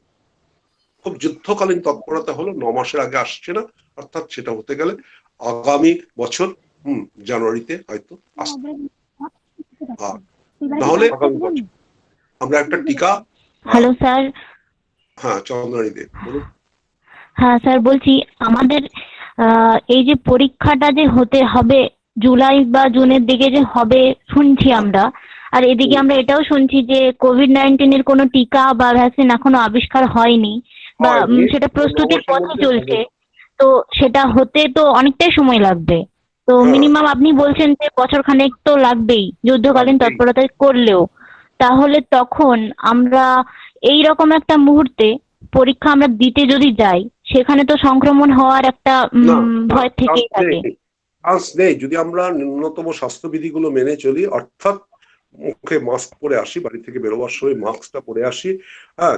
E: খুব যুদ্ধকালীন তৎপরতা হলো 9 মাসের আগে আসছে না, অর্থাৎ সেটা হতে গেলে আগামী বছর জানুয়ারিতে হয়তো আসবে, নাহলে আগামী বছর আমরা একটা টিকা।
P: Hello sir.
E: হ্যাঁ, চন্দ্রানী দে বলুন।
P: হ্যাঁ স্যার, বলছি আমাদের এই যে পরীক্ষাটা যে হতে হবে জুলাই বা জুনের দিকে যে হবে শুনছি আমরা, আর এদিকে আমরা এটাও শুনছি যে কোভিড-19 এর কোনো টিকা বা ভ্যাকসিন এখনো আবিষ্কার হয়নি বা সেটা প্রস্তুতির পথে চলছে, তো সেটা হতে তো অনেকটাই সময় লাগবে। তো মিনিমাম আপনি বলছেন যে বছর খানেক তো লাগবেই যুদ্ধকালীন তৎপরতা করলেও, তাহলে তখন আমরা এই রকম একটা মুহূর্তে পরীক্ষা আমরা দিতে যদি যাই সেখানে তো সংক্রমণ হওয়ার একটা ভয় থেকেই থাকে।
E: চান্স নেই যদি আমরা ন্যূনতম স্বাস্থ্যবিধিগুলো মেনে চলি, অর্থাৎ মুখে মাস্ক পরে আসি, বাড়ি থেকে বেরোবার সময় মাস্কটা পরে আসি, হ্যাঁ,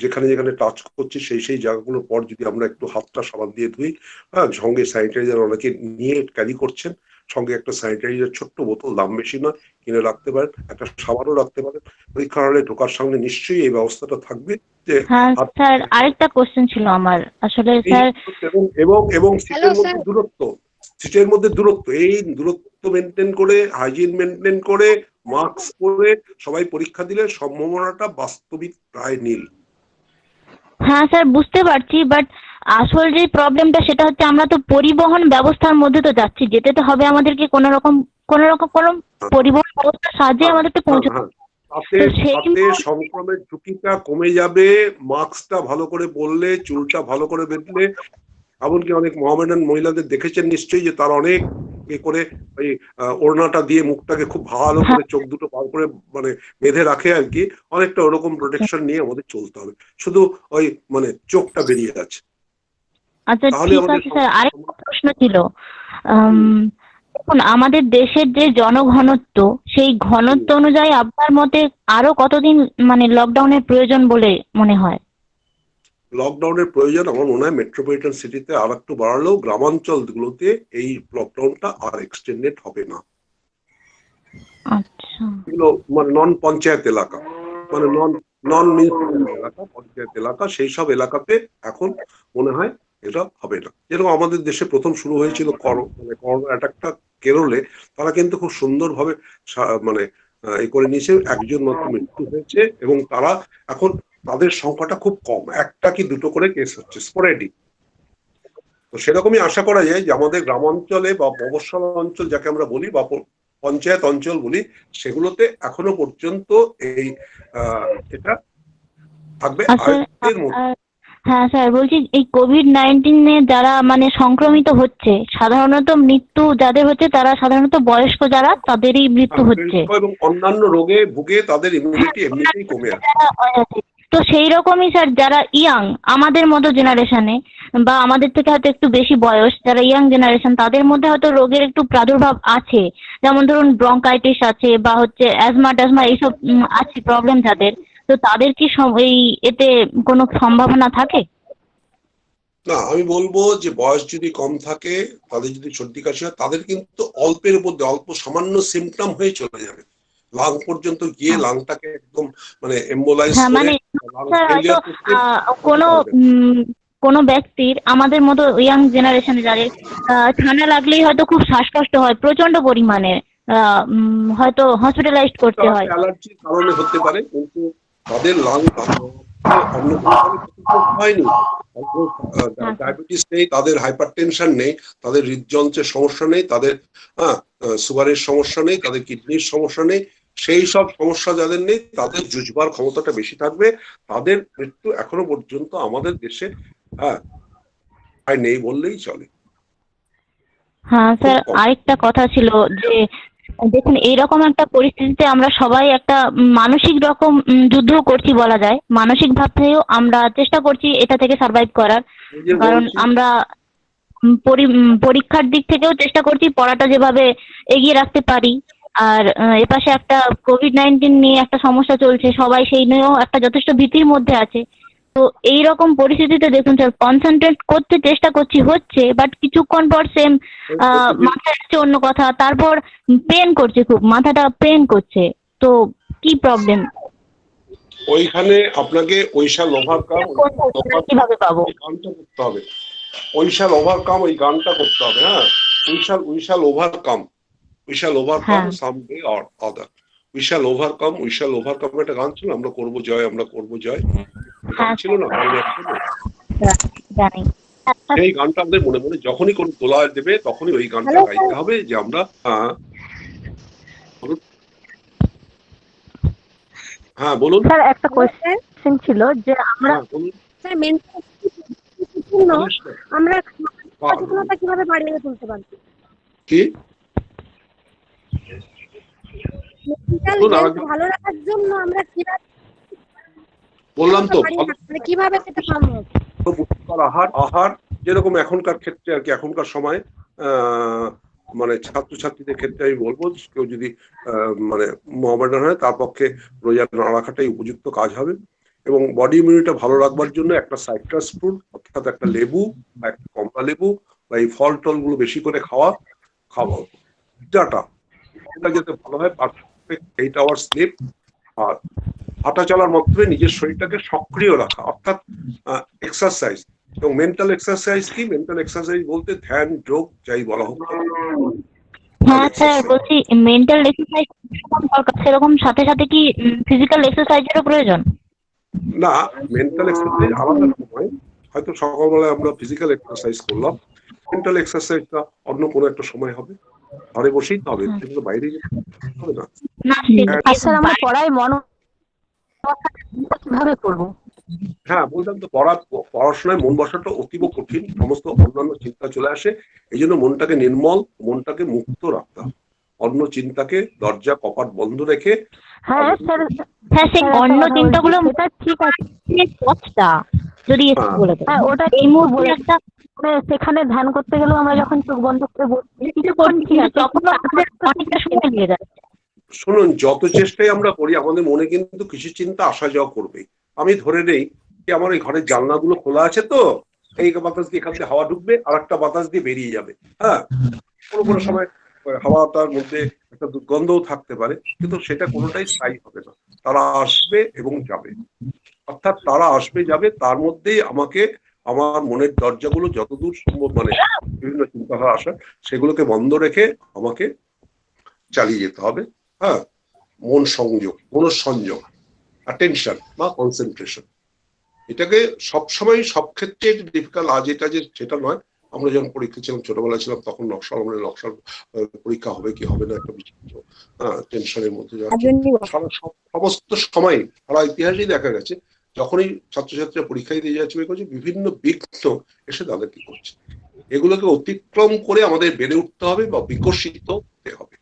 E: যেখানে যেখানে টাচ করছি সেই জায়গাগুলোর পর যদি আমরা একটু হাতটা সাবান দিয়ে ধুই, হ্যাঁ, সঙ্গে স্যানিটাইজার অনেকে নিয়ে ক্যারি করছেন, সঙ্গে একটা স্যানিটাইজার ছোট্ট বোতল, দাম বেশি নয়, কিনে রাখতে পারেন, একটা সাবানও রাখতে পারেন। পরীক্ষা হলে ঢোকার সামনে নিশ্চয়ই এই ব্যবস্থাটা থাকবে।
P: হ্যাঁ স্যার, আরেকটা কোশ্চেন ছিল আমার আসলে স্যার,
E: এবং সিটের মধ্যে দূরত্ব, এই দূরত্ব মেনটেন করে, হাইজিন মেনটেন করে, মাস্ক পরে সবাই পরীক্ষা দিলে সম্ভাবনাটা বাস্তবিক প্রায় নীল।
P: হ্যাঁ স্যার বুঝতে পারছি, বাট আসল যে প্রবলেমটা সেটা হচ্ছে আমরা তো পরিবহন ব্যবস্থার মধ্যে তো যাচ্ছি, যেতে তো হবে আমাদেরকে কোনো রকম পরিবহন ব্যবস্থার সাহায্যে আমাদেরকে পৌঁছতে।
E: তাতে সংক্রমণের ঝুঁকিটা কমে যাবে, মাস্কটা ভালো করে পরলে, চুলটা ভালো করে বেঁধলে। এমনকি অনেক মহামেডান মহিলাদের দেখেছেন নিশ্চয়ই যে তারা অনেক করে ওই ওড়নাটা দিয়ে মুখটাকে খুব ভালো করে চোখ দুটো পার করে মানে বেঁধে রাখে আর কি, অনেকটা ওরকম প্রোটেকশন নিয়ে আমাদের চলতে হবে, শুধু ওই মানে চোখটা বেরিয়ে আছে।
P: আচ্ছা ঠিক আছে স্যার, আরেকটা প্রশ্ন ছিল, দেখুন আমাদের দেশের যে জনঘনত্ব, সেই ঘনত্ব অনুযায়ী আপনার মতে আরো কতদিন মানে লকডাউনের প্রয়োজন বলে মনে হয়?
E: লকডাউনের প্রয়োজন আমার মনে হয় মেট্রোপলিটন সিটিতে আর একটু বাড়ালেও গ্রামাঞ্চলগুলোতে এই লকডাউনটা আর এক্সটেন্ডেড হবে না।
P: আচ্ছা,
E: এগুলো মানে নন পঞ্চায়েত এলাকা, মানে নন মিউনিসিপ্যাল এলাকা, পঞ্চায়েত এলাকা, সেই সব এলাকাতে এখন মনে হয় এটা হবে না। যেরকম আমাদের দেশে প্রথম শুরু হয়েছিল মানে করোনা অ্যাটাকটা কেরলে, তারা কিন্তু খুব সুন্দরভাবে মানে এ করে নিয়েছে, একজন মাত্র মৃত্যু হয়েছে এবং তারা এখন তাদের সংখ্যাটা খুব কম, একটা কি দুটো করে কেস হচ্ছে স্পোরেডিক। তো সেরকমই আশা করা যায় যে আমাদের গ্রামাঞ্চলে বা মফস্বল অঞ্চল যাকে আমরা বলি বা পঞ্চায়েত অঞ্চল বলি, সেগুলোতে এখনো পর্যন্ত এই এটা থাকবে আয়ত্তের মধ্যে।
P: হ্যাঁ স্যার, বলছি এই কোভিড-19 যারা মানে সংক্রমিত হচ্ছে, সাধারণত মৃত্যু যাদের হচ্ছে তারা সাধারণত বয়স্ক যারা, তাদেরই মৃত্যু হচ্ছে
E: এবং অন্যান্য রোগে ভুগে তাদের ইমিউনিটি এমনিতেই কমে আছে।
P: তো সেই রকমই স্যার যারা ইয়াং, আমাদের মতো জেনারেশনে বা আমাদের থেকে হয়তো একটু বেশি বয়স, যারা ইয়াং জেনারেশন, তাদের মধ্যে হয়তো রোগের একটু প্রাদুর্ভাব আছে, যেমন ধরুন ব্রঙ্কাইটিস আছে বা হচ্ছে অ্যাজমা টাজমা এইসব আছে প্রবলেম যাদের, তো তাদের কি এই এতে কোনো সম্ভাবনা থাকে?
E: না, আমি বলবো যে বয়স যদি কম থাকে, তাদের যদি সর্দি কাশি হয়, তাদের কিন্তু অল্পের মধ্যে অল্প সামান্য সিমটম হয়ে চলে যাবে, লাং পর্যন্ত গিয়ে লাংটাকে একদম মানে এম্বোলাইজ করে
P: কোনো ব্যক্তির আমাদের মতো ইয়াং জেনারেশনে যাদের ঠান্ডা লাগলেই হয়তো খুব শ্বাসকষ্ট হয় প্রচন্ড পরিমাণে, হয়তো হসপিটালাইজড করতে হয়।
E: অ্যালার্জির কারণে হতে পারে, কিন্তু তাদের লাং অন্য হয়নি, ডায়াবেটিস নেই, তাদের হাইপারটেনশন নেই, তাদের হৃদযন্ত্রের সমস্যা নেই, তাদের সুগারের সমস্যা নেই, তাদের কিডনির সমস্যা নেই, সেই সব সমস্যা যাদের নেই তাদের জুঝবার ক্ষমতাটা বেশি থাকবে। তাদের মৃত্যু এখনো পর্যন্ত আমাদের দেশে নেই বললেই চলে।
P: হ্যাঁ স্যার, আরেকটা কথা ছিল যে দেখুন এইরকম একটা পরিস্থিতিতে আমরা সবাই একটা মানসিক রকম যুদ্ধ করছি বলা যায়, মানসিক ভাবেও আমরা চেষ্টা করছি এটা থেকে সার্ভাইভ করার, কারণ আমরা পরীক্ষার দিক থেকেও চেষ্টা করছি পড়াটা যেভাবে এগিয়ে রাখতে পারি, আর এপাশে একটা কোভিড-19 নিয়ে একটা সমস্যা চলছে, সবাই সেই নিয়েও একটা যথেষ্ট ভীতির মধ্যে আছে। তো এইরকম পরিস্থিতিতে দেখুন স্যার, কনসেন্ট্রেট করতে চেষ্টা করছি, হচ্ছে, বাট কিছুক্ষণ পর সেম মাথায় আসছে অন্য কথা, তারপর পেন করছে, খুব মাথাটা পেন করছে, তো কি প্রবলেম?
E: ওইখানে আপনাকে ওইশাল ওভারকাম
P: কিভাবে পাবো
E: গানটা করতে হবে, ওইশাল ওভারকাম ওই গানটা করতে হবে। হ্যাঁ, we shall overcome, we shall overcome someday or other, we shall overcome, we shall overcome একটা গান ছিল, আমরা করবো জয়, আমরা করবো জয়, ছিল না?
P: জানি।
E: সেই গানটা আমাদের মনে মনে যখনই কোনো তোলা দেবে তখনই ওই গানটা গাইতে হবে যে আমরা হ্যাঁ বলুন
M: স্যার, একটা কোশ্চেন ছিল যে আমরা স্যার আমরা সচেতনতা কিভাবে বাড়িয়ে তুলতে পারি?
E: কি
M: ভালো রাখার জন্য আমরা কিভাবে
E: বললাম তো,
M: কিভাবে সেটা সম্ভব?
E: আহার যেরকম এখনকার ক্ষেত্রে আর কি, এখনকার সময় মানে ছাত্রছাত্রীদের ক্ষেত্রে আমি বলবো কেউ যদি মানে মোহামেডান হয় তার পক্ষে রোজা না রাখাটাই উপযুক্ত কাজ হবে। এবং বডি ইমিউনিটি ভালো রাখবার জন্য একটা সাইট্রাস ফ্রুট অর্থাৎ একটা লেবু বা একটা কমলা লেবু বা এই ফল টল গুলো বেশি করে খাওয়া ডাটা এটা যাতে ভালো হয়, 8 আওয়ার স্লিপ, আর হাঁটা চলার মাধ্যমে নিজের শরীরটাকে সক্রিয় রাখা অর্থাৎ এক্সারসাইজ। এবং মেন্টাল এক্সারসাইজ কি? মেন্টাল এক্সারসাইজ বলতে ধ্যান, যোগ যাই বলা হোক।
P: হ্যাঁ স্যার, বলছি মেন্টাল এক্সারসাইজ সেরকম সাথে সাথে কি ফিজিক্যাল এক্সারসাইজেরও প্রয়োজন?
E: না, মেন্টাল এক্সারসাইজ আলাদা সময়, হয়তো সকালবেলায় আমরা ফিজিক্যাল এক্সারসাইজ করলাম, মেন্টাল এক্সারসাইজটা অন্য কোনো একটা সময় হবে, ঘরে বসেই তো হবে, কিন্তু বাইরে যেতে হবে না।
M: স্যার, আমরা পড়ায় কিভাবে করব?
E: হ্যাঁ বললাম তো, পড়াশোনায় মন বসাটা অতীব কঠিন, সমস্ত অন্যান্য চিন্তা চলে আসে, এই জন্য মনটাকে নির্মল, মনটাকে মুক্ত রাখতে হবে, অন্য চিন্তাকে দরজা কপাট বন্ধ রেখে।
P: হ্যাঁ স্যার, হ্যাঁ সেই অন্য চিন্তাগুলো ঠিক আছে, পথটা যদি একটু বলে দেন।
M: হ্যাঁ, ওটা এই মুহূর্তে একটা সেখানে ধ্যান করতে গেলেও আমরা যখন চোখ বন্ধ করে বসছি কিছু করছি না, তখন অনেকটা সময় লেগে যাচ্ছে।
E: শুনুন, যত চেষ্টাই আমরা করি আমাদের মনে কিন্তু কিছু চিন্তা আসা যাওয়া করবে। আমি ধরে নেই আমার এই ঘরের জানলাগুলো খোলা আছে তো, এই বাতাস দিয়ে এখান থেকে হাওয়া ঢুকবে আর একটা বাতাস দিয়ে বেরিয়ে যাবে। হ্যাঁ, কোনো কোনো সময় হাওয়াটার মধ্যে একটা দুর্গন্ধও থাকতে পারে, কিন্তু সেটা কোনোটাই স্থায়ী হবে না। তারা আসবে এবং যাবে, অর্থাৎ তারা আসবে যাবে, তার মধ্যেই আমাকে আমার মনের দরজাগুলো যতদূর সম্ভব, মানে বিভিন্ন চিন্তাধারা আসা, সেগুলোকে বন্ধ রেখে আমাকে চালিয়ে যেতে হবে। হ্যাঁ, মন সংযোগ, মনঃসংযোগ, অ্যাটেনশন বা কনসেন্ট্রেশন, এটাকে সবসময় সব ক্ষেত্রে ডিফিকাল্ট। আজ এটা যে সেটা নয়, আমরা যখন পরীক্ষা ছিলাম, ছোটবেলায় ছিলাম, তখন নকশাল পরীক্ষা হবে কি হবে না একটা বিচিত্র টেনশনের মধ্যে সমস্ত সময় সারা ইতিহাসেই দেখা গেছে, যখনই ছাত্রছাত্রীরা পরীক্ষা দিয়ে যাচ্ছে বিভিন্ন বিঘ্ন এসে তাদের কি করছে, এগুলোকে অতিক্রম করে আমাদের বেড়ে উঠতে হবে বা বিকশিত হতে হবে।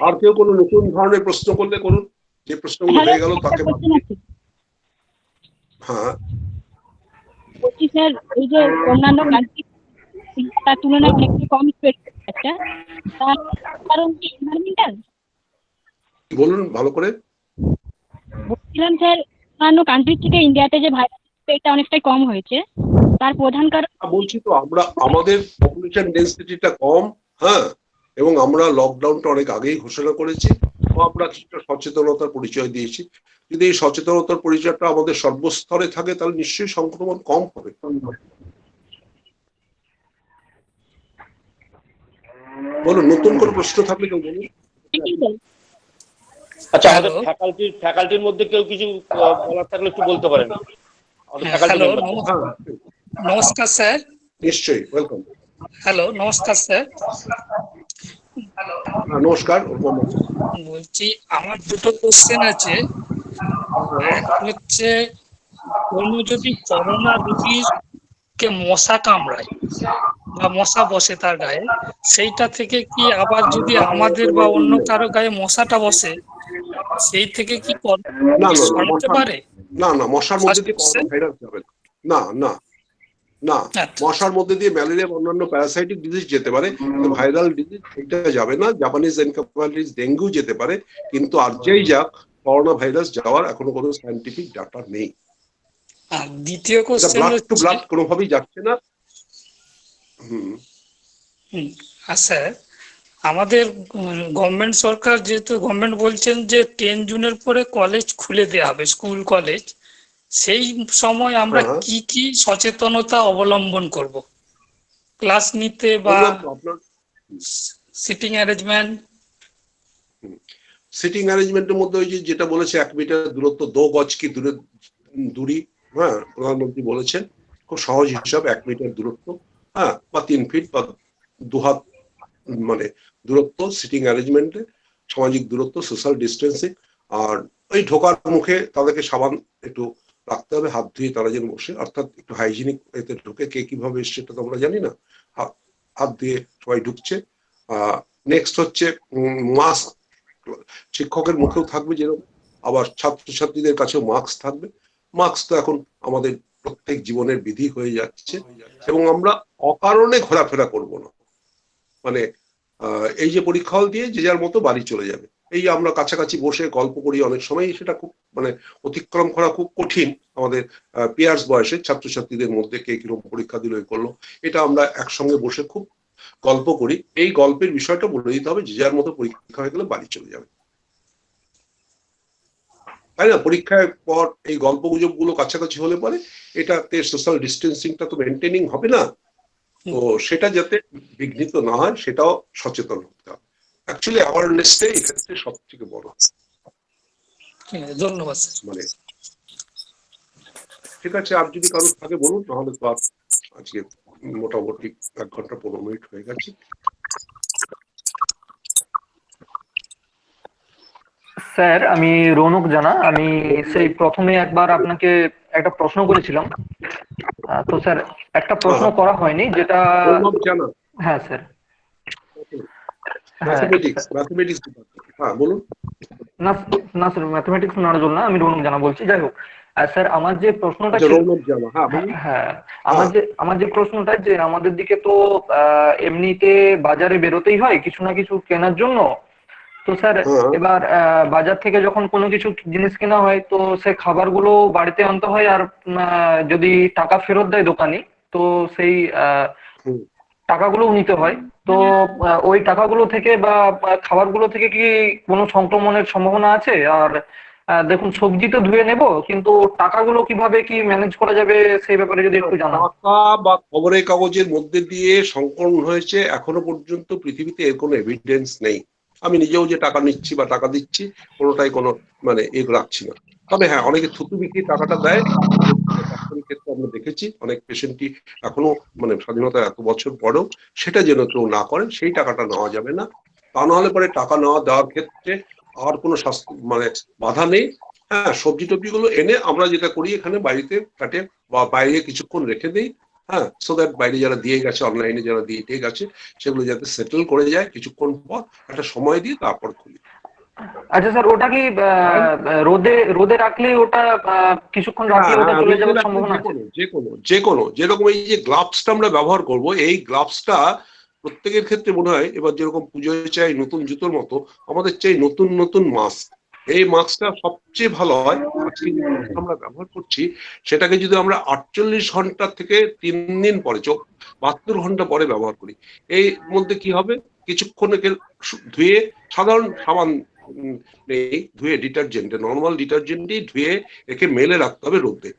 E: আর কেউ কোনো নতুন ধরনের প্রশ্ন করলে করুন, যে প্রশ্নগুলো হয়ে গেল তাকে। হ্যাঁ
O: বলছি স্যার, এই যে অন্যান্য কান্ট্রি তার তুলনায় অনেকটা কম স্প্রেড করছে, তার কারণ কি এনভায়রনমেন্টাল?
E: বলুন ভালো করে।
O: বলছিলাম স্যার, অন্যান্য কান্ট্রি থেকে ইন্ডিয়াতে যে ভাইরাস স্প্রেডটা অনেকটাই কম হয়েছে, তার প্রধান কারণ
E: বলছি তো, আমরা আমাদের পপুলেশন ডেন্সিটিটা কম। হ্যাঁ, এবং আমরা লকডাউনটা অনেক আগেই ঘোষণা করেছি, আমরা কিছুটা সচেতনতার পরিচয় দিয়েছি। যদি এই সচেতনতার পরিচয়টা আমাদের সর্বস্তরে থাকে, তাহলে নিশ্চয়ই সংক্রমণ কম হবে। বলুন, নতুন কোনো প্রশ্ন থাকলে কেউ বলুন।
A: আচ্ছা, আমাদের ফ্যাকাল্টির মধ্যে কেউ কিছু বলার থাকলে একটু বলতে পারেন।
Q: নমস্কার স্যার।
E: নিশ্চয়ই, ওয়েলকাম।
Q: হ্যালো, নমস্কার স্যার।
E: নমস্কার।
Q: বলছি, আমার দুটো কোশ্চেন আছে। এক হচ্ছে, কোনো যদি করোনা রোগীর কে মশা কামড়ায় বা মশা বসে তার গায়ে, সেইটা থেকে কি আবার যদি আমাদের বা অন্য কারো গায়ে মশাটা বসে, সেই থেকে কি ছড়াতে পারে?
E: না না, মশার মধ্যে দিয়ে করোনা ভাইরাস যাবে না। না না, মশার মধ্যে দিয়ে ম্যালেরিয়া, অন্যান্য প্যারাসাইটিক ডিজিজ যেতে পারে, ভাইরাল ডিজিজ এটা যাবে না। জাপানিজ এনকেফালাইটিস, ডেঙ্গু যেতে পারে, কিন্তু আর যেই যাক, করোনা ভাইরাস যাওয়ার এখনো কোনো সায়েন্টিফিক ডাটা নেই।
Q: আর দ্বিতীয় কোশ্চেন
E: ব্লাড টু ব্লাড কোনোভাবেই যাচ্ছে না।
Q: আর স্যার, আমাদের গভর্নমেন্ট সরকার, যেহেতু গভর্নমেন্ট বলছেন যে 10 জুনের পরে কলেজ খুলে দেওয়া হবে, স্কুল কলেজ, সেই সময় আমরা কি কি সচেতনতা অবলম্বন করব? ক্লাস নিতে বা সিটিং অ্যারেঞ্জমেন্ট?
E: সিটিং অ্যারেঞ্জমেন্টের মধ্যে ওই যেটা বলেছে 1 মিটার দূরত্ব, 2 গজ কি দূরি। হ্যাঁ, প্রধানমন্ত্রী বলেছেন, খুব সহজ হিসাব 1 মিটার দূরত্ব, হ্যাঁ, বা 3 ফিট বা 2 হাত মানে দূরত্ব সিটিং অ্যারেঞ্জমেন্টে, সামাজিক দূরত্ব, সোশ্যাল ডিস্টেন্সিং। আর ওই ঢোকার মুখে তাদেরকে সাবান একটু রাখতে হবে, হাত ধুয়ে তারা যেন বসে, অর্থাৎ একটু হাইজিনিক এতে ঢুকে। কে কিভাবে এসছে সেটা তো আমরা জানি না, হাত দিয়ে সবাই ঢুকছে। নেক্সট হচ্ছে মাস্ক, শিক্ষকের মুখেও থাকবে যেরকম, আবার ছাত্রছাত্রীদের কাছেও মাস্ক থাকবে। মাস্ক তো এখন আমাদের প্রত্যেক জীবনের বিধি হয়ে যাচ্ছে, এবং আমরা অকারণে ঘোরাফেরা করব না। মানে এই যে পরীক্ষা হল দিয়ে যে যার মতো বাড়ি চলে যাবে, এই আমরা কাছাকাছি বসে গল্প করি অনেক সময়, সেটা খুব মানে অতিক্রম করা খুব কঠিন আমাদের পিয়ার্স বয়সের ছাত্রছাত্রীদের মধ্যে। কে কিরকম পরীক্ষা দিল করলো, এটা আমরা একসঙ্গে বসে খুব গল্প করি। এই গল্পের বিষয়টা বলে দিতে হবে, যে যার মতো পরীক্ষা হয়ে গেলে বাড়ি চলে যাবে, তাই না? পরীক্ষার পর এই গল্প গুজব গুলো কাছাকাছি হলে পরে এটাতে সোশ্যাল ডিস্টেন্সিংটা তো মেনটেনিং হবে না, তো সেটা যাতে বিঘ্নিত না হয় সেটাও সচেতন হতে হবে। অ্যাকচুয়ালি অ্যাওয়ারনেসটাই এক্ষেত্রে সব থেকে বড়।
Q: ধন্যবাদ
E: মানে ঠিক আছে, আর যদি কারোর থাকে বলুন, নাহলে তো আর আজকে মোটামুটি 1 ঘন্টা 15 মিনিট হয়ে গেছে।
G: স্যার, আমি রৌনক জানা। আমি সেই প্রথমে একবার আপনাকে একটা প্রশ্ন করেছিলাম, তো স্যার একটা প্রশ্ন করা হয়নি, যেটা হ্যাঁ স্যার,
E: বলুন।
G: না না স্যার, ম্যাথমেটিক্স নজরুল না, আমি রৌনক জানা বলছি। যাই হোক স্যার, আমার যে প্রশ্নটা হ্যাঁ, আমার যে প্রশ্নটা, যে আমাদের দিকে তো এমনিতে বাজারে বেরোতেই হয় কিছু না কিছু কেনার জন্য, তো স্যার এবার বাজার থেকে যখন কোনো কিছু জিনিস কেনা হয় তো সে খাবারগুলো বাড়িতে আনতে হয়, আর যদি টাকা ফেরত দেয় দোকানি তো সেই টাকাগুলোও নিতে হয়। তো ওই টাকাগুলো থেকে বা খাবারগুলো থেকে কি কোনো সংক্রমণের সম্ভাবনা আছে? আর দেখুন, সবজি তো ধুয়ে নেব, কিন্তু টাকাগুলো কিভাবে কি ম্যানেজ করা যাবে সেই ব্যাপারে যদি একটু জানান।
E: টাকা বা খবরের কাগজের মধ্যে দিয়ে সংক্রমণ হয়েছে এখনো পর্যন্ত পৃথিবীতে এর কোনো এভিডেন্স নেই। আমি নিজেও যে টাকা নিচ্ছি বা টাকা দিচ্ছি কোনোটাই কোনো মানে রাখছি না। তবে হ্যাঁ, অনেকে থুতু বিক্রি টাকাটা দেয়, ক্ষেত্রে আমরা দেখেছি অনেক পেশেন্টই এখনো মানে স্বাধীনতা এত বছর পরেও সেটা যেন কেউ না করে, সেই টাকাটা নেওয়া যাবে না। তা নাহলে পরে টাকা নেওয়া দেওয়ার ক্ষেত্রে আর কোনো শাস্তি মানে বাধা নেই। হ্যাঁ, সবজি টবজি গুলো এনে আমরা যেটা করি এখানে বাড়িতে কাটে বা বাইরে কিছুক্ষণ রেখে দিই, হ্যাঁ, সো দ্যাট বাইরে যারা দিয়ে গেছে, অনলাইনে যারা দিয়ে গেছে সেগুলো যাতে সেটেল করে যায়, কিছুক্ষণ পর একটা সময় দিয়ে তারপর খুলি।
G: আচ্ছা স্যার, ওটা কি রোদে রাখলে ওটা কিছুক্ষণ রাখলে ওটা চলে যাওয়ার সম্ভাবনা আছে?
E: যে কোনো যেরকম এই যে গ্লাভসটা আমরা ব্যবহার করব, এই গ্লাভসটা প্রত্যেকের ক্ষেত্রে মনে হয় এবার যেরকম পুজোয় চাই নতুন জুতোর মতো আমাদের চাই নতুন নতুন মাস্ক। এই মাস্কটা সবচেয়ে ভালো হয় আজকে যে আমরা ব্যবহার করছি সেটাকে যদি আমরা 48 ঘন্টা থেকে 3 দিন পরে 72 ঘন্টা পরে ব্যবহার করি, এই মধ্যে কি হবে, কিছুক্ষণ ধুয়ে সাধারণ সাবান নেই, ধুয়ে ডিটারজেন্টে নর্মাল ডিটারজেন্টই ধুয়ে একে মেলে রাখতে হবে রোদে,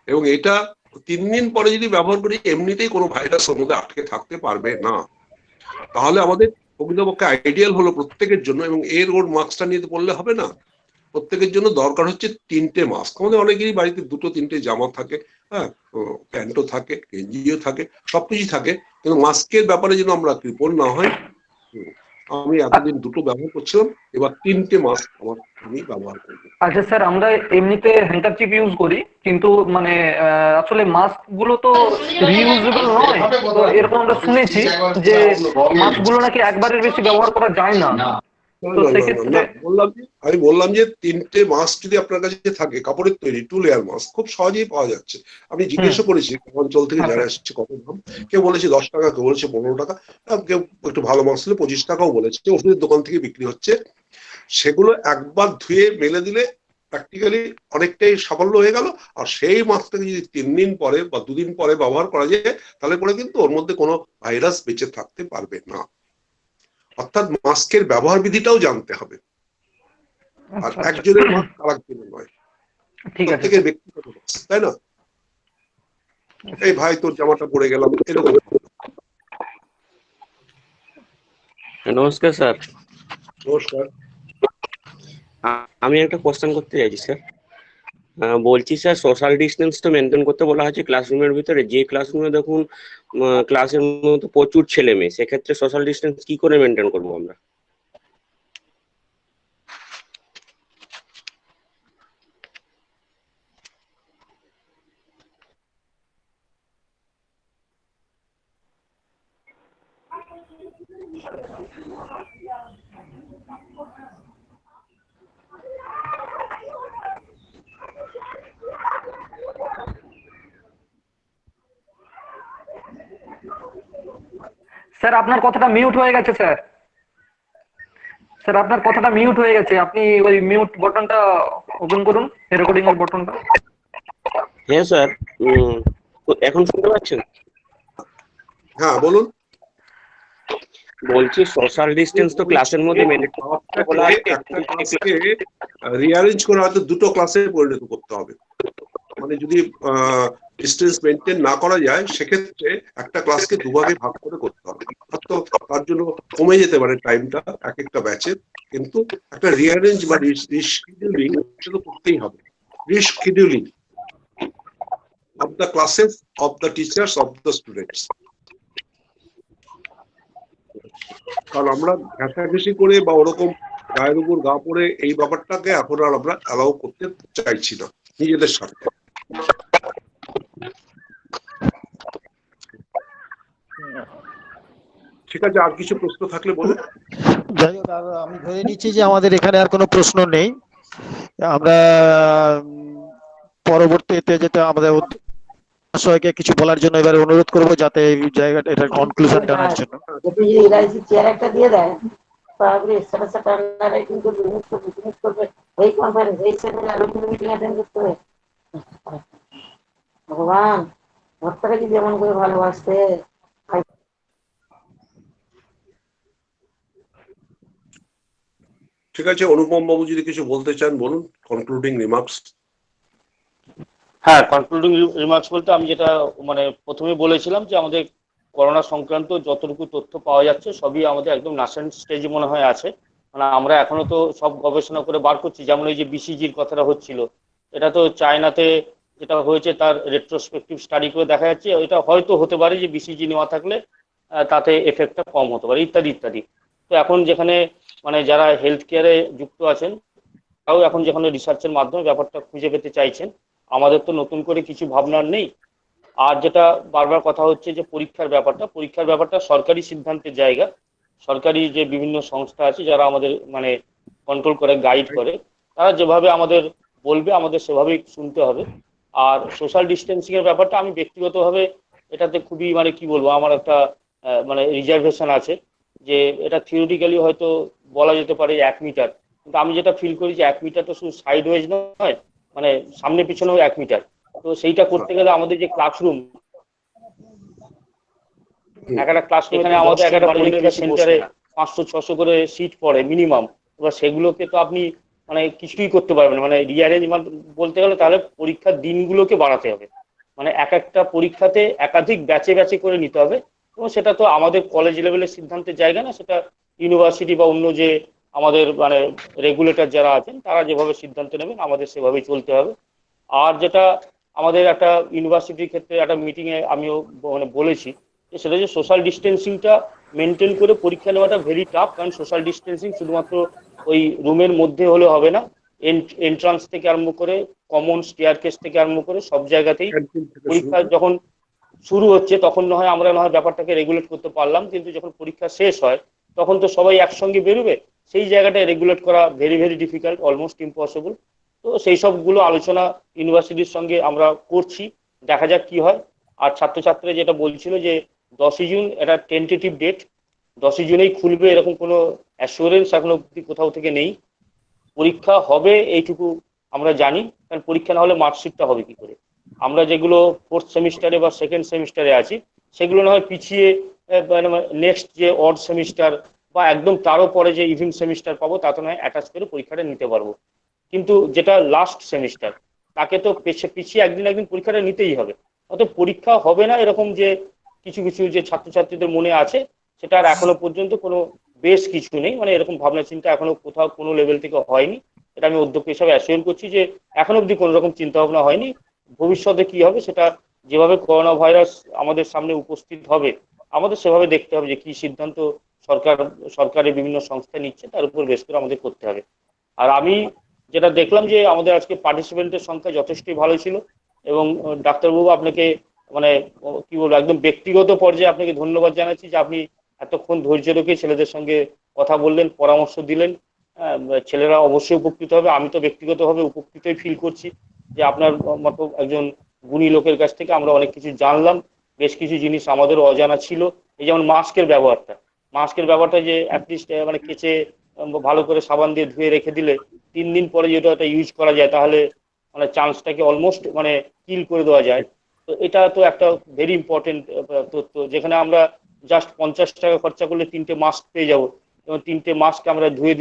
E: এবং এটা 3 দিন পরে যদি ব্যবহার করি এমনিতেই কোনো ভাইরাস ওর মধ্যে আটকে থাকতে পারবে না। তাহলে আমাদের প্রকৃতপক্ষে আইডিয়াল হলো প্রত্যেকের জন্য, এবং এর ওর মাস্কটা নিয়ে পড়লে হবে না, প্রত্যেকের জন্য দরকার হচ্ছে 3টে মাস্ক। আমাদের অনেকেরই বাড়িতে 2-3টে জামা থাকে, হ্যাঁ, প্যান্টও থাকে, গেঞ্জিও থাকে, সবকিছুই থাকে, কিন্তু মাস্কের ব্যাপারে যেন আমরা কৃপণ না হয়। আমি এতদিন 2টো ব্যবহার করছিলাম, এবার 3টে মাস্ক আমি ব্যবহার করবো।
G: আচ্ছা স্যার, আমরা এমনিতে হ্যান্ডকারচিপ ইউজ করি, কিন্তু মানে আসলে মাস্ক গুলো তো রিইউজেবল নয়, তো এরকম আমরা শুনেছি যে মাস্ক গুলো নাকি একবারের বেশি ব্যবহার করা যায় না। তো সেক্ষেত্রে
E: আমি বললাম যে 3টে মাস্ক যদি আপনার কাছে থাকে কাপড়ের তৈরি 2 লেয়ার মাস্ক খুব সহজেই পাওয়া যাচ্ছে। আমি জিজ্ঞাসা করেছি অঞ্চল থেকে যারা এসেছে কত দাম, কেউ বলেছে 10 টাকা, কেউ বলেছে 15 টাকা, কেউ একটু ভালো মাস্ক হলে 25 টাকাও বলেছে, ওষুধের দোকান থেকে বিক্রি হচ্ছে। সেগুলো একবার ধুয়ে মেলে দিলে প্র্যাকটিক্যালি অনেকটাই সাফল্য হয়ে গেল। আর সেই মাস্কটাকে যদি 3 দিন পরে বা 2 দিন পরে ব্যবহার করা যায় তাহলে পরে কিন্তু ওর মধ্যে কোনো ভাইরাস বেঁচে থাকতে পারবে না। অর্থাৎ মাস্কের ব্যবহার বিধিটাও জানতে হবে, আর একজনের মাস্ক আরেকজনের নয়, প্রত্যেকের ব্যক্তিগত মাস্ক, তাই না? এই ভাই তোর জামাটা পরে গেলাম এরকম।
K: নমস্কার স্যার।
E: নমস্কার।
K: আমি একটা কোশ্চেন করতে চাইছি স্যার। বলছি স্যার, সোশ্যাল ডিস্টেন্স তো মেনটেন করতে বলা হয়েছে ক্লাসরুমের ভিতরে, যে ক্লাসরুমে দেখুন ক্লাসের মধ্যে প্রচুর ছেলে মেয়ে, সেক্ষেত্রে সোশ্যাল ডিস্টেন্স কি করে মেনটেন করবো আমরা?
G: স্যার আপনার কথাটা মিউট হয়ে গেছে স্যার। স্যার আপনার কথাটা মিউট হয়ে গেছে, আপনি ওই মিউট বাটনটা ওপেন করুন, রেকর্ডিং এর বাটনটা।
K: হ্যাঁ স্যার, এখন শুনতে পাচ্ছেন?
E: হ্যাঁ বলুন।
K: বলছি সোশ্যাল ডিস্টেন্স তো ক্লাসের মধ্যে মেনটেন বলা আছে,
E: একটা ক্লাসকে রিঅ্যারেঞ্জ করে হয়তো 2টো ক্লাসে পরিণত করতে হবে। মানে যদি ডিস্টেন্স মেনটেন না করা যায় সেক্ষেত্রে একটা ক্লাসকে 2 ভাগে ভাগ করে করতে হবে। হয়তো তার জন্য কমে যেতে পারে টাইমটা এক একটা ব্যাচের, কিন্তু একটা রিঅ্যারেঞ্জ বা রিশিডিউলিং সেটা করতেই হবে। Rescheduling of the classes, of the teachers, of the students. কারণ আমরা ঘেঁষাঘেঁষি করে বা ওরকম গায়ের উপর গা পড়ে এই ব্যাপারটাকে এখন আর আমরা অ্যালাউ করতে চাইছি না নিজেদের স্বার্থে। ঠিক আছে, আর কিছু প্রশ্ন থাকলে বলুন।
D: যাই হোক, আর আমি ধরে নিচ্ছি যে আমাদের এখানে আর কোনো প্রশ্ন নেই। আমরা পরবর্তীতে যেটা আমাদের সবাইকে কিছু বলার জন্য এবারে অনুরোধ করবো, যাতে এই জায়গাটা এটা কনক্লুশন টানার জন্য।
C: চেয়ার একটা দিয়ে দেয়।
R: তারপরে স্ট্যাটাস কিন্তু বিজনেস করবে এই কনফারেন্স এই সেমিনার আরো মিটিং অ্যাটেন্ড করতে হবে। ভগবান ভক্তরা কি যেমন করে ভালোবাসতে।
E: ঠিক আছে, অনুপম বাবু যদি কিছু বলতে চান বলুন, কনক্লুডিং রিমার্কস।
A: হ্যাঁ, কনক্লুডিং রিমার্কস বলতে আমি যেটা মানে প্রথমে বলেছিলাম যে আমাদের করোনা সংক্রান্ত যতটুকু তথ্য পাওয়া যাচ্ছে সবই আমাদের একদম নাসেন্ট স্টেজে মনে হয় আছে। মানে আমরা এখনো তো সব গবেষণা করে বার করছি, যেমন এই যে বিসিজির কথাটা হচ্ছিল, এটা তো চায়নাতে যেটা হয়েছে তার রেট্রোস্পেক্টিভ স্টাডি করে দেখা যাচ্ছে এটা হয়তো হতে পারে যে বিসিজি নেওয়া থাকলে তাতে এফেক্টটা কম হতে পারে ইত্যাদি ইত্যাদি। তো এখন যেখানে মানে যারা হেলথ কেয়ারে যুক্ত আছেন তাও এখন যেখানে রিসার্চের মাধ্যমে ব্যাপারটা খুঁজে পেতে চাইছেন, আমাদের তো নতুন করে কিছু ভাবনার নেই। আর যেটা বারবার কথা হচ্ছে যে পরীক্ষার ব্যাপারটা সরকারি সিদ্ধান্তের জায়গা। সরকারি যে বিভিন্ন সংস্থা আছে যারা আমাদের মানে কন্ট্রোল করে গাইড করে, তারা যেভাবে আমাদের বলবে আমাদের সেভাবেই শুনতে হবে। আর সোশ্যাল ডিস্টেন্সিং এর ব্যাপারটা আমি ব্যক্তিগতভাবে এটাতে খুবই মানে কি বলবো, আমার একটা মানে রিজার্ভেশন আছে যে এটা থিওরিটিক্যালি হয়তো বলা যেতে পারে 1 মিটার, কিন্তু আমি যেটা ফিল করি যে 1 মিটার তো শুধু সাইড ওয়েজ নয়, মানে সামনে পিছনেও 1 মিটার। তো সেইটা করতে গেলে আমাদের যে ক্লাসরুম, একটা ক্লাসরুম এখানে আমাদের একটা পরীক্ষা সেন্টারে 500-600 করে সিট পড়ে মিনিমাম। এবার সেগুলোকে তো আপনি মানে কিছুই করতে পারবেন, মানে রিঅ্যারেঞ্জমেন্ট বলতে গেলে তাহলে পরীক্ষার দিনগুলোকে বাড়াতে হবে, মানে একটা পরীক্ষাতে একাধিক ব্যাচে ব্যাচে করে নিতে হবে। এবং সেটা তো আমাদের কলেজ লেভেলের সিদ্ধান্তের জায়গা না, সেটা ইউনিভার্সিটি বা অন্য যে আমাদের মানে রেগুলেটর যারা আছেন তারা যেভাবে সিদ্ধান্ত নেবেন আমাদের সেভাবেই চলতে হবে। আর যেটা আমাদের একটা ইউনিভার্সিটির ক্ষেত্রে একটা মিটিংয়ে আমিও মানে বলেছি যে সেটা যে সোশ্যাল ডিস্টেন্সিংটা মেনটেন করে পরীক্ষা নেওয়াটা ভেরি টাফ, কারণ সোশ্যাল ডিস্টেন্সিং শুধুমাত্র ওই রুমের মধ্যে হলে হবে না, এন্ট্রান্স থেকে আরম্ভ করে কমন স্টেয়ারকেস থেকে আরম্ভ করে সব জায়গাতেই পরীক্ষা যখন শুরু হচ্ছে তখন আমরা ব্যাপারটাকে রেগুলেট করতে পারলাম, কিন্তু যখন পরীক্ষা শেষ হয় তখন তো সবাই একসঙ্গে বেরোবে, সেই জায়গাটায় রেগুলেট করা very very difficult, almost impossible. তো সেই সবগুলো আলোচনা ইউনিভার্সিটির সঙ্গে আমরা করছি, দেখা যাক কি হয়। আর ছাত্রছাত্রীরা যেটা বলছিল যে 10ই জুন এটা টেন্টেটিভ ডেট, 10ই জুনেই খুলবে এরকম কোনো অ্যাসুরেন্স এখনো অব্দি কোথাও থেকে নেই। পরীক্ষা হবে এইটুকু আমরা জানি, কারণ পরীক্ষা না হলে মার্কশিটটা হবে কি করে। আমরা যেগুলো 4th সেমিস্টারে বা 2nd সেমিস্টারে আছি সেগুলো না হয় পিছিয়ে নেক্সট যে অড সেমিস্টার বা একদম তারও পরে যে ইভিন সেমিস্টার পাবো তাতে নয় অ্যাটাচ করে পরীক্ষাটা নিতে পারবো, কিন্তু যেটা লাস্ট সেমিস্টার তাকে তো পিছিয়ে একদিন পরীক্ষাটা নিতেই হবে। অর্থাৎ পরীক্ষা হবে না এরকম যে কিছু কিছু যে ছাত্রছাত্রীদের মনে আছে সেটা আর এখনো পর্যন্ত কোনো বেশ কিছু নেই, মানে এরকম ভাবনা চিন্তা এখনো কোথাও কোনো লেভেল থেকে হয়নি। এটা আমি অধ্যক্ষ হিসাবে অ্যাসিওর করছি যে এখনো অবধি কোনো রকম চিন্তা ভাবনা হয়নি। ভবিষ্যতে কি হবে সেটা যেভাবে করোনা ভাইরাস আমাদের সামনে উপস্থিত হবে আমাদের সেভাবে দেখতে হবে যে কি সিদ্ধান্ত সরকারের বিভিন্ন সংস্থা নিচ্ছে তার উপর বেশ করে আমাদের করতে হবে। আর আমি যেটা দেখলাম যে আমাদের আজকে পার্টিসিপেন্টের সংখ্যা যথেষ্টই ভালো ছিল, এবং ডাক্তারবাবু আপনাকে মানে কি বলবো একদম ব্যক্তিগত পর্যায়ে আপনাকে ধন্যবাদ জানাচ্ছি যে আপনি এতক্ষণ ধৈর্য রেখে ছেলেদের সঙ্গে কথা বললেন, পরামর্শ দিলেন। ছেলেরা অবশ্যই উপকৃত হবে, আমি তো ব্যক্তিগতভাবে উপকৃতই ফিল করছি যে আপনার মতো একজন গুণী লোকের কাছ থেকে আমরা অনেক কিছু জানলাম, বেশ কিছু জিনিস আমাদেরও অজানা ছিল। এই যেমন মাস্কের ব্যাপারটা যে অ্যাটলিস্ট মানে কেচে ভালো করে সাবান দিয়ে ধুয়ে রেখে দিলে 3 দিন পরে যেটা এটা ইউজ করা যায় তাহলে মানে চান্সটাকে অলমোস্ট মানে কিল করে দেওয়া যায়। তো এটা তো একটা ভেরি ইম্পর্টেন্ট তথ্য, যেখানে আমরা জাস্ট 50 টাকা খরচা করলে 3টে মাস্ক পেয়ে যাবো, এবং 3টে মাস্ক আমরা ধুয়ে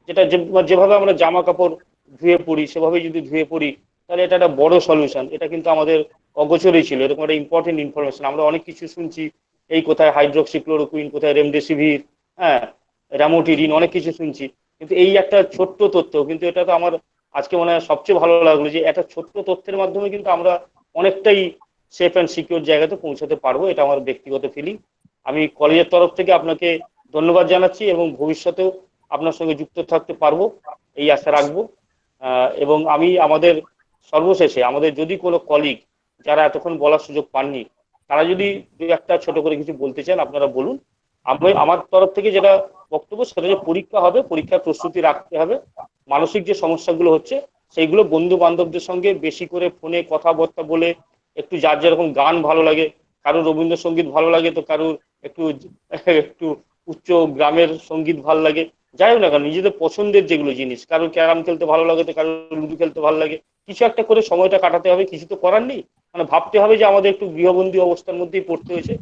A: যেটা যেভাবে আমরা জামা কাপড় ধুয়ে পড়ি সেভাবেই যদি ধুয়ে পড়ি তাহলে এটা একটা বড় সলিউশন। এটা কিন্তু আমাদের অগোচরেই ছিল, এরকম একটা ইম্পর্টেন্ট ইনফরমেশন। আমরা অনেক কিছু শুনছি, এই কোথায় হাইড্রোক্সিক্লোরোকুইন, কোথায় রেমডেসিভির, র্যামোটিডিন, অনেক কিছু শুনছি, কিন্তু এই একটা ছোট্ট তথ্য, কিন্তু এটা তো আমার আজকে মনে হয় সবচেয়ে ভালো লাগলো যে একটা ছোট্ট তথ্যের মাধ্যমে কিন্তু আমরা অনেকটাই সেফ অ্যান্ড সিকিউর জায়গাতে পৌঁছাতে পারবো। এটা আমার ব্যক্তিগত ফিলিং। আমি কলেজের তরফ থেকে আপনাকে ধন্যবাদ জানাচ্ছি এবং ভবিষ্যতেও আপনার সঙ্গে যুক্ত থাকতে পারবো এই আশা রাখবো। এবং আমি আমাদের সর্বশেষে আমাদের যদি কোনো কলিগ যারা এতক্ষণ বলার সুযোগ পাননি তারা যদি একটা ছোট করে কিছু বলতে চান আপনারা বলুন। আমার তরফ থেকে যেটা বক্তব্য সেটা যে পরীক্ষা হবে, পরীক্ষার প্রস্তুতি রাখতে হবে। মানসিক যে সমস্যাগুলো হচ্ছে সেইগুলো বন্ধু বান্ধবদের সঙ্গে বেশি করে ফোনে কথাবার্তা বলে, একটু যার যেরকম গান ভালো লাগে, কারোর রবীন্দ্রসঙ্গীত ভালো লাগে তো কারোর একটু উচ্চ গ্রামের সঙ্গীত ভালো লাগে, যাই হোক না কেন নিজেদের পছন্দের যেগুলো জিনিস, কারোর ক্যারাম খেলতে ভালো লাগে তো কারোর লুডো খেলতে ভালো লাগে, কিছু একটা করে সময়টা কাটাতে হবে, কিছু তো করার নেই। মানে ভাবতে হবে যে আমাদের একটু গৃহবন্দী অবস্থার মধ্যেই পড়তে হয়েছে,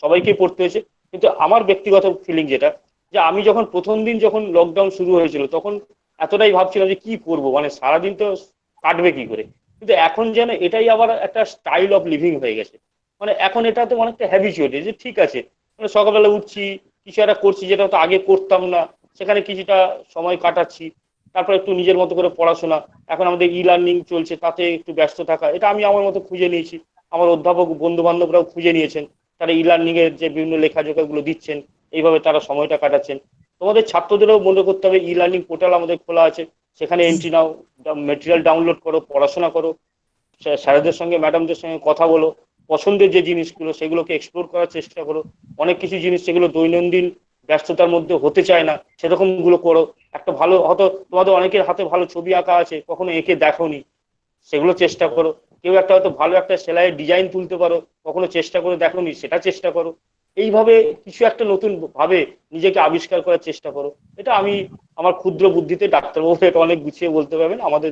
A: সবাইকেই পড়তে হয়েছে। কিন্তু আমার ব্যক্তিগত ফিলিং যেটা, যে আমি যখন প্রথম দিন যখন লকডাউন শুরু হয়েছিল তখন এতটাই ভাবছিলাম যে কি করব, মানে সারাদিন তো কাটবে কি করে। কিন্তু এখন যেন এটাই আবার একটা স্টাইল অফ লিভিং হয়ে গেছে। মানে এখন এটা তো অনেকটা হ্যাবিচুয়েটেড, যে ঠিক আছে মানে সকালবেলা উঠছি, কিছু একটা করছি যেটা তো আগে করতাম না, সেখানে কিছুটা সময় কাটাচ্ছি, তারপর একটু নিজের মতো করে পড়াশোনা, এখন আমাদের ই লার্নিং চলছে তাতে একটু ব্যস্ত থাকা, এটা আমি আমার মতো খুঁজে নিয়েছি, আমার অধ্যাপক বন্ধু বান্ধবরাও খুঁজে নিয়েছেন, তারা ই লার্নিং এর যে বিভিন্ন লেখাজোখাগুলো দিচ্ছেন, এইভাবে তারা সময়টা কাটাচ্ছেন। তোমাদের ছাত্রদেরও মনে করতে হবে ই লার্নিং পোর্টাল আমাদের খোলা আছে, সেখানে এন্ট্রি নাও, মেটেরিয়াল ডাউনলোড করো, পড়াশোনা করো, স্যারদের সঙ্গে ম্যাডামদের সঙ্গে কথা বলো, পছন্দের যে জিনিসগুলো সেগুলোকে এক্সপ্লোর করার চেষ্টা করো। অনেক কিছু জিনিস সেগুলো দৈনন্দিন ব্যস্ততার মধ্যে হতে চায় না, সেরকম গুলো করো। একটা ভালো হয়তো তোমাদের অনেকের হাতে ভালো ছবি আঁকা আছে, কখনো এঁকে দেখোনি, সেগুলো চেষ্টা করো। কেউ একটা হয়তো ভালো একটা সেলাইয়ের ডিজাইন তুলতে পারো, কখনো চেষ্টা করে দেখোনি, সেটা চেষ্টা করো। এইভাবে কিছু একটা নতুন ভাবে নিজেকে আবিষ্কার করার চেষ্টা করো। এটা আমি আমার ক্ষুদ্র বুদ্ধিতে, ডাক্তারবাবু এটা অনেক গুছিয়ে বলতে পারবেন, আমাদের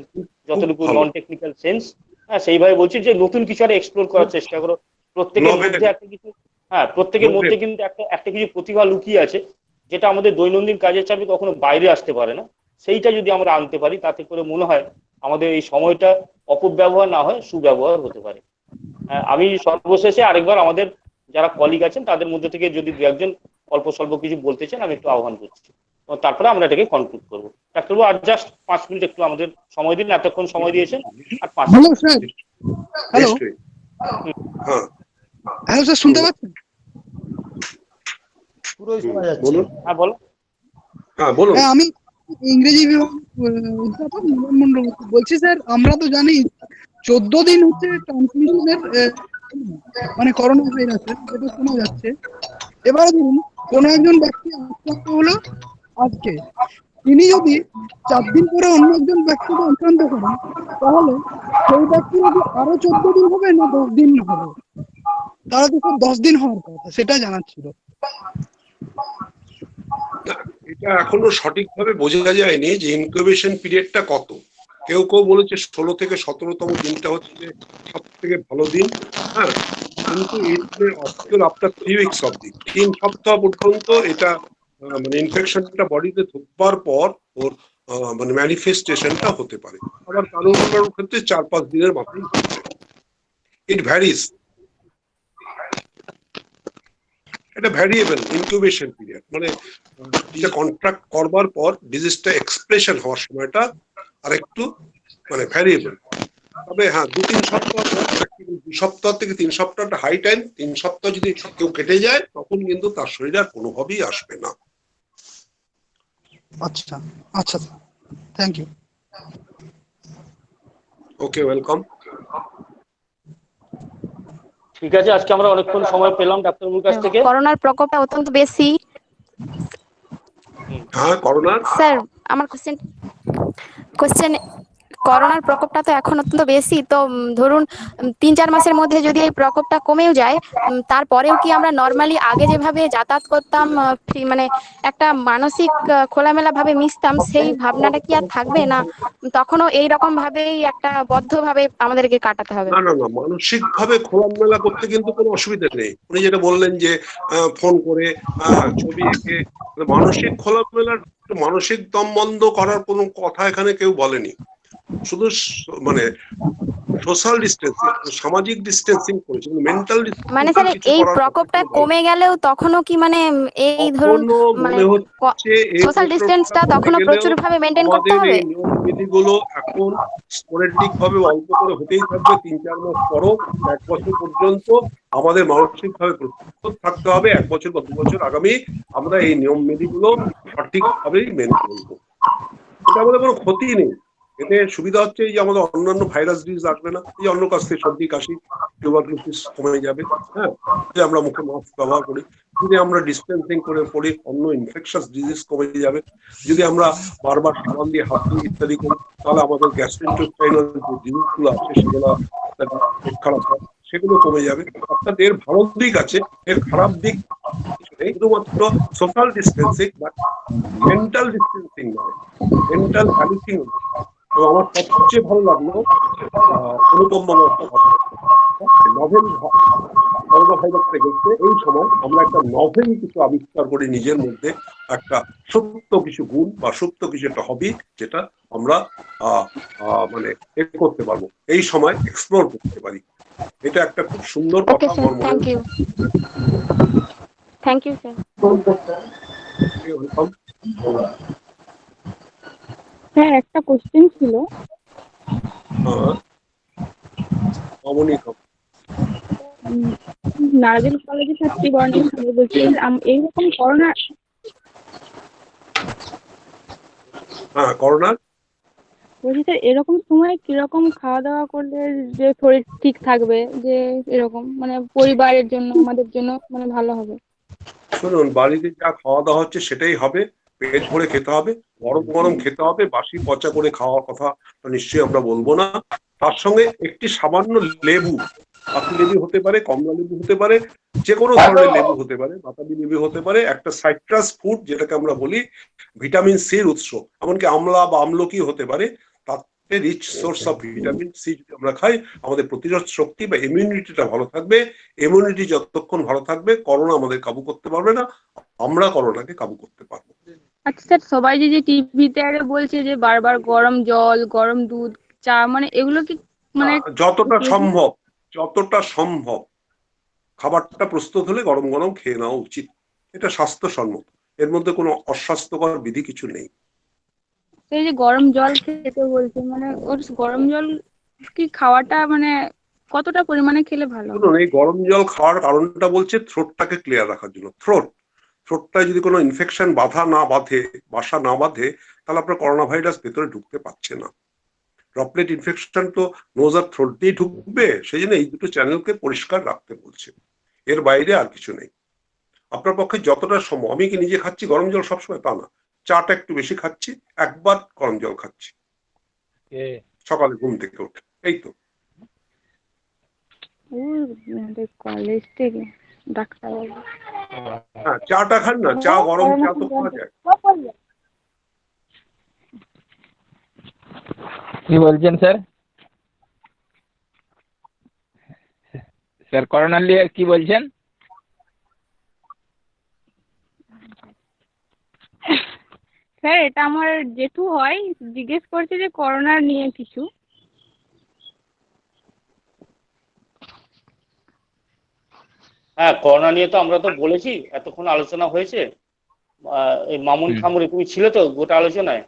A: যতটুকু নন টেকনিক্যাল সেন্স, হ্যাঁ সেইভাবে বলছি যে নতুন কিছু একটা এক্সপ্লোর করার চেষ্টা করো। প্রত্যেকের মধ্যে একটা কিছু, হ্যাঁ প্রত্যেকের মধ্যে কিন্তু একটা কিছু প্রতিভা লুকিয়ে আছে, যেটা আমাদের দৈনন্দিন কাজের চাপে কখনো বাইরে আসতে পারে না। সেইটা যদি আমরা আনতে পারি, তাতে করে মনে হয় আমাদের এই সময়টা অপব্যবহার না হয় সুব্যবহার হতে পারে। আমি সর্বশেষে আরেকবার আমাদের যারা কলিগ আছেন তাদের মধ্যে থেকে যদি দু একজন অল্প স্বল্প কিছু বলতে চান, আমি একটু আহ্বান করছি, তারপরে আমরা এটাকে কনক্লুড করবো। ডাক্তারবাবু আর জাস্ট 5 মিনিট একটু আমাদের সময় দিন, এতক্ষণ সময় দিয়েছেন, আর 5
S: hello
A: minute.
S: Sir, hello hello sir, শুনতে পাচ্ছেন?
D: পুরোই শোনা যাচ্ছে।
E: বলুন।
A: হ্যাঁ বলো।
E: হ্যাঁ বলুন।
S: হ্যাঁ, আমি ইংরেজি বিভাগ অধ্যাপক মিলন মন্ডল বলছি। স্যার আমরা তো জানি 14 দিন হচ্ছে ট্রান্সমিশনের, মানে করোনা ভাইরাসের যেটা শোনা যাচ্ছে। এবারে ধরুন কোনো একজন ব্যক্তি আক্রান্ত হলো আজকে, তিনি যদি 4 দিন পরে অন্য একজন ব্যক্তিকে আক্রান্ত করেন, তাহলে সেই ব্যক্তি যদি আরো 14 দিন হবে না 10 দিন হবে? তাহলে তো 10 দিন হওয়ার কথা, সেটা জানার ছিল।
E: এটা এখনো সঠিকভাবে বোঝা যায়নি যে ইনকিউবেশন পিরিয়ডটা কত। কেউ কেউ বলেছে 16 থেকে 17তম দিনটা হচ্ছে সব থেকে ভালো দিন। হ্যাঁ, কিন্তু আফটার 3 উইকস অবধি, 3 সপ্তাহ পর্যন্ত এটা মানে ইনফেকশনটা বডিতে ঢুকবার পর ওর মানে ম্যানিফেস্টেশনটা হতে পারে। আবার কারোর কারোর ক্ষেত্রে 4-5 দিনের মাথায় ইট ভ্যারিজ। এটা ভ্যারিয়েবল ইনকিউবেশন পিরিয়ড, মানে এটা কন্ট্রাক্ট করবার পর ডিজিজটা এক্সপ্রেশন হওয়ার সময়টা আরেকটু মানে ভ্যারিয়েবল। তবে হ্যাঁ 2-3 সপ্তাহ, 2 সপ্তাহ থেকে 3 সপ্তাহটা হাই টাইম। 3 সপ্তাহ যদি কেউ কেটে যায় তখন কিন্তু তার শরীরে আর কোনোভাবেই আসবে না।
S: আচ্ছা আচ্ছা, থ্যাংক ইউ।
E: Okay, welcome.
A: ঠিক আছে, আজকে আমরা অনেকক্ষণ সময় পেলাম ডাক্তারবাবুর কাছ থেকে।
J: করোনার প্রকোপটা অত্যন্ত বেশি।
E: হ্যাঁ করোনার,
J: স্যার আমার কোশ্চেন করোনার প্রকোপটা তো এখন অত্যন্ত বেশি, তো ধরুন 3-4 মাসের মধ্যে যদি এই প্রকোপটা কমেও যায়, তারপরেও কি আমরা নর্মালি আগে যেভাবে যাতায়াত করতাম, মানে একটা মানসিক খোলামেলা ভাবে মিশতাম, সেই ভাবনাটা কি আর থাকবে না? তখনও এইরকম ভাবেই একটা বদ্ধ ভাবে আমাদেরকে কাটাতে হবে?
E: না না না, মানসিক ভাবে খোলামেলা করতে কিন্তু কোনো অসুবিধা নেই। উনি যেটা বললেন যে ফোন করে ছবি এঁকে, মানসিক খোলামেলার, মানসিক দম বন্ধ করার কোনো কথা এখানে কেউ বলেনি। শুধু মানে সোশ্যাল ডিস্টেন্সিং, সামাজিক ডিস্টেন্সিং করেছে, মেন্টাল
J: মানে স্যার এই প্রকোপটা কমে গেলেও তখনও কি মানে এই ধরুন মানে সোশ্যাল ডিস্টেন্সটা তখনও প্রচুর ভাবে মেইনটেইন করতে হবে?
E: এই নিয়মবিধিগুলো এখন স্পোরেডিক ভাবে অল্প করে হতেই থাকবে। 3-4 মাস পরও 1 বছর পর্যন্ত আমাদের মানসিক ভাবে প্রস্তুত থাকতে হবে। 1 বছর বা 2 বছর আগামী আমরা এই নিয়মবিধিগুলো সঠিকভাবেই মেনে চলবো। এটা আমাদের কোনো ক্ষতি নেই। এতে সুবিধা হচ্ছে যে আমাদের অন্যান্য ভাইরাস ডিজিজ আসবে না। এই অন্য কাছ থেকে সর্দি কাশি টিউবারকুলোসিস কমে যাবে। হ্যাঁ, যদি আমরা মুখে মাস্ক ব্যবহার করি, যদি আমরা ডিস্টেন্সিং করে পড়ি, অন্য ইনফেকশাস ডিজিজ কমে যাবে। যদি আমরা বারবার সাবান দিয়ে হাত ধুই ইত্যাদি করি, তাহলে আমাদের গ্যাস্ট্রোইন্টেস্টাইনাল যে ডিজিজগুলো আছে সেগুলো খারাপ হয়, সেগুলো কমে যাবে। অর্থাৎ এর ভালো দিক আছে, এর খারাপ দিক নেই, শুধুমাত্র social distancing, but mental distancing নয়, মেন্টাল ভ্যালিটিং। তো আমার সবচেয়ে ভালো লাগলো অনুপম বাবুর একটা কথা, নভেল করোনা ভাইরাসে গেছে এই সময় আমরা একটা নভেল কিছু আবিষ্কার করি নিজের মধ্যে, একটা সত্য কিছু গুণ বা সত্য কিছু একটা হবি যেটা আমরা মানে করতে পারবো, এই সময় এক্সপ্লোর করতে পারি। এটা একটা খুব সুন্দর কথা আমার মনে হয়।
O: Thank you sir.
T: স্যার একটা কোশ্চেন ছিল। নারায়ণ কলেজের ছাত্রী বর্ণিল বলছি, এইরকম করোনা বলছি স্যার, এরকম সময় কিরকম খাওয়া দাওয়া করলে যে শরীর ঠিক থাকবে, যে এরকম মানে পরিবারের জন্য আমাদের জন্য মানে ভালো হবে?
E: শুনুন, বাড়িতে যা খাওয়া দাওয়া হচ্ছে সেটাই হবে, পেট ভরে খেতে হবে, গরম গরম খেতে হবে, বাসি পচা করে খাওয়ার কথা নিশ্চয়ই আমরা বলবো না। তার সঙ্গে একটি সামান্য লেবু, পাতি লেবু হতে পারে, কমলা লেবু হতে পারে, যে কোনো ধরনের লেবু হতে পারে, বাতাবি লেবু হতে পারে, একটা সাইট্রাস ফুড যেটাকে আমরা বলি ভিটামিন সির উৎস, এমনকি আমলা বা আমলকি হতে পারে, তাতে rich source of vitamin C যদি আমরা খাই আমাদের প্রতিরোধ শক্তি বা ইমিউনিটিটা ভালো থাকবে। ইমিউনিটি যতক্ষণ ভালো থাকবে করোনা আমাদের কাবু করতে পারবে না, আমরা করোনাকে কাবু করতে পারবো।
T: আচ্ছা স্যার, সবাই যে টিভিতে বলছে যে বারবার গরম জল, গরম দুধ, চা, মানে এগুলো কি মানে
E: যতটা সম্ভব খাবারটা প্রস্তুত হলে গরম গরম খেয়ে নেওয়া উচিত, এটা স্বাস্থ্যসম্মত, এর মধ্যে কোনো অস্বাস্থ্যকর বিধি কিছু নেই।
T: এই যে গরম জল খেতে বলছে, মানে ওর গরম জল কি খাওয়াটা মানে কতটা পরিমাণে খেলে ভালো?
E: শুনুন, এই গরম জল খাওয়ার কারণটা বলছে থ্রোটটাকে ক্লিয়ার রাখার জন্য। থ্রোটটায় যদি কোনো ইনফেকশন বাসা না বাঁধে তাহলে আপনার করোনা ভাইরাস ভেতরে ঢুকতে পারছে না। ড্রপলেট ইনফেকশন তো নোজ আর থ্রোট দিয়ে ঢুকবে, সেই জন্য এই দুটো চ্যানেলকে পরিষ্কার রাখতে বলছে, এর বাইরে আর কিছু নেই। আপনার পক্ষে যতটা সম্ভব, আমি কি নিজে খাচ্ছি গরম জল সবসময় তা না, চাটা একটু বেশি খাচ্ছি, একবার গরম জল খাচ্ছি সকালে ঘুম থেকে উঠে, এই তো।
T: কলেজ থেকে ডাক্তার
E: হ্যাঁ, চাটা খান না, চা গরম চা তো খাওয়া যায়।
U: কি বলছেন স্যার? স্যার করোনা নিয়ে কি বলছেন?
T: স্যার এটা আমার জেঠু হয়, জিজ্ঞেস করছে যে করোনা নিয়ে কিছু।
A: হ্যাঁ, করোনা নিয়ে তো আমরা তো বলেছি, এতক্ষণ আলোচনা হয়েছে। এই মামুন খামুরি তুমি ছিলে তো গোটা আলোচনায়?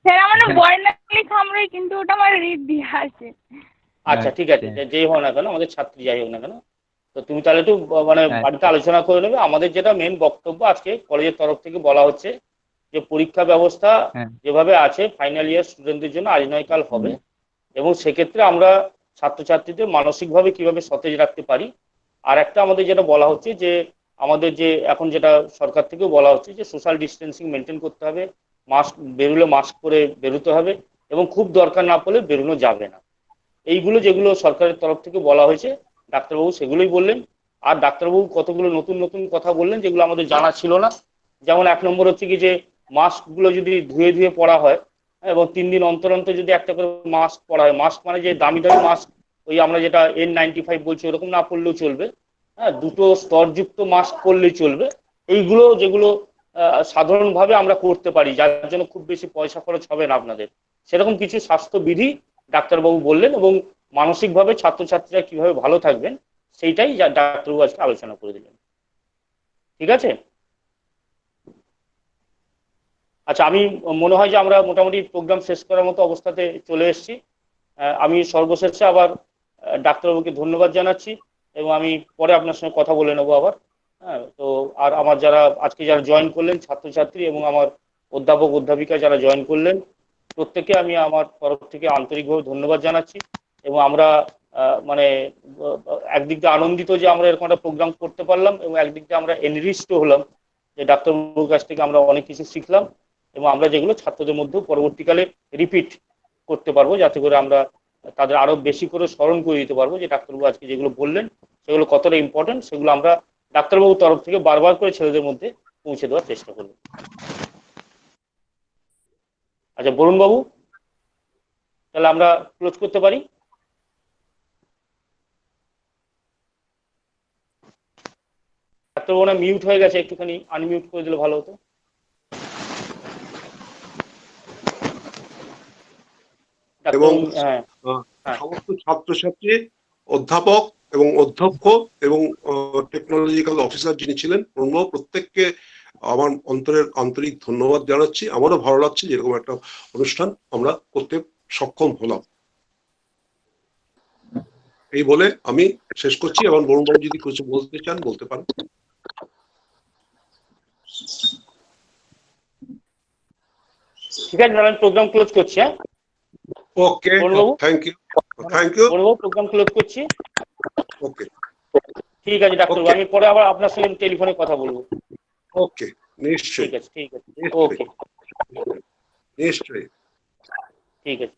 T: স্যার আমার বর্ণালী খামরুই, কিন্তু ওটা আমার রিদ্ধি আছে।
A: আচ্ছা ঠিক আছে, যেই হোক না কেন, আমাদের ছাত্রী যাই হোক না কেন, তো তুমি তাহলে একটু মানে বাড়িতে আলোচনা করে নেবে। আমাদের যেটা মেন বক্তব্য আজকে কলেজের তরফ থেকে বলা হচ্ছে যে পরীক্ষা ব্যবস্থা যেভাবে আছে ফাইনাল ইয়ার স্টুডেন্টদের জন্য আজ নয় কাল হবে, এবং সেক্ষেত্রে আমরা ছাত্রছাত্রীদের মানসিকভাবে কিভাবে সতেজ রাখতে পারি। আর একটা আমাদের যেটা বলা হচ্ছে যে আমাদের যে এখন যেটা সরকার থেকেও বলা হচ্ছে যে সোশ্যাল ডিস্টেন্সিং মেনটেন করতে হবে, মাস্ক বেরোলে মাস্ক পরে বেরোতে হবে, এবং খুব দরকার না পড়লে বেরোনো যাবে না। এইগুলো যেগুলো সরকারের তরফ থেকে বলা হয়েছে, ডাক্তারবাবু সেগুলোই বললেন। আর ডাক্তারবাবু কতগুলো নতুন নতুন কথা বললেন যেগুলো আমাদের জানা ছিল না। যেমন 1 নম্বর হচ্ছে কি যে মাস্কগুলো যদি ধুয়ে ধুয়ে পরা হয়, এবং 3 দিন অন্তর অন্তর যদি একটা করে মাস্ক পরা হয়, মাস্ক মানে যে দামি দামি মাস্ক ওই আমরা যেটা N95 বলছি ওরকম না পরলেও চলবে, হ্যাঁ, 2টো স্তরযুক্ত মাস্ক পরলেই চলবে। এইগুলো যেগুলো সাধারণভাবে আমরা করতে পারি, যার জন্য খুব বেশি পয়সা খরচ হবে না আপনাদের, সেরকম কিছু স্বাস্থ্যবিধি ডাক্তারবাবু বললেন, এবং মানসিকভাবে ছাত্রছাত্রীরা কিভাবে ভালো থাকবেন সেইটাই ডাক্তারবাবু আজকে আলোচনা করে দিলেন। ঠিক আছে, আচ্ছা, আমি মনে হয় যে আমরা মোটামুটি প্রোগ্রাম শেষ করার মতো অবস্থাতে চলে এসেছি। আমি সর্বশেষে আবার ডাক্তারবাবুকে ধন্যবাদ জানাচ্ছি, এবং আমি পরে আপনার সঙ্গে কথা বলে নেবো আবার। হ্যাঁ, তো আর আমার যারা আজকে যারা জয়েন করলেন ছাত্রছাত্রী এবং আমার অধ্যাপক অধ্যাপিকা যারা জয়েন করলেন, প্রত্যেককে আমি আমার তরফ থেকে আন্তরিকভাবে ধন্যবাদ জানাচ্ছি। এবং আমরা মানে একদিক দিয়ে আনন্দিত যে আমরা এরকম একটা প্রোগ্রাম করতে পারলাম, এবং একদিক দিয়ে আমরা এনরিচড হলাম যে ডাক্তারবাবুর কাছ থেকে আমরা অনেক কিছু শিখলাম, এবং আমরা যেগুলো ছাত্রদের মধ্যেও পরবর্তীকালে রিপিট করতে পারবো, যাতে করে আমরা তাদের আরো বেশি করে স্মরণ করে দিতে পারবো যে ডাক্তারবাবু আজকে যেগুলো বললেন সেগুলো কতটা ইম্পর্টেন্ট, সেগুলো আমরা ডাক্তারবাবুর তরফ থেকে বারবার করে ছেলেদের মধ্যে পৌঁছে দেওয়ার চেষ্টা করবো। আচ্ছা বরুণ বাবু, তাহলে আমরা ক্লোজ করতে পারি? ডাক্তারবাবু না মিউট হয়ে গেছে, একটুখানি আনমিউট করে দিলে ভালো হতো।
E: এবং সমস্ত ছাত্রছাত্রী, অধ্যাপক এবং অধ্যক্ষ এবং টেকনোলজিক্যাল অফিসার যিনি ছিলেন প্রত্যেককে আমার অন্তরের আন্তরিক ধন্যবাদ জানাচ্ছি। আমারও ভালো লাগছে যেরকম একটা অনুষ্ঠান আমরা করতে সক্ষম হলাম। এই বলে আমি শেষ করছি। এবং বরুণবাবু যদি কিছু বলতে চান বলতে পারেন।
A: ঠিক আছে, আমি প্রোগ্রাম ক্লোজ করছি। হ্যাঁ,
E: okay, thank you, thank you.
A: বরুণবাবু প্রোগ্রাম ক্লোজ করছি।
E: ওকে,
A: ঠিক আছে ডাক্তারবাবু, আমি পরে আবার আপনার সঙ্গে টেলিফোনে কথা বলবো।
E: ওকে, নিশ্চয়ই।
A: ঠিক আছে, ঠিক আছে, ওকে,
E: নিশ্চয়ই।
A: ঠিক আছে।